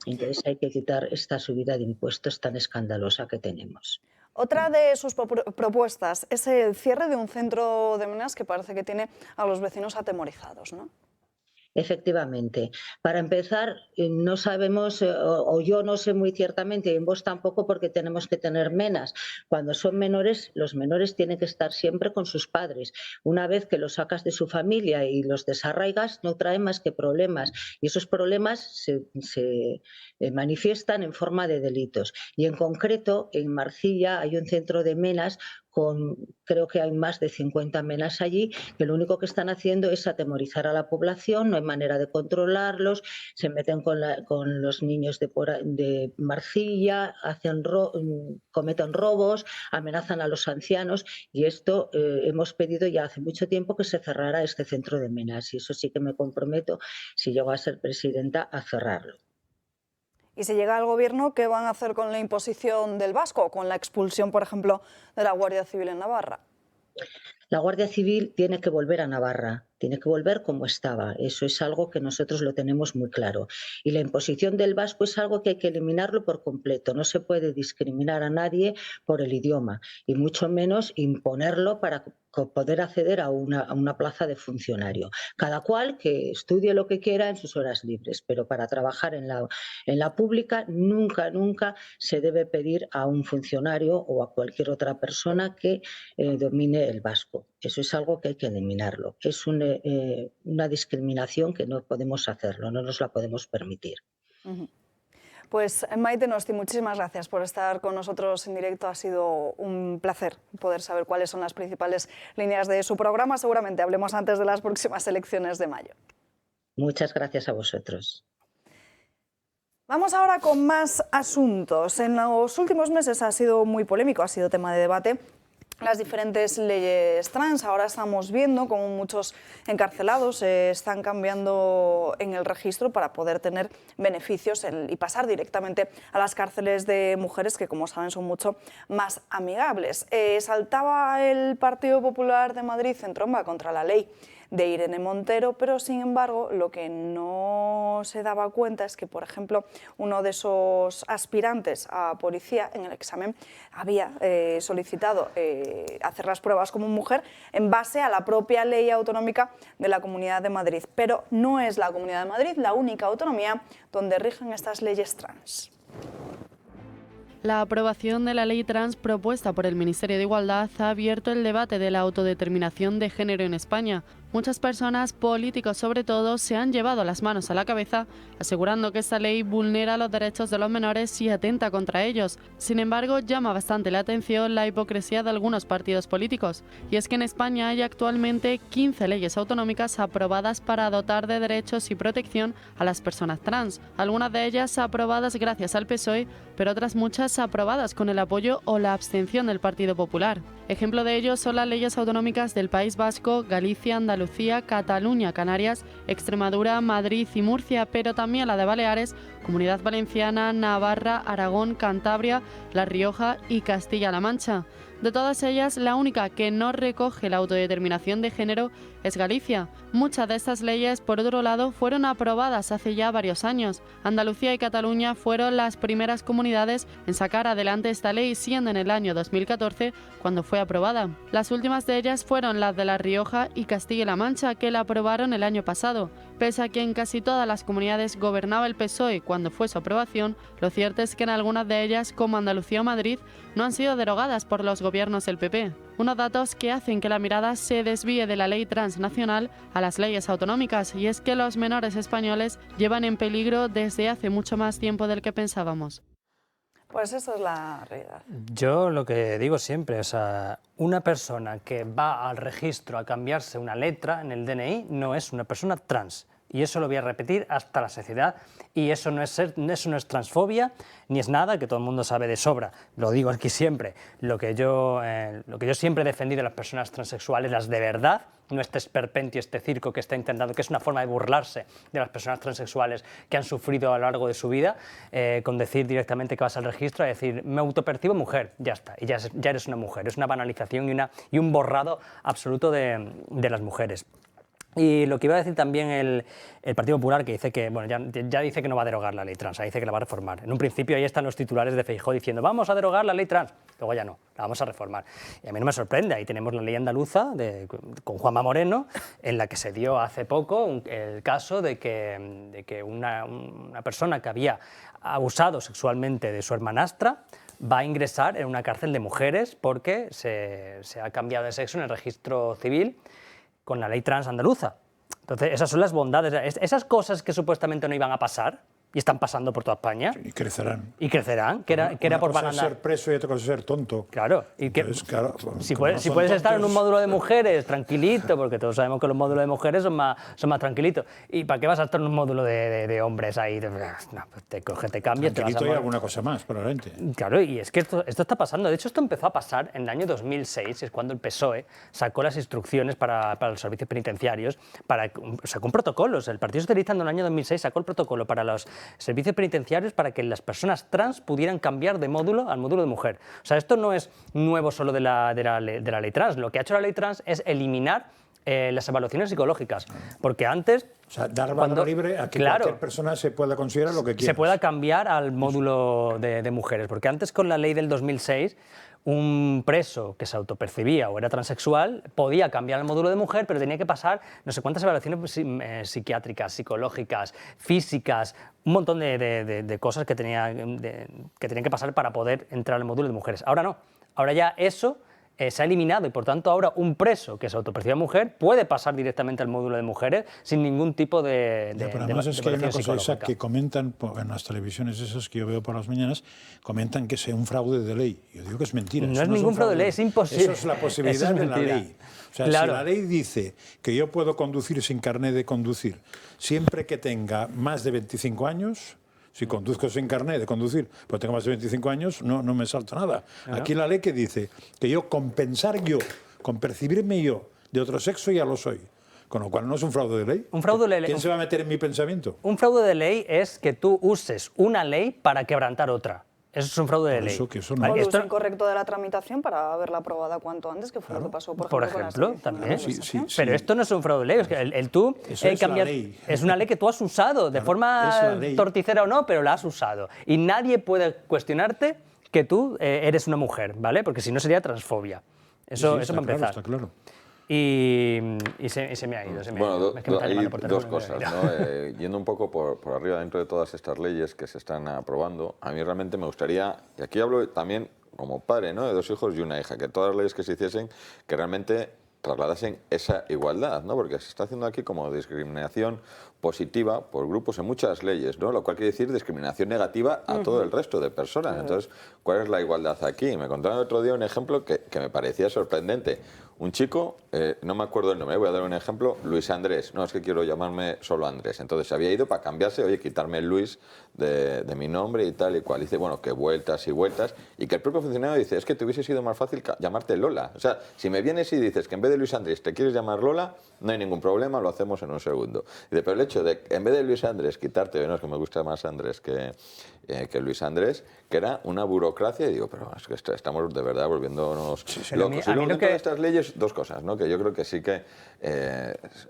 Entonces hay que quitar esta subida de impuestos tan escandalosa que tenemos. Otra de sus propuestas es el cierre de un centro de menas que parece que tiene a los vecinos atemorizados, ¿no? Efectivamente. Para empezar, no sabemos, o yo no sé muy ciertamente, y en vos tampoco, porque tenemos que tener menas. Cuando son menores, los menores tienen que estar siempre con sus padres. Una vez que los sacas de su familia y los desarraigas, no traen más que problemas. Y esos problemas se manifiestan en forma de delitos. Y en concreto, en Marcilla hay un centro de menas creo que hay más de 50 menas allí, que lo único que están haciendo es atemorizar a la población, no hay manera de controlarlos, se meten con los niños de Marcilla, cometen robos, amenazan a los ancianos, y esto hemos pedido ya hace mucho tiempo que se cerrara este centro de menas, y eso sí que me comprometo, si llego a ser presidenta, a cerrarlo. Y si llega al gobierno, ¿qué van a hacer con la imposición del vasco, con la expulsión, por ejemplo, de la Guardia Civil en Navarra? La Guardia Civil tiene que volver a Navarra, tiene que volver como estaba. Eso es algo que nosotros lo tenemos muy claro. Y la imposición del vasco es algo que hay que eliminarlo por completo. No se puede discriminar a nadie por el idioma, y mucho menos imponerlo para poder acceder a una plaza de funcionario. Cada cual que estudie lo que quiera en sus horas libres, pero para trabajar en la pública nunca se debe pedir a un funcionario o a cualquier otra persona que domine el vasco. Eso es algo que hay que eliminarlo. Es una discriminación que no podemos hacerlo, no nos la podemos permitir. Pues Maite Nosti, muchísimas gracias por estar con nosotros en directo. Ha sido un placer poder saber cuáles son las principales líneas de su programa. Seguramente hablemos antes de las próximas elecciones de mayo. Muchas gracias a vosotros. Vamos ahora con más asuntos. En los últimos meses ha sido muy polémico, ha sido tema de debate las diferentes leyes trans. Ahora estamos viendo cómo muchos encarcelados están cambiando en el registro para poder tener beneficios y pasar directamente a las cárceles de mujeres, que como saben son mucho más amigables. Saltaba el Partido Popular de Madrid en tromba contra la ley de Irene Montero, pero sin embargo lo que no se daba cuenta es que, por ejemplo, uno de esos aspirantes a policía en el examen había solicitado hacer las pruebas como mujer en base a la propia ley autonómica de la Comunidad de Madrid, pero no es la Comunidad de Madrid la única autonomía donde rigen estas leyes trans. La aprobación de la ley trans propuesta por el Ministerio de Igualdad ha abierto el debate de la autodeterminación de género en España. Muchas personas, políticos sobre todo, se han llevado las manos a la cabeza asegurando que esta ley vulnera los derechos de los menores y atenta contra ellos. Sin embargo, llama bastante la atención la hipocresía de algunos partidos políticos. Y es que en España hay actualmente 15 leyes autonómicas aprobadas para dotar de derechos y protección a las personas trans. Algunas de ellas aprobadas gracias al PSOE, pero otras muchas aprobadas con el apoyo o la abstención del Partido Popular. Ejemplo de ello son las leyes autonómicas del País Vasco, Galicia, Andalucía, Cataluña, Canarias, Extremadura, Madrid y Murcia, pero también la de Baleares, Comunidad Valenciana, Navarra, Aragón, Cantabria, La Rioja y Castilla-La Mancha. De todas ellas, la única que no recoge la autodeterminación de género es Galicia. Muchas de estas leyes, por otro lado, fueron aprobadas hace ya varios años. Andalucía y Cataluña fueron las primeras comunidades en sacar adelante esta ley, siendo en el año 2014 cuando fue aprobada. Las últimas de ellas fueron las de La Rioja y Castilla-La Mancha, que la aprobaron el año pasado. Pese a que en casi todas las comunidades gobernaba el PSOE cuando fue su aprobación, lo cierto es que en algunas de ellas, como Andalucía o Madrid, no han sido derogadas por los gobiernos del PP. Unos datos que hacen que la mirada se desvíe de la ley transnacional a las leyes autonómicas, y es que los menores españoles llevan en peligro desde hace mucho más tiempo del que pensábamos. Pues esa es la realidad. Yo lo que digo siempre, o sea, una persona que va al registro a cambiarse una letra en el DNI no es una persona trans. Y eso lo voy a repetir hasta la saciedad, y eso no es transfobia, ni es nada que todo el mundo sabe de sobra. Lo digo aquí siempre. Lo que yo siempre he defendido de las personas transexuales, las de verdad, no este esperpentio, este circo que está intentando, que es una forma de burlarse de las personas transexuales que han sufrido a lo largo de su vida, con decir directamente que vas al registro a decir, me autopercibo mujer, ya está, y ya eres una mujer. Es una banalización y un borrado absoluto de las mujeres. Y lo que iba a decir también el Partido Popular, que dice que, bueno, ya dice que no va a derogar la ley trans, dice que la va a reformar. En un principio ahí están los titulares de Feijóo diciendo vamos a derogar la ley trans, luego ya no, la vamos a reformar. Y a mí no me sorprende, ahí tenemos la ley andaluza con Juanma Moreno, en la que se dio hace poco el caso de que una persona que había abusado sexualmente de su hermanastra va a ingresar en una cárcel de mujeres porque se ha cambiado de sexo en el registro civil con la ley trans andaluza. Entonces, esas son las bondades. Esas cosas que supuestamente no iban a pasar, y están pasando por toda España. Y crecerán. Y crecerán, que era por Una cosa es ser preso y otra cosa es ser tonto. Claro. Y que, Entonces, claro, si como no puedes, son estar en un tontos- módulo de mujeres tranquilito, porque todos sabemos que los módulos de mujeres son más tranquilitos. ¿Y para qué vas a estar en un módulo de hombres ahí? No, pues te coges, te cambias, te vas a Tranquilito y morir. alguna cosa más, probablemente. Claro, y es que esto está pasando. De hecho, esto empezó a pasar en el año 2006, es cuando el PSOE sacó las instrucciones para los servicios penitenciarios, sacó un protocolo. El Partido Socialista en el año 2006 sacó el protocolo para los servicios penitenciarios para que las personas trans pudieran cambiar de módulo al módulo de mujer. O sea, esto no es nuevo solo de la ley trans. Lo que ha hecho la ley trans es eliminar las evaluaciones psicológicas, porque antes... O sea, dar valor libre a que cualquier persona se pueda considerar lo que quiera. Se pueda cambiar al módulo de mujeres, porque antes con la ley del 2006 un preso que se autopercibía o era transexual podía cambiar el módulo de mujer, pero tenía que pasar no sé cuántas evaluaciones psiquiátricas, psicológicas, físicas, un montón de cosas que tenían que pasar para poder entrar al módulo de mujeres. Ahora no, ahora ya eso se ha eliminado y por tanto ahora un preso que se autopercibe mujer puede pasar directamente al módulo de mujeres sin ningún tipo de Pero además es que hay una cosa psicológica. esa que comentan en las televisiones esas que yo veo por las mañanas, comentan que es un fraude de ley. Yo digo que es mentira. No eso es un ningún fraude de ley, es imposible. Eso es la posibilidad Eso es de la mentira. ley. O sea, Claro. si la ley dice que yo puedo conducir sin carnet de conducir siempre que tenga más de 25 años... Si conduzco sin carnet de conducir, pues tengo más de 25 años, no me salta nada. Claro. Aquí la ley que dice que yo, con pensar yo, con percibirme yo de otro sexo, ya lo soy. Con lo cual no es un fraude de ley. Un fraude de ley. ¿Quién se va a meter en mi pensamiento? Un fraude de ley es que tú uses una ley para quebrantar otra. Eso es un fraude de ley. O el uso incorrecto de la tramitación para haberla aprobada cuanto antes, que fue lo que pasó, por ejemplo, con las también. Pero esto no es un fraude de ley. Es que tú Eso es cambiar, la ley. es una ley que tú has usado, de es forma la ley. torticera o no, pero la has usado. Y nadie puede cuestionarte que tú eres una mujer, ¿vale? Porque si no sería transfobia. Eso está para claro, empezar. está claro. Y se me ha ido. Bueno, Es que me está hay llamando por dos teléfono, cosas, ¿no? Yendo un poco por arriba dentro de todas estas leyes que se están aprobando, a mí realmente me gustaría, y aquí hablo también como padre, ¿no?, de 2 hijos y una hija, que todas las leyes que se hiciesen, que realmente trasladasen esa igualdad, ¿no? Porque se está haciendo aquí como discriminación positiva por grupos en muchas leyes, ¿no? Lo cual quiere decir discriminación negativa a todo el resto de personas. Entonces, ¿cuál es la igualdad aquí? Me contaron el otro día un ejemplo que me parecía sorprendente. Un chico, no me acuerdo el nombre, voy a dar un ejemplo, Luis Andrés. No, es que quiero llamarme solo Andrés. Entonces se había ido para cambiarse, oye, quitarme el Luis de mi nombre y tal y cual. Dice, bueno, que vueltas y vueltas. Y que el propio funcionario dice, es que te hubiese sido más fácil llamarte Lola. O sea, si me vienes y dices que en vez de Luis Andrés te quieres llamar Lola, no hay ningún problema, lo hacemos en un segundo. Dice, pero el hecho de, en vez de Luis Andrés, quitarte, no, es que me gusta más Andrés que Luis Andrés, que era una burocracia, y digo, pero es que estamos de verdad volviéndonos locos. Y luego dentro de estas leyes, 2 cosas, ¿no?, que yo creo que sí que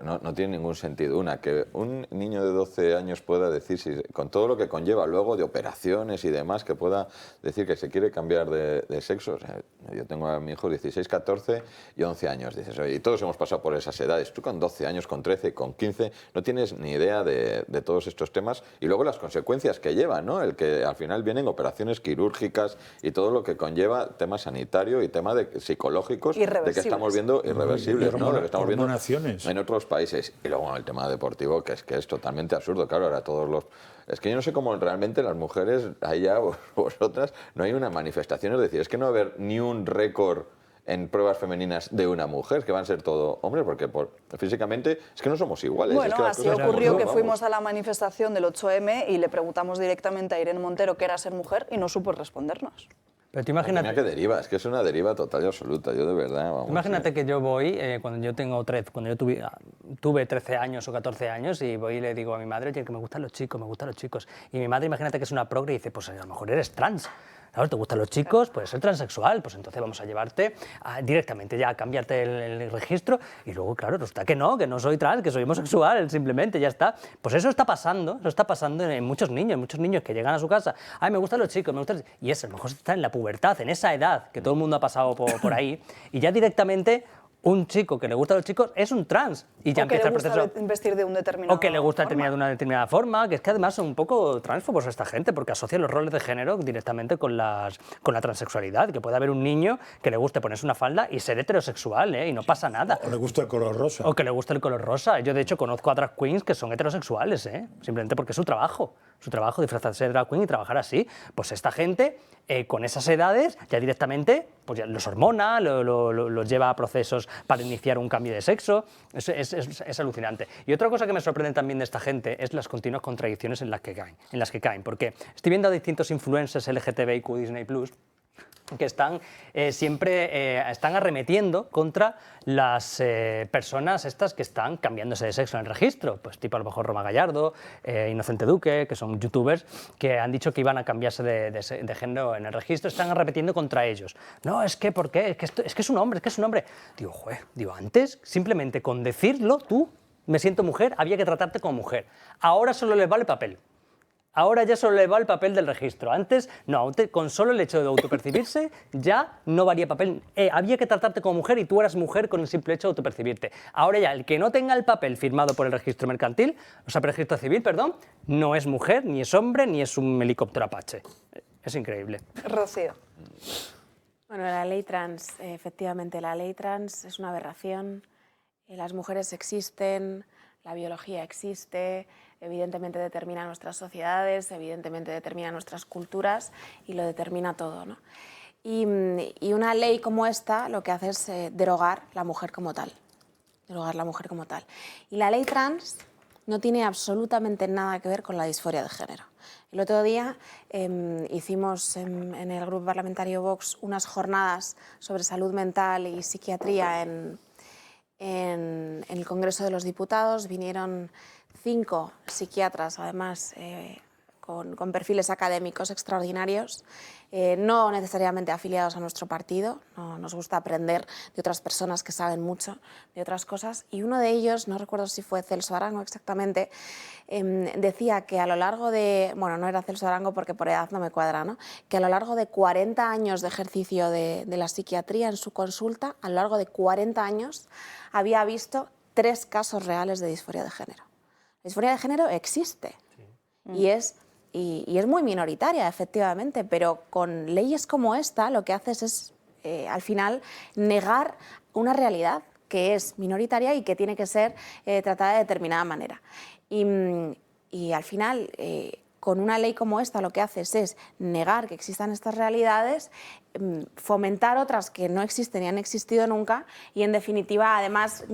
no tiene ningún sentido. Una, que un niño de 12 años pueda decir, con todo lo que conlleva luego de operaciones y demás, que pueda decir que se quiere cambiar de sexo. O sea, yo tengo a mi hijo 16, 14 y 11 años. Dices, oye, y todos hemos pasado por esas edades. Tú con 12 años, con 13, con 15, no tienes ni idea de todos estos temas. Y luego las consecuencias que llevan, ¿no? El que al final vienen operaciones quirúrgicas y todo lo que conlleva tema sanitario y tema psicológicos de que estamos viendo irreversibles, ¿no? De que estamos viendo en otros países. Y luego el tema deportivo, que es totalmente absurdo. Claro, ahora todos los... Es que yo no sé cómo realmente las mujeres, allá vosotras, no hay una manifestación. Es decir, es que no va a haber ni un récord en pruebas femeninas de una mujer, que van a ser todo hombres, porque físicamente es que no somos iguales. Bueno, es que las así cosas ocurrió como que son, fuimos a la manifestación del 8M y le preguntamos directamente a Irene Montero qué era ser mujer y no supo respondernos. Pero tú imagínate... Mira que deriva, es que es una deriva total y absoluta, yo de verdad... Vamos, Imagínate que yo voy, cuando yo tuve 13 años o 14 años, y voy y le digo a mi madre, oye, que me gustan los chicos. Y mi madre, imagínate que es una progre y dice, pues a lo mejor eres trans. Claro, te gustan los chicos, puedes ser transexual, pues entonces vamos a llevarte directamente ya a cambiarte el registro, y luego, claro, resulta que no soy trans, que soy homosexual, simplemente, ya está. Pues eso está pasando en muchos niños que llegan a su casa, ay, me gustan los chicos, y eso, a lo mejor está en la pubertad, en esa edad, que todo el mundo ha pasado por ahí, y ya directamente un chico que le gusta a los chicos es un trans y ya o que empieza le el proceso. gusta vestir de un determinado O que le gusta de una determinada forma, que es que además son un poco transfobos esta gente, porque asocian los roles de género directamente con la transexualidad, que puede haber un niño que le guste ponerse una falda y ser heterosexual, y no pasa nada. O le gusta el color rosa. O que le gusta el color rosa. Yo, de hecho, conozco a drag queens que son heterosexuales, simplemente porque es su trabajo disfrazarse de drag queen y trabajar así. Pues esta gente, con esas edades, ya directamente pues ya los hormona, los lleva a procesos para iniciar un cambio de sexo. Es alucinante. Y otra cosa que me sorprende también de esta gente es las continuas contradicciones en las que caen. Porque estoy viendo a distintos influencers LGTBIQ Disney+, que están están arremetiendo contra las personas estas que están cambiándose de sexo en el registro, pues tipo a lo mejor Roma Gallardo, Inocente Duque, que son youtubers que han dicho que iban a cambiarse de género en el registro, están arremetiendo contra ellos. No, es que, ¿por qué? Es que es un hombre, Digo, antes, simplemente con decirlo, tú, me siento mujer, había que tratarte como mujer. Ahora solo les vale papel. Ahora ya solo le va el papel del registro. Antes, no, con solo el hecho de autopercibirse ya no valía papel. Había que tratarte como mujer y tú eras mujer con el simple hecho de autopercibirte. Ahora ya, el que no tenga el papel firmado por el registro mercantil, o sea, por el registro civil, perdón, no es mujer, ni es hombre, ni es un helicóptero Apache. Es increíble. Rocío. Bueno, la ley trans, efectivamente, la ley trans es una aberración. Las mujeres existen, la biología existe, evidentemente determina nuestras sociedades, evidentemente determina nuestras culturas y lo determina todo, ¿no? Y una ley como esta lo que hace es derogar la mujer como tal. Derogar la mujer como tal. Y la ley trans no tiene absolutamente nada que ver con la disforia de género. El otro día hicimos en el grupo parlamentario Vox unas jornadas sobre salud mental y psiquiatría en el Congreso de los Diputados. Vinieron 5 psiquiatras, además, con perfiles académicos extraordinarios, no necesariamente afiliados a nuestro partido. No, nos gusta aprender de otras personas que saben mucho de otras cosas. Y uno de ellos, no recuerdo si fue Celso Arango exactamente, decía que a lo largo de, bueno, no era Celso Arango porque por edad no me cuadra, ¿no? Que a lo largo de 40 años de ejercicio de la psiquiatría en su consulta, a lo largo de 40 años, había visto 3 casos reales de disforia de género. La disforia de género existe y es muy minoritaria, efectivamente, pero con leyes como esta lo que haces es, al final, negar una realidad que es minoritaria y que tiene que ser tratada de determinada manera. Y al final, con una ley como esta lo que haces es negar que existan estas realidades, fomentar otras que no existen y han existido nunca y, en definitiva, además,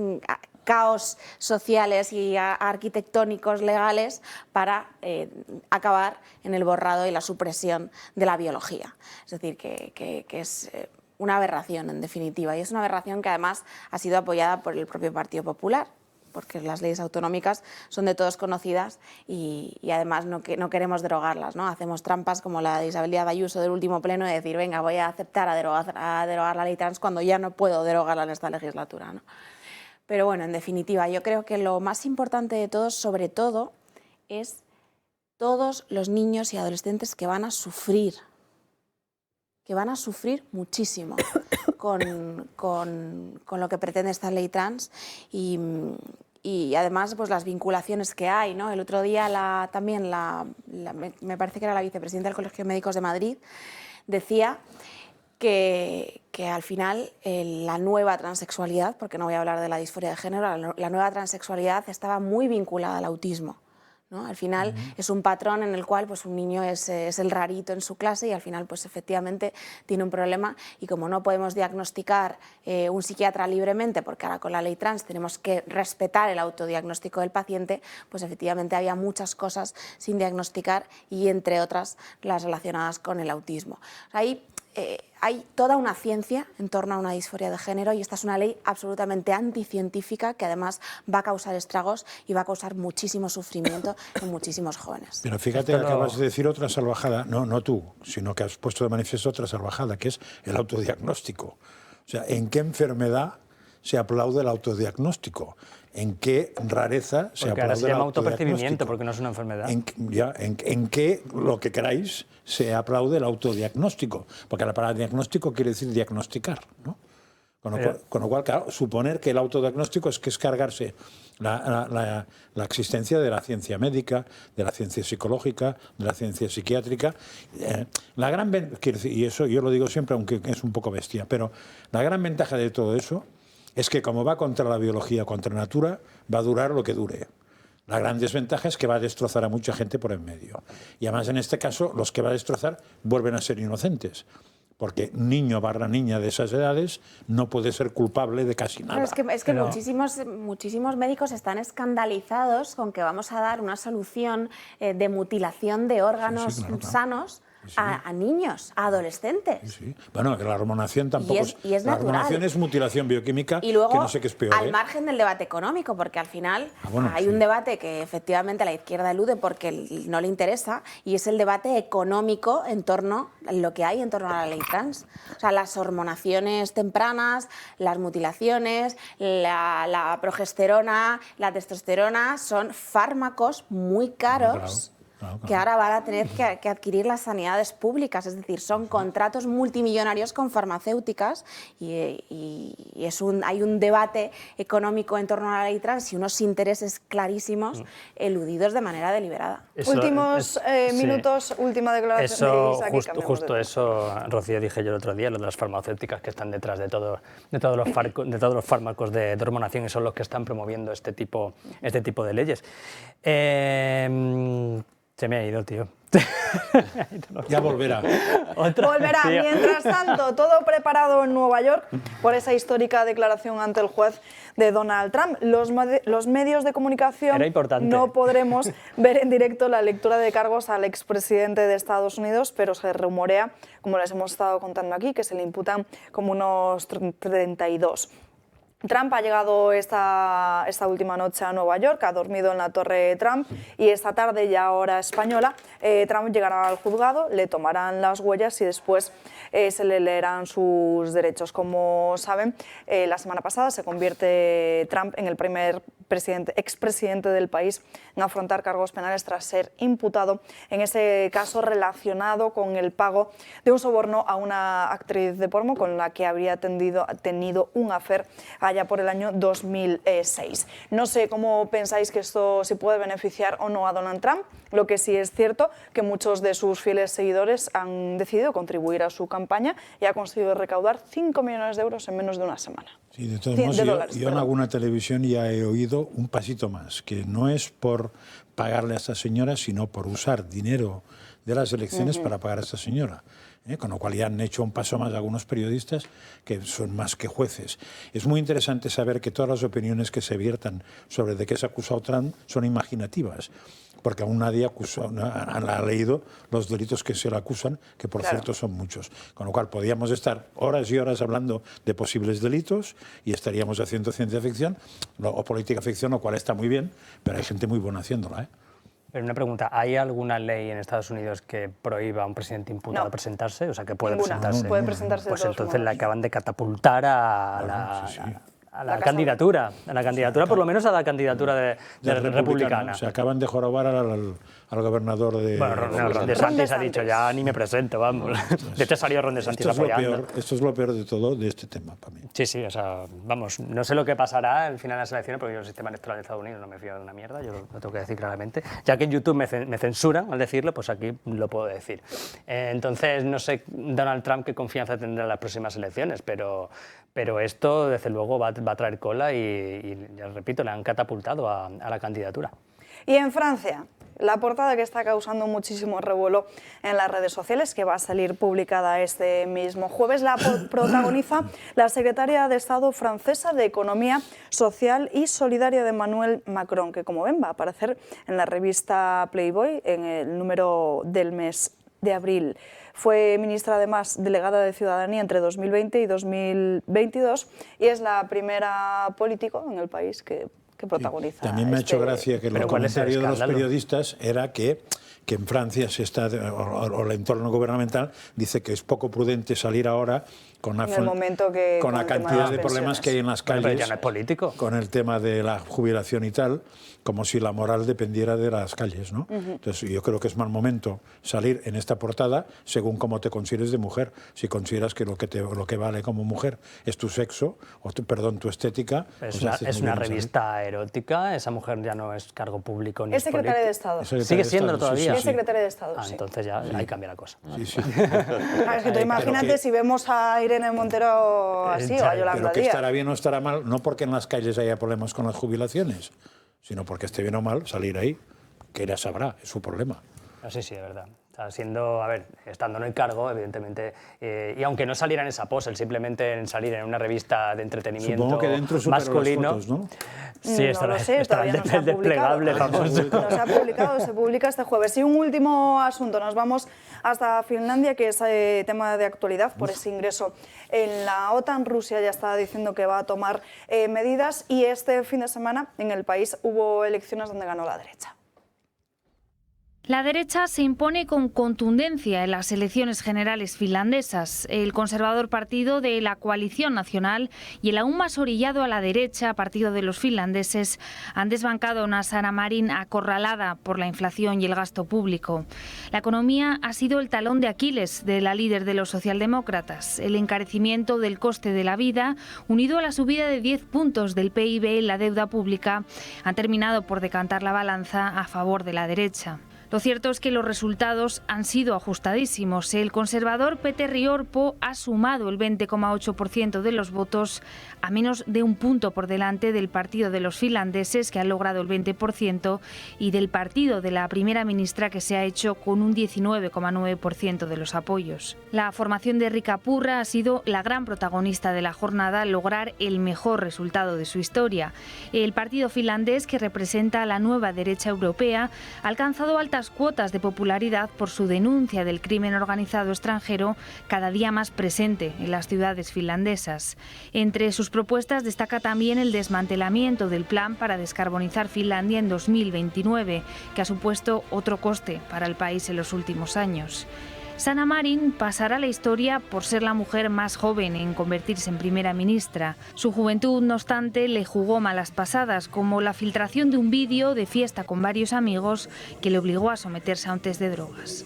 caos sociales y arquitectónicos legales para acabar en el borrado y la supresión de la biología. Es decir, que es una aberración, en definitiva, y es una aberración que además ha sido apoyada por el propio Partido Popular, porque las leyes autonómicas son de todos conocidas y además no queremos derogarlas, ¿no? Hacemos trampas como la de Isabel Díaz Ayuso del último pleno de decir, venga, voy a aceptar a derogar la ley trans cuando ya no puedo derogarla en esta legislatura, ¿no? Pero bueno, en definitiva, yo creo que lo más importante de todo, sobre todo, es todos los niños y adolescentes que van a sufrir muchísimo con lo que pretende esta ley trans y además pues las vinculaciones que hay, ¿no? El otro día me parece que era la vicepresidenta del Colegio de Médicos de Madrid, decía que al final la nueva transexualidad, porque no voy a hablar de la disforia de género, la nueva transexualidad estaba muy vinculada al autismo, ¿no? Al final es un patrón en el cual pues, un niño es el rarito en su clase y al final pues, efectivamente tiene un problema y como no podemos diagnosticar un psiquiatra libremente, porque ahora con la ley trans tenemos que respetar el autodiagnóstico del paciente, pues efectivamente había muchas cosas sin diagnosticar y entre otras las relacionadas con el autismo. Hay toda una ciencia en torno a una disforia de género y esta es una ley absolutamente anticientífica que además va a causar estragos y va a causar muchísimo sufrimiento en muchísimos jóvenes. Pero fíjate que acabas de decir otra salvajada, no tú, sino que has puesto de manifiesto otra salvajada, que es el autodiagnóstico. O sea, ¿en qué enfermedad se aplaude el autodiagnóstico? ¿En qué rareza se aplaude el autodiagnóstico? Porque ahora se llama autopercibimiento, porque no es una enfermedad. ¿En qué, lo que queráis, se aplaude el autodiagnóstico? Porque la palabra diagnóstico quiere decir diagnosticar, ¿no? Con lo cual, claro, suponer que el autodiagnóstico es que es cargarse la existencia de la ciencia médica, de la ciencia psicológica, de la ciencia psiquiátrica. La gran y eso yo lo digo siempre, aunque es un poco bestia, pero la gran ventaja de todo eso es que como va contra la biología, contra la natura, va a durar lo que dure. La gran desventaja es que va a destrozar a mucha gente por en medio. Y además, en este caso, los que va a destrozar vuelven a ser inocentes. Porque niño / niña de esas edades no puede ser culpable de casi nada. Pero es que muchísimos médicos están escandalizados con que vamos a dar una solución de mutilación de órganos sanos a niños, a adolescentes. Sí. Bueno, que la hormonación tampoco y es la natural. hormonación es mutilación bioquímica, y luego, que no sé qué es peor. Al margen del debate económico, porque al final hay sí. un debate que efectivamente la izquierda elude porque no le interesa, y es el debate económico en torno a lo que hay en torno a la ley trans. O sea, las hormonaciones tempranas, las mutilaciones, la progesterona, la testosterona, son fármacos muy caros. Claro. Que ahora van a tener que adquirir las sanidades públicas, es decir, son contratos multimillonarios con farmacéuticas y hay un debate económico en torno a la ley trans y unos intereses clarísimos eludidos de manera deliberada. Últimos minutos, última declaración de Isaac. Justo eso, Rocío, dije yo el otro día, lo de las farmacéuticas que están detrás de todos los fármacos de hormonación y son los que están promoviendo este tipo de leyes. Se me ha ido, tío. Ya volverá. Volverá. Tío. Mientras tanto, todo preparado en Nueva York por esa histórica declaración ante el juez de Donald Trump. Los medios de comunicación no podremos ver en directo la lectura de cargos al expresidente de Estados Unidos, pero se rumorea, como les hemos estado contando aquí, que se le imputan como unos 32. Trump ha llegado esta última noche a Nueva York, ha dormido en la Torre Trump y esta tarde, ya hora española, Trump llegará al juzgado, le tomarán las huellas y después se le leerán sus derechos. Como saben, la semana pasada se convierte Trump en el primer expresidente del país en afrontar cargos penales tras ser imputado en ese caso relacionado con el pago de un soborno a una actriz de porno con la que habría tenido un affair allá por el año 2006. No sé cómo pensáis que esto se puede beneficiar o no a Donald Trump. Lo que sí es cierto que muchos de sus fieles seguidores han decidido contribuir a su campaña y ha conseguido recaudar 5 millones de euros en menos de una semana. Sí, de todos modos, yo en alguna televisión ya he oído un pasito más, que no es por pagarle a esta señora, sino por usar dinero de las elecciones para pagar a esta señora. Con lo cual ya han hecho un paso más algunos periodistas que son más que jueces. Es muy interesante saber que todas las opiniones que se viertan sobre de qué se ha acusado Trump son imaginativas, porque aún nadie ha leído los delitos que se le acusan, que por cierto son muchos. Con lo cual podríamos estar horas y horas hablando de posibles delitos y estaríamos haciendo ciencia ficción o política ficción, lo cual está muy bien, pero hay gente muy buena haciéndola, Pero una pregunta, ¿hay alguna ley en Estados Unidos que prohíba a un presidente imputado presentarse? O sea, que puede presentarse. Puede presentarse pues de todos entonces modos. le acaban de catapultar a la candidatura, por lo menos a la candidatura de republicana. Se acaban de jorobar al gobernador de... Bueno, Ron DeSantis ha dicho, ya ni me presento, vamos. De hecho salió Ron DeSantis apoyando. Esto es lo peor de todo de este tema para mí. Sí, o sea, vamos, no sé lo que pasará al final de las elecciones, porque yo el sistema electoral de Estados Unidos no me fío de una mierda, yo lo tengo que decir claramente. Ya que en YouTube me censuran al decirlo, pues aquí lo puedo decir. Entonces, no sé Donald Trump qué confianza tendrá en las próximas elecciones, pero esto, desde luego, va a traer cola y ya repito, le han catapultado a la candidatura. Y en Francia, la portada que está causando muchísimo revuelo en las redes sociales, que va a salir publicada este mismo jueves, la protagoniza la secretaria de Estado francesa de Economía Social y Solidaria de Emmanuel Macron, que como ven va a aparecer en la revista Playboy en el número del mes de abril. Fue ministra, además, delegada de Ciudadanía entre 2020 y 2022 y es la primera político en el país que protagoniza. También me ha hecho gracia que el comentario de los periodistas era que que en Francia se está, o el entorno gubernamental dice que es poco prudente salir ahora con la cantidad de problemas que hay en las calles, pero ya no es político, con el tema de la jubilación y tal, como si la moral dependiera de las calles, ¿no? Entonces yo creo que es mal momento salir en esta portada según cómo te consideres de mujer. Si consideras que lo que vale como mujer es tu sexo, o tu estética... Es una revista erótica, esa mujer ya no es cargo público ni es secretaria de Estado. Sigue siendo todavía. Es secretaria de Estado, sí. Entonces ya ahí cambia la cosa. Sí, sí. Es que tú imagínate si vemos a Irene Montero así o a Yolanda Pero que Díaz. estará bien o estará mal, no porque en las calles haya problemas con las jubilaciones, sino porque esté bien o mal salir ahí, que ella sabrá, es su problema. Sí, sí, es verdad. Está siendo, estando en el cargo, evidentemente, y aunque no saliera en esa pose, simplemente en salir en una revista de entretenimiento Supongo que dentro masculino. Las fotos, ¿no? Sí, no lo sé, todavía no se ha desplegable famoso. No se ha publicado, se publica este jueves. Y un último asunto, nos vamos hasta Finlandia, que es tema de actualidad por ese ingreso en la OTAN. Rusia ya está diciendo que va a tomar medidas y este fin de semana en el país hubo elecciones donde ganó la derecha. La derecha se impone con contundencia en las elecciones generales finlandesas. El conservador partido de la Coalición Nacional y el aún más orillado a la derecha partido de los finlandeses han desbancado a una Sanna Marin acorralada por la inflación y el gasto público. La economía ha sido el talón de Aquiles de la líder de los socialdemócratas. El encarecimiento del coste de la vida, unido a la subida de 10 puntos del PIB en la deuda pública, han terminado por decantar la balanza a favor de la derecha. Lo cierto es que los resultados han sido ajustadísimos. El conservador Petteri Orpo ha sumado el 20,8% de los votos, a menos de un punto por delante del partido de los finlandeses, que ha logrado el 20%, y del partido de la primera ministra, que se ha hecho con un 19,9% de los apoyos. La formación de Riikka Purra ha sido la gran protagonista de la jornada al lograr el mejor resultado de su historia. El partido finlandés, que representa a la nueva derecha europea, ha alcanzado altas cuotas de popularidad por su denuncia del crimen organizado extranjero, cada día más presente en las ciudades finlandesas. Entre sus propuestas destaca también el desmantelamiento del plan para descarbonizar Finlandia en 2029, que ha supuesto otro coste para el país en los últimos años. Sanna Marin pasará a la historia por ser la mujer más joven en convertirse en primera ministra. Su juventud, no obstante, le jugó malas pasadas, como la filtración de un vídeo de fiesta con varios amigos que le obligó a someterse a un test de drogas.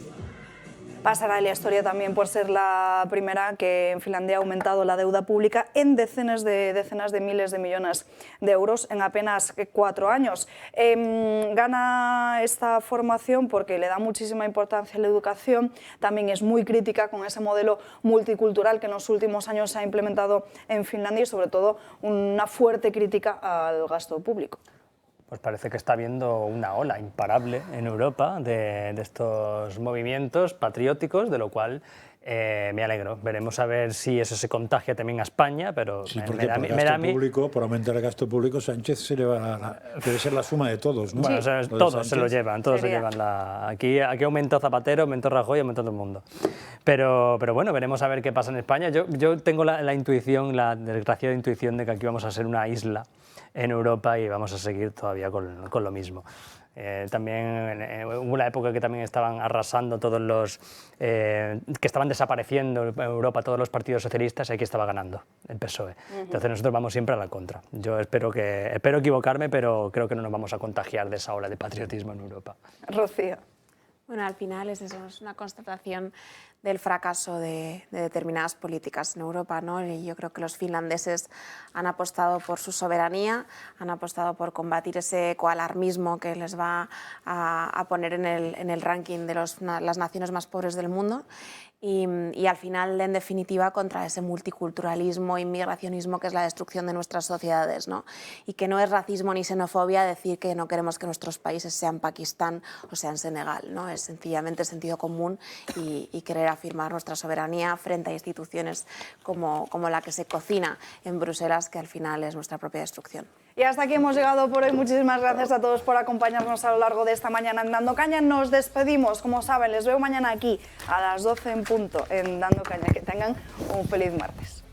Pasará en la historia también por ser la primera que en Finlandia ha aumentado la deuda pública en decenas de miles de millones de euros en apenas 4 años. Gana esta formación porque le da muchísima importancia a la educación, también es muy crítica con ese modelo multicultural que en los últimos años se ha implementado en Finlandia y sobre todo una fuerte crítica al gasto público. Pues parece que está habiendo una ola imparable en Europa de estos movimientos patrióticos, de lo cual me alegro. Veremos a ver si eso se contagia también a España, pero sí, porque por aumentar el gasto público, Sánchez se lleva debe ser la suma de todos, ¿no? Bueno, o sea, todos se lo llevan, todos se llevan aquí aumentó Zapatero, aumentó Rajoy, aumentó todo el mundo. Pero bueno, veremos a ver qué pasa en España. Yo tengo la intuición, la desgraciada intuición de que aquí vamos a ser una isla en Europa y vamos a seguir todavía con lo mismo. También hubo una época que también estaban arrasando todos los... que estaban desapareciendo en Europa todos los partidos socialistas y aquí estaba ganando el PSOE. Entonces nosotros vamos siempre a la contra. Yo espero equivocarme, pero creo que no nos vamos a contagiar de esa ola de patriotismo en Europa. Rocío. Bueno, al final es una constatación del fracaso de determinadas políticas en Europa, ¿no? Y yo creo que los finlandeses han apostado por su soberanía, han apostado por combatir ese coalarmismo que les va a poner en el ranking de las naciones más pobres del mundo y al final, en definitiva, contra ese multiculturalismo e inmigracionismo que es la destrucción de nuestras sociedades, ¿no? Y que no es racismo ni xenofobia decir que no queremos que nuestros países sean Pakistán o sean Senegal, ¿no? Es sencillamente sentido común y querer afirmar nuestra soberanía frente a instituciones como la que se cocina en Bruselas, que al final es nuestra propia destrucción. Y hasta aquí hemos llegado por hoy. Muchísimas gracias a todos por acompañarnos a lo largo de esta mañana en Dando Caña. Nos despedimos. Como saben, les veo mañana aquí a las 12 en punto en Dando Caña. Que tengan un feliz martes.